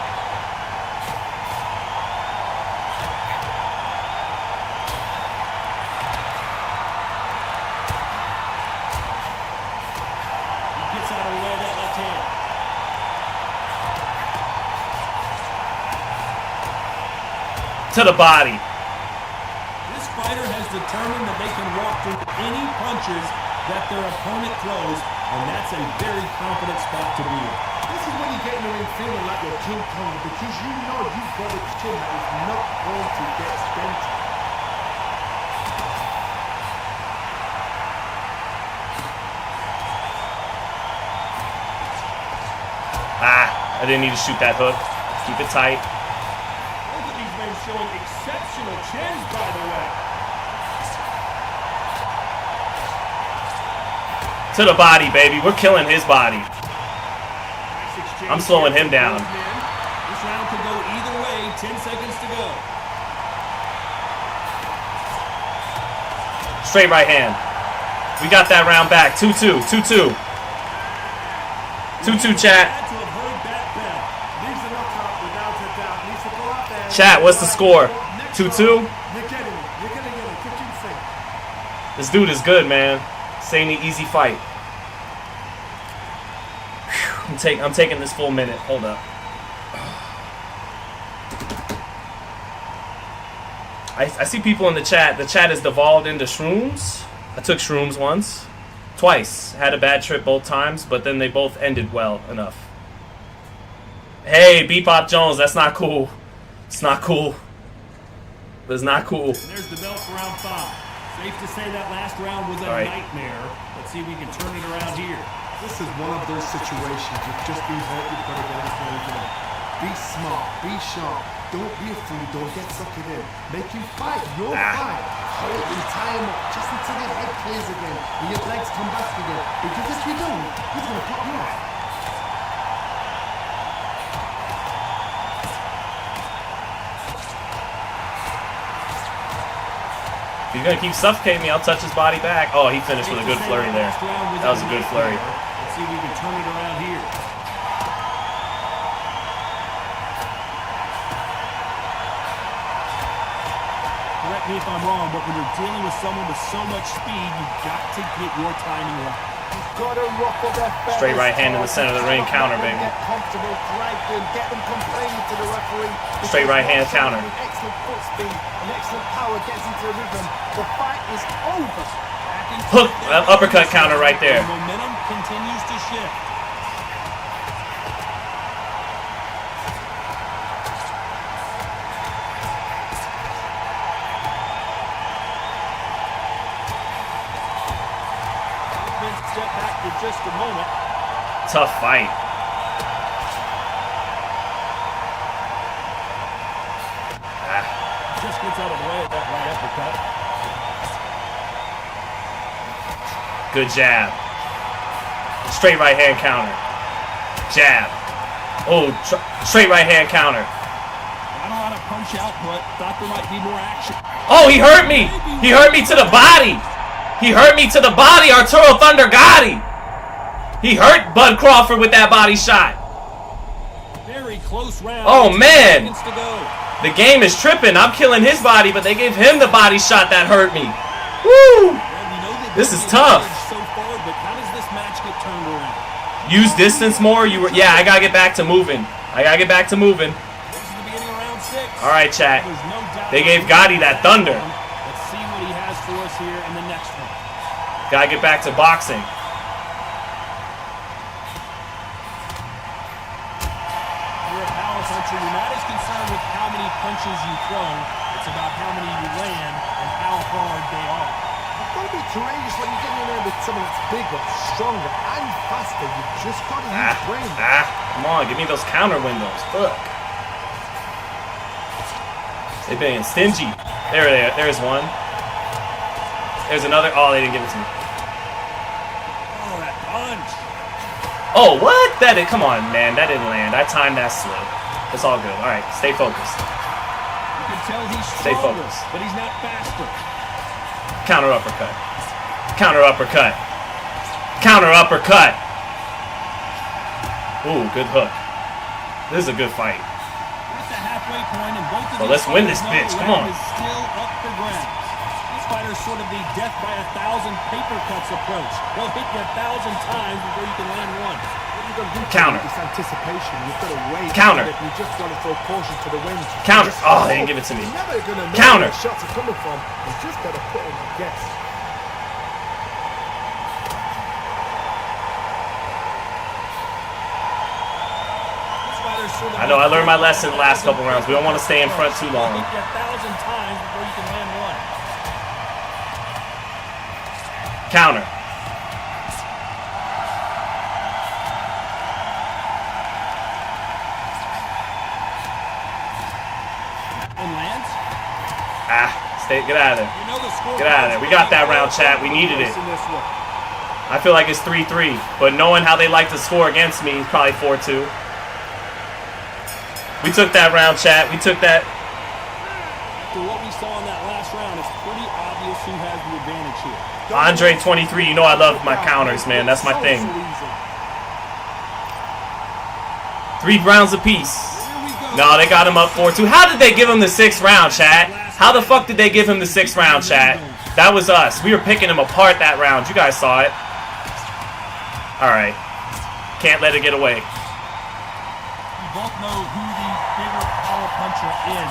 To the body. This fighter has determined that they can walk through any punches that their opponent throws, and that's a very confident spot to be in. This is when you get in the ring feeling like you're King Kong, because you know you've got a chin that is not going to get spent. I didn't need to shoot that hook. Keep it tight. Showing exceptional chins, by the way. To the body, baby. We're killing his body. I'm slowing him down. This round could go either way. 10 seconds to go. Straight right hand. We got that round back. 2-2. 2-2. 2-2, chat. Chat, what's the score? 2-2? This dude is good, man. This ain't an easy fight. I'm taking this full minute. Hold up. I see people in the chat. The chat has devolved into shrooms. I took shrooms once. Twice. Had a bad trip both times, but then they both ended well enough. Hey, Bebop Jones, that's not cool. It's not cool. It's not cool. And there's the bell for round 5. Safe to say that last round was a nightmare. Let's see if we can turn it around here. This is one of those situations. You've just been hurt. You've got to get into it again. Be smart, be sharp. Don't be a fool, don't get sucked in. Make you fight your fight. Hold and tie him up just until your head clears again and your legs come back again. Because if you don't, he's going to pop you off. If he's gonna keep suffocating me, I'll touch his body back. Oh, he finished with a good flurry there. That was a good flurry. Let's see if we can turn it around here. Correct me if I'm wrong, but when you're dealing with someone with so much speed, you've got to get your timing right. Straight right hand in the center of the ring, counter, baby. Straight right hand counter. Excellent foot speed and excellent power gets into the rhythm. The fight is over. Hook, uppercut counter right there. The momentum continues to shift. Step back for just a moment. Tough fight. Just gets out of the way of that right uppercut. Good jab. Straight right hand counter. Jab. Oh, straight right hand counter. Not a lot of punch output. Thought there might be more action. Oh, he hurt me. He hurt me to the body. He hurt me to the body. Arturo Thunder got him. He hurt Bud Crawford with that body shot. Very close round. Oh, man. 2 seconds to go. The game is tripping. I'm killing his body, but they gave him the body shot that hurt me. Woo! This is tough. So far, but how does this match get turned around? Use distance more. Yeah, I gotta get back to moving. This is the beginning of round 6. All right, chat. There's no doubt They gave Gotti that thunder. Let's see what he has for us here in the next one. Gotta get back to boxing. You're a power puncher. You're not as concerned with how many punches you throw. It's about how many you land and how hard they are. You've got to be courageous when you're getting in there with someone that's bigger, stronger, and faster. You've just got to use brain. Come on, give me those counter windows. Fuck. They've been stingy. There's one. There's another. Oh, they didn't give it to me. Oh, that punch. Oh, what? Come on, man. That didn't land. I timed that slow. It's all good. All right, stay focused. You can tell he's Stay stronger, focused. but he's not faster. Counter uppercut. Counter uppercut. Counter uppercut. Ooh, good hook. This is a good fight. At the halfway point, and both of So these let's win this fighters bitch. know the Come round on. is still up for grabs. This fighter's sort of the death by 1,000 paper cuts approach. They'll hit you 1,000 times before you can land one. Counter. This anticipation, you've got to wait. Counter. You just got to throw caution to the wind. Counter. Oh, they didn't give it to me. You're never going to know Counter. where the shots are coming from. You just got to put in a guess. I know, I learned my lesson the last couple rounds. We don't want to stay in front too long. Hit you 1,000 times before you can land one. Counter. And lands. Get out of there. You know the score. Get out of there. We got that round, chat. We needed it. I feel like it's 3-3, but knowing how they like to score against me, it's probably 4-2. We took that round, chat. We took that. After what we saw in that last round, it's pretty obvious who has the advantage here. Andre 23, you know I love my counters, man. That's my thing. 3 rounds apiece. No, they got him up 4-2. How did they give him the 6th round, chat? How the fuck did they give him the 6th round, chat? That was us. We were picking him apart that round. You guys saw it. Alright. Can't let it get away. You both know who the bigger power puncher is.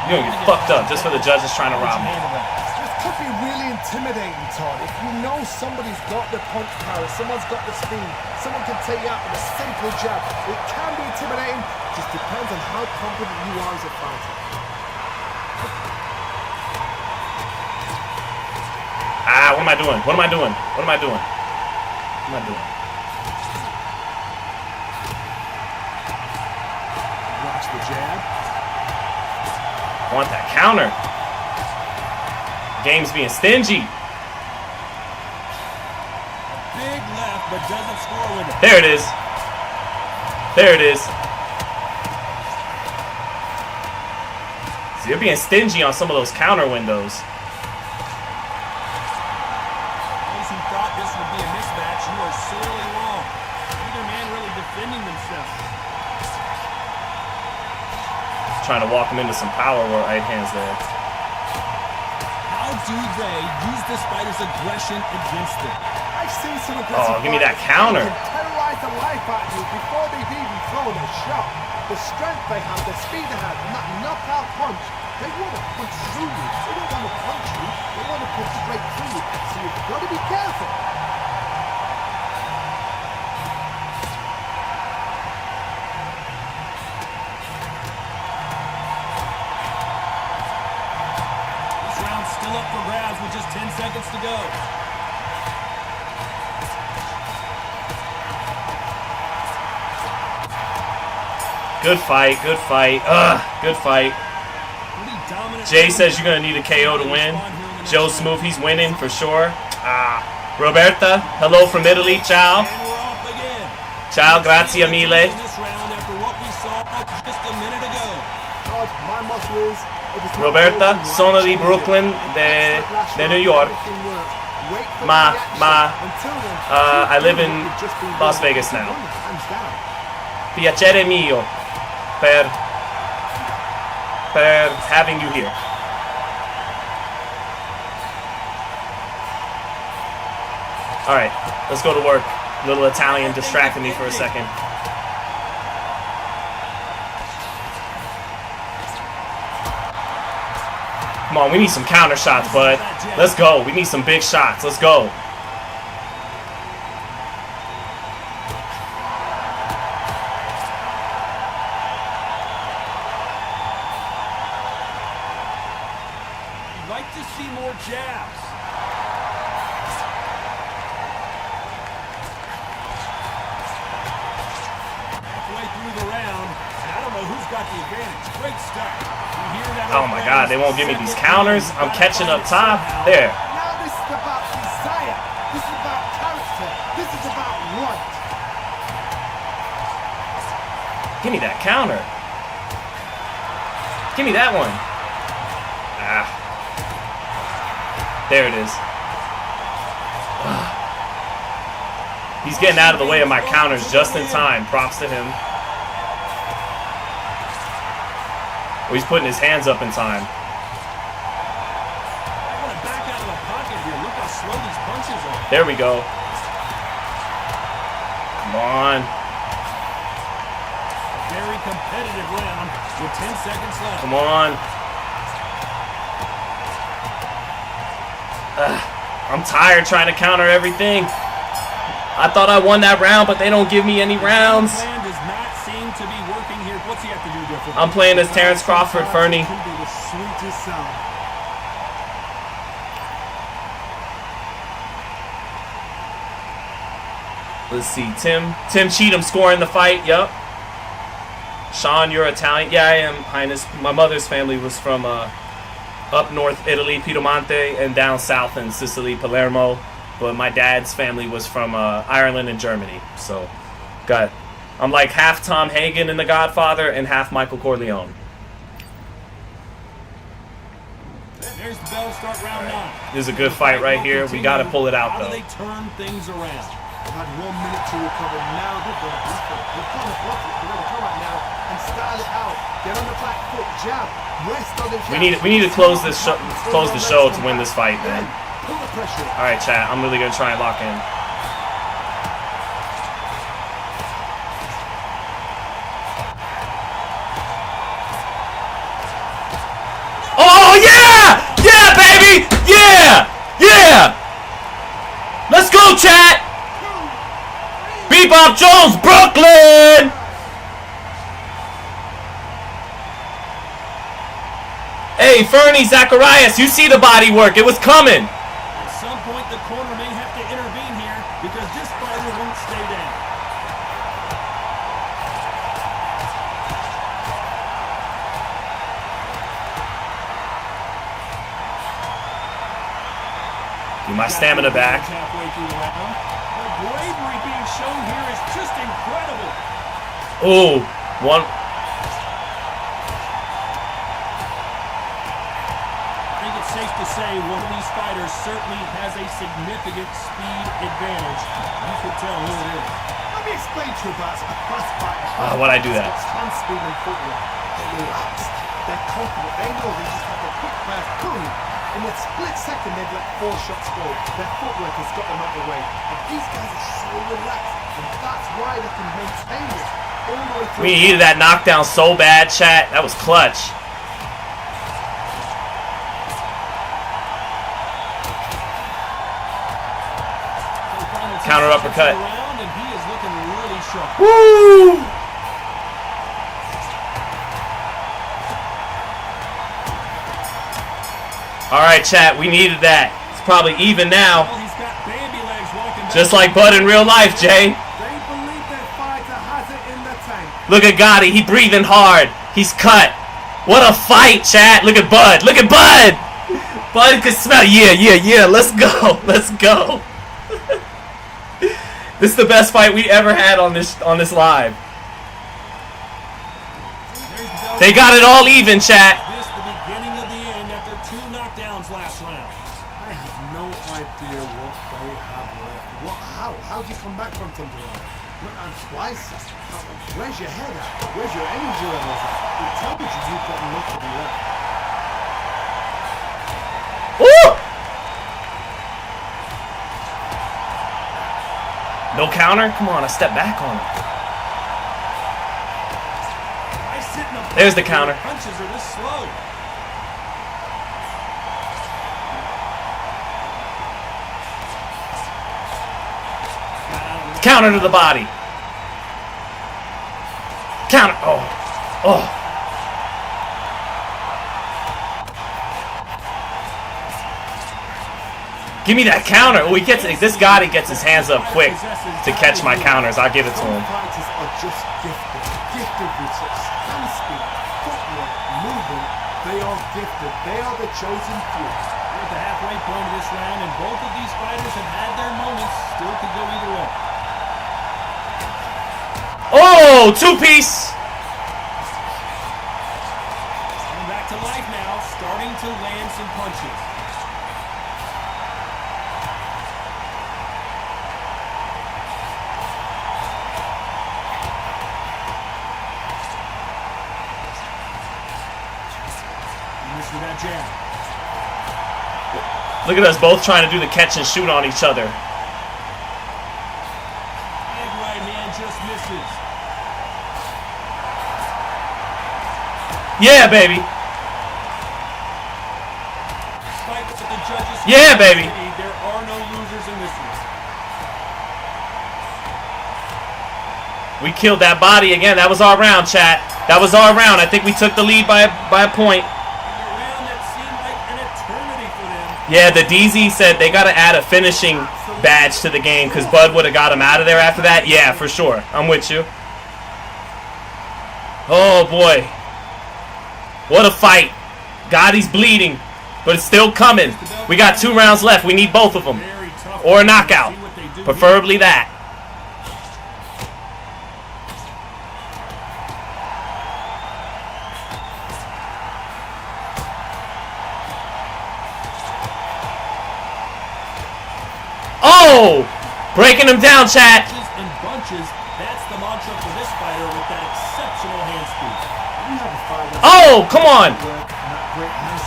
You're gonna get fucked up just for the judges trying to rob me. This could be really intimidating, Todd. If you know somebody's got the punch power, someone's got the speed, someone can take you out with a simple jab. It can be intimidating. Just depends on how confident you are as a fighter. What am I doing? What am I doing? What am I doing? What am I doing? Want that counter. Game's being stingy. Big left, but doesn't score with it. There it is. There it is. So you're being stingy on some of those counter windows. Those who thought this would be a mismatch, you are sorely wrong. Neither man really defending themselves. Trying to walk him into some power right hands there. How do they use this fighter's aggression against them? I've seen some aggressive give me that fighters counter. who can terrorize the life out of you before they've even thrown a shot. The strength they have, the speed they have, and that knockout punch, they want to punch through you. They don't want to punch you, they want to punch straight through you. So you've got to be careful. This round's still up for grabs with just 10 seconds to go. Good fight, good fight. Good fight. Jay says you're going to need a KO to win. Joe Smooth, he's winning for sure. Roberta, hello from Italy. Ciao. Ciao, grazie mille. Roberta, sono di Brooklyn, de New York. I live in Las Vegas now. Piacere mio per having you here. All right, let's go to work. Little Italian distracted me for a second. Come on, we need some counter shots, bud. Let's go. We need some big shots. Let's go. You'd like to see more jabs. Halfway through the round, and I don't know who's got the advantage. Great stuff. Oh my God, they won't give me these counters. I'm catching up top. There. Now this is about desire. This is about character. This is about want. Give me that counter. Give me that one. There it is. He's getting out of the way of my counters just in time. Props to him. Oh, he's putting his hands up in time. There we go. Come on. Very competitive round with 10 seconds left. Come on. I'm tired trying to counter everything. I thought I won that round, but they don't give me any rounds. I'm playing as Terence Crawford, Fernie. Let's see, Tim Cheatham scoring the fight. Yup. Sean, you're Italian. Yeah, I am, Highness. My mother's family was from up north Italy, Piemonte, and down south in Sicily, Palermo. But my dad's family was from Ireland and Germany. So, I'm like half Tom Hagen in The Godfather and half Michael Corleone. There's the bell, start round 9. This is a good fight right here. We got to pull it out, How do though. they turn things around? They've had 1 minute to recover. Now they've got to come right now and style it out. Get on the back foot, jab, rest on the jab. We need to close the show to win this fight, man. All right, chat. I'm really gonna try and lock in. Oh yeah, yeah, baby, yeah, yeah. Let's go, chat. Bebop Jones, Brooklyn. Hey, Fernie Zacharias, you see the body work. It was coming. At some point, the corner may have to intervene here because this fighter won't stay down. Get my stamina back. Halfway through the round. The bravery being shown here is just incredible. Oh, one. I think it's safe to say one of these fighters certainly has a significant speed advantage. You can tell who it is. Let me explain to you about a fast fighter. Why'd I do that? It's hand speed and footwork. They're relaxed. They're confident. They know they just have a quick fast boom. In a split second, they've let 4 shots go. Their footwork has got them out of the way. But these guys are so relaxed, and that's why they can maintain it all the way through. We needed that knockdown so bad, chat. That was clutch. Counter uppercut. And he is looking really sharp. Woo! All right, chat. We needed that. It's probably even now. Well, he's got baby legs walking back. Just like Bud in real life, Jay. They believe their fighter has it in the tank. Look at Gotti. He breathing hard. He's cut. What a fight, chat. Look at Bud. Look at Bud. Bud can smell. Yeah. Let's go. Let's go. This is the best fight we ever had on this live. They got it all even, chat. This the beginning of the end after 2 knockdowns last round. I have no idea what they have left. How do you come back from something like that? And twice. Where's your head at? Where's your energy levels at? It tells you you've got nothing left. Woo! No counter? Come on, I step back on it. There's the counter. Punches are this slow. Counter to the body. Counter. Oh. Give me that counter. Oh, he gets it. This guy, he gets his hands up quick to catch my counters. I'll give it to him. Fighters are just gifted with such hand speed, footwork, movement. They are gifted. They are the chosen few. We're at the halfway point of this round, and both of these fighters have had their moments. Still could go either way. Oh, 2-piece. Coming back to life now, starting to land some punches. With that jab. Look at us both trying to do the catch and shoot on each other. Big right hand just misses. Yeah, baby. Despite what the judges Yeah, baby. There are no losers in this one. We killed that body again. That was our round, chat. That was our round. I think we took the lead by a point. Yeah, the DZ said they got to add a finishing badge to the game because Bud would have got him out of there after that. Yeah, for sure. I'm with you. Oh, boy. What a fight. Gotti's bleeding, but it's still coming. We got 2 rounds left. We need both of them. Or a knockout. Preferably that. Oh! Breaking him down, chat. And bunches, that's the mantra for this fighter with that exceptional hand speed. Oh, come on.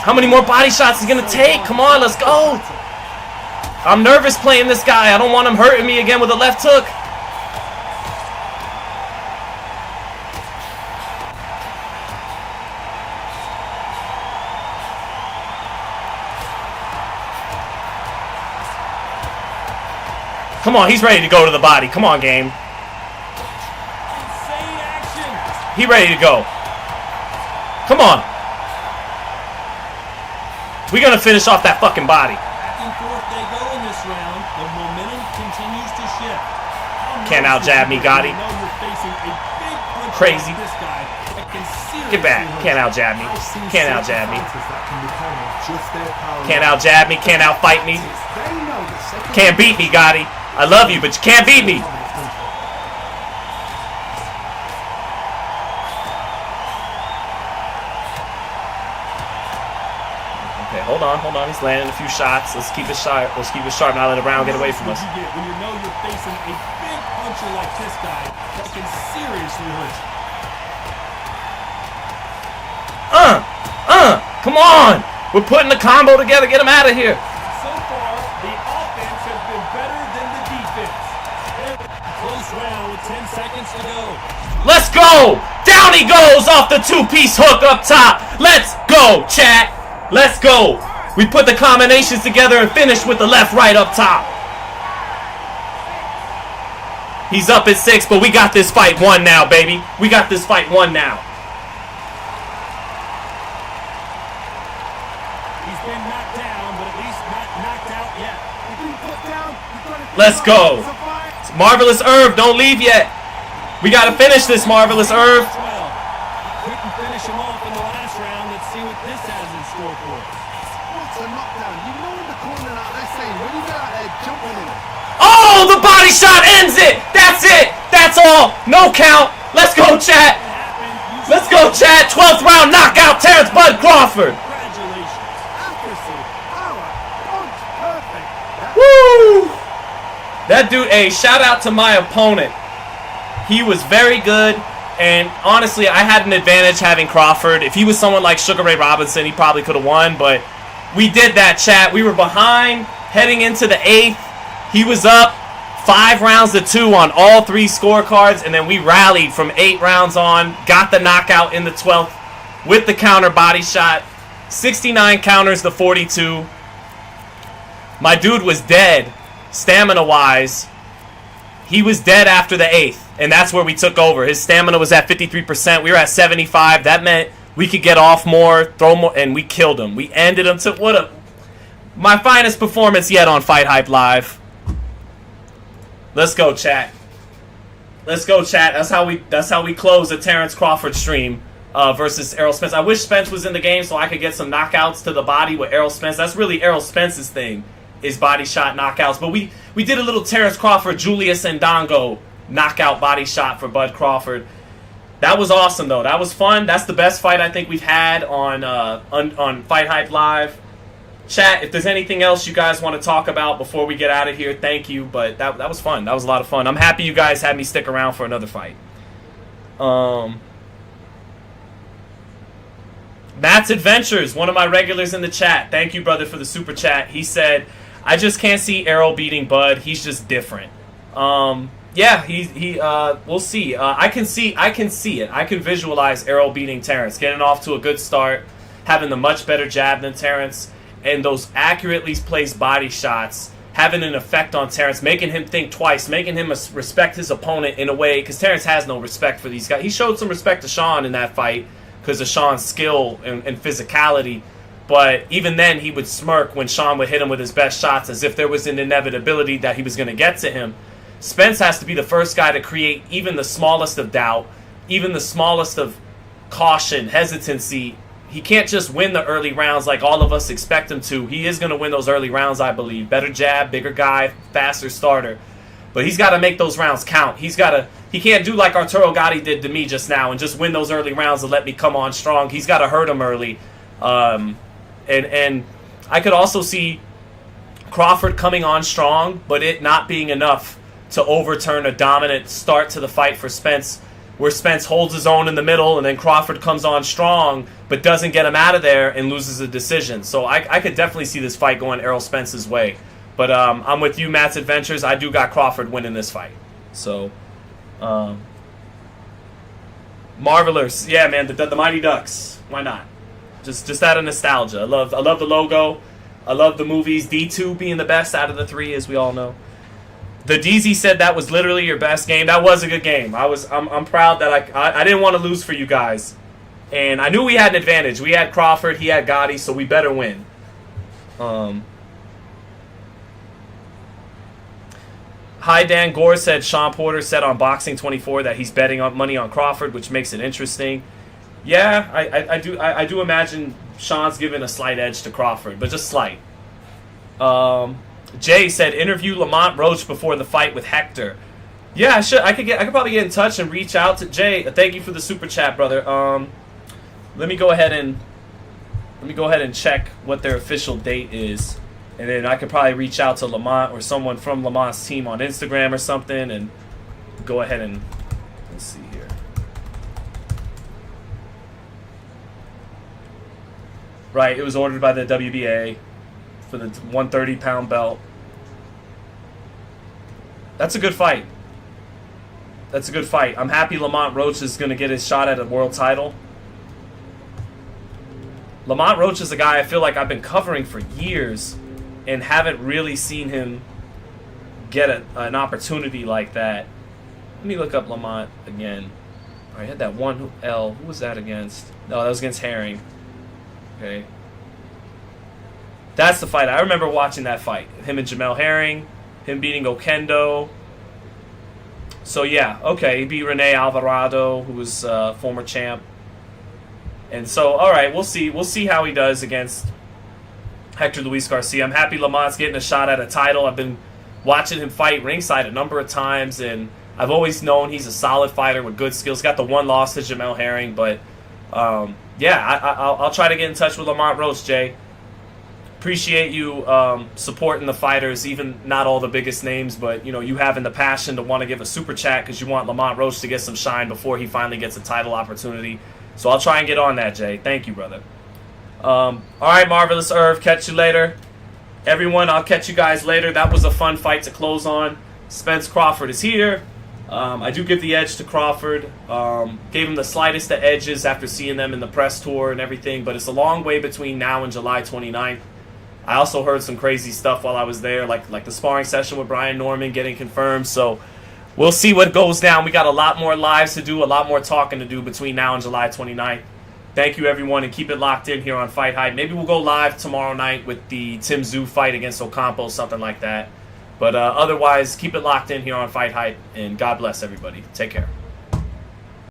How many more body shots is he going to take? Come on, let's go. I'm nervous playing this guy. I don't want him hurting me again with a left hook. Come on, he's ready to go to the body. Come on, game. Insane action. He ready to go. Come on. We're going to finish off that fucking body. Back and forth they go in this round. The momentum continues to shift. Can't out-jab me, Gotti. You know you're facing a big punch Crazy. like this guy that can Get back. seriously Can't hurt. out-jab me. Can't out-jab me. Fighters that can become just their power. Can't out-jab me. Can't out-fight me. They know Can't beat me, Gotti. I love you, but you can't beat me. Okay, hold on. He's landing a few shots. Let's keep it sharp. Not let the round get away from us. When you know you're facing a big puncher like this guy, that can seriously hurt you. Come on! We're putting the combo together. Get him out of here. So far, the offense has been better than the defense. Close round with 10 seconds to go. Let's go! Down he goes off the two-piece hook up top. Let's go, chat. Let's go. We put the combinations together and finished with the left-right up top. He's up at 6, but we got this fight won now, baby. We got this fight won now. He's been knocked down, but at least not knocked out yet. Let's go. It's Marvelous Irv, don't leave yet. We got to finish this, Marvelous Irv. Couldn't finish him off in the last round. Let's see what this has in store for us. What a knockdown. You know in the corner out there saying, when you get out there jumping in. Oh, the body shot ends it. That's it. That's all. No count. Let's go, chat. Let's go, chat. 12th round knockout, Terence Bud Crawford. Woo! That dude, hey, shout out to my opponent. He was very good, and honestly, I had an advantage having Crawford. If he was someone like Sugar Ray Robinson, he probably could have won, but we did that, chat. We were behind heading into the 8th. He was up 5 rounds to 2 on all 3 scorecards, and then we rallied from 8 rounds on, got the knockout in the 12th with the counter body shot. 69 counters to 42. My dude was dead, stamina-wise. He was dead after the 8th, and that's where we took over. His stamina was at 53%. We were at 75. That meant we could get off more, throw more, and we killed him. We ended him to my finest performance yet on FightHype Live. Let's go, chat. Let's go, chat. That's how we close the Terence Crawford stream versus Errol Spence. I wish Spence was in the game so I could get some knockouts to the body with Errol Spence. That's really Errol Spence's thing, is body shot knockouts. But we did a little Terence Crawford, Julius Ndongo knockout body shot for Bud Crawford. That was awesome, though. That was fun. That's the best fight I think we've had on FightHype Live. Chat, if there's anything else you guys want to talk about before we get out of here, thank you. But that was fun. That was a lot of fun. I'm happy you guys had me stick around for another fight. Matt's Adventures, one of my regulars in the chat. Thank you, brother, for the super chat. He said, I just can't see Errol beating Bud. He's just different. Yeah, we'll see. I can see it. I can visualize Errol beating Terence, getting off to a good start, having the much better jab than Terence, and those accurately placed body shots having an effect on Terence, making him think twice, making him respect his opponent in a way, because Terence has no respect for these guys. He showed some respect to Sean in that fight because of Sean's skill and physicality, but even then he would smirk when Sean would hit him with his best shots as if there was an inevitability that he was going to get to him. Spence has to be the first guy to create even the smallest of doubt, even the smallest of caution, hesitancy. He can't just win the early rounds like all of us expect him to. He is going to win those early rounds, I believe. Better jab, bigger guy, faster starter. But he's got to make those rounds count. He can't do like Arturo Gatti did to me just now and just win those early rounds and let me come on strong. He's got to hurt him early. And I could also see Crawford coming on strong, but it not being enough to overturn a dominant start to the fight for Spence, where Spence holds his own in the middle and then Crawford comes on strong but doesn't get him out of there and loses a decision. So I could definitely see this fight going Errol Spence's way. But I'm with you, Matt's Adventures. I do got Crawford winning this fight. So, Marvelous. Yeah, man, the Mighty Ducks. Why not? Just out of nostalgia. I love the logo. I love the movies. D2 being the best out of the 3, as we all know. The DZ said that was literally your best game. That was a good game. I'm proud that I didn't want to lose for you guys. And I knew we had an advantage. We had Crawford, he had Gotti, so we better win. Hi, Dan Gore said Sean Porter said on Boxing 24 that he's betting on money on Crawford, which makes it interesting. Yeah, I do imagine Sean's giving a slight edge to Crawford, but just slight. Jay said, interview Lamont Roach before the fight with Hector. Yeah, I should. I could probably get in touch and reach out to Jay. Thank you for the super chat, brother. Let me go ahead and check what their official date is, and then I could probably reach out to Lamont or someone from Lamont's team on Instagram or something, and go ahead and let's see here. Right, it was ordered by the WBA for the 130-pound belt. That's a good fight. That's a good fight. I'm happy Lamont Roach is going to get his shot at a world title. Lamont Roach is a guy I feel like I've been covering for years and haven't really seen him get an opportunity like that. Let me look up Lamont again. I had that one L. Who was that against? No, that was against Herring. Okay. That's the fight. I remember watching that fight. Him and Jamel Herring. Him beating Okendo. So yeah, okay. He beat Rene Alvarado, who was former champ. And so, all right, we'll see. We'll see how he does against Hector Luis Garcia. I'm happy Lamont's getting a shot at a title. I've been watching him fight ringside a number of times, and I've always known he's a solid fighter with good skills. Got the one loss to Jamel Herring, but yeah, I'll try to get in touch with Lamont Roach, Jay. Appreciate you supporting the fighters, even not all the biggest names, but you know, you having the passion to want to give a super chat because you want Lamont Roach to get some shine before he finally gets a title opportunity. So I'll try and get on that, Jay. Thank you, brother. All right, Marvelous Irv. Catch you later. Everyone, I'll catch you guys later. That was a fun fight to close on. Spence Crawford is here. I do give the edge to Crawford. Gave him the slightest of edges after seeing them in the press tour and everything, but it's a long way between now and July 29th. I also heard some crazy stuff while I was there, like the sparring session with Brian Norman getting confirmed. So we'll see what goes down. We got a lot more lives to do, a lot more talking to do between now and July 29th. Thank you, everyone, and keep it locked in here on Fight Hype. Maybe we'll go live tomorrow night with the Tim Tszyu fight against Ocampo, something like that. But otherwise, keep it locked in here on Fight Hype, and God bless everybody. Take care.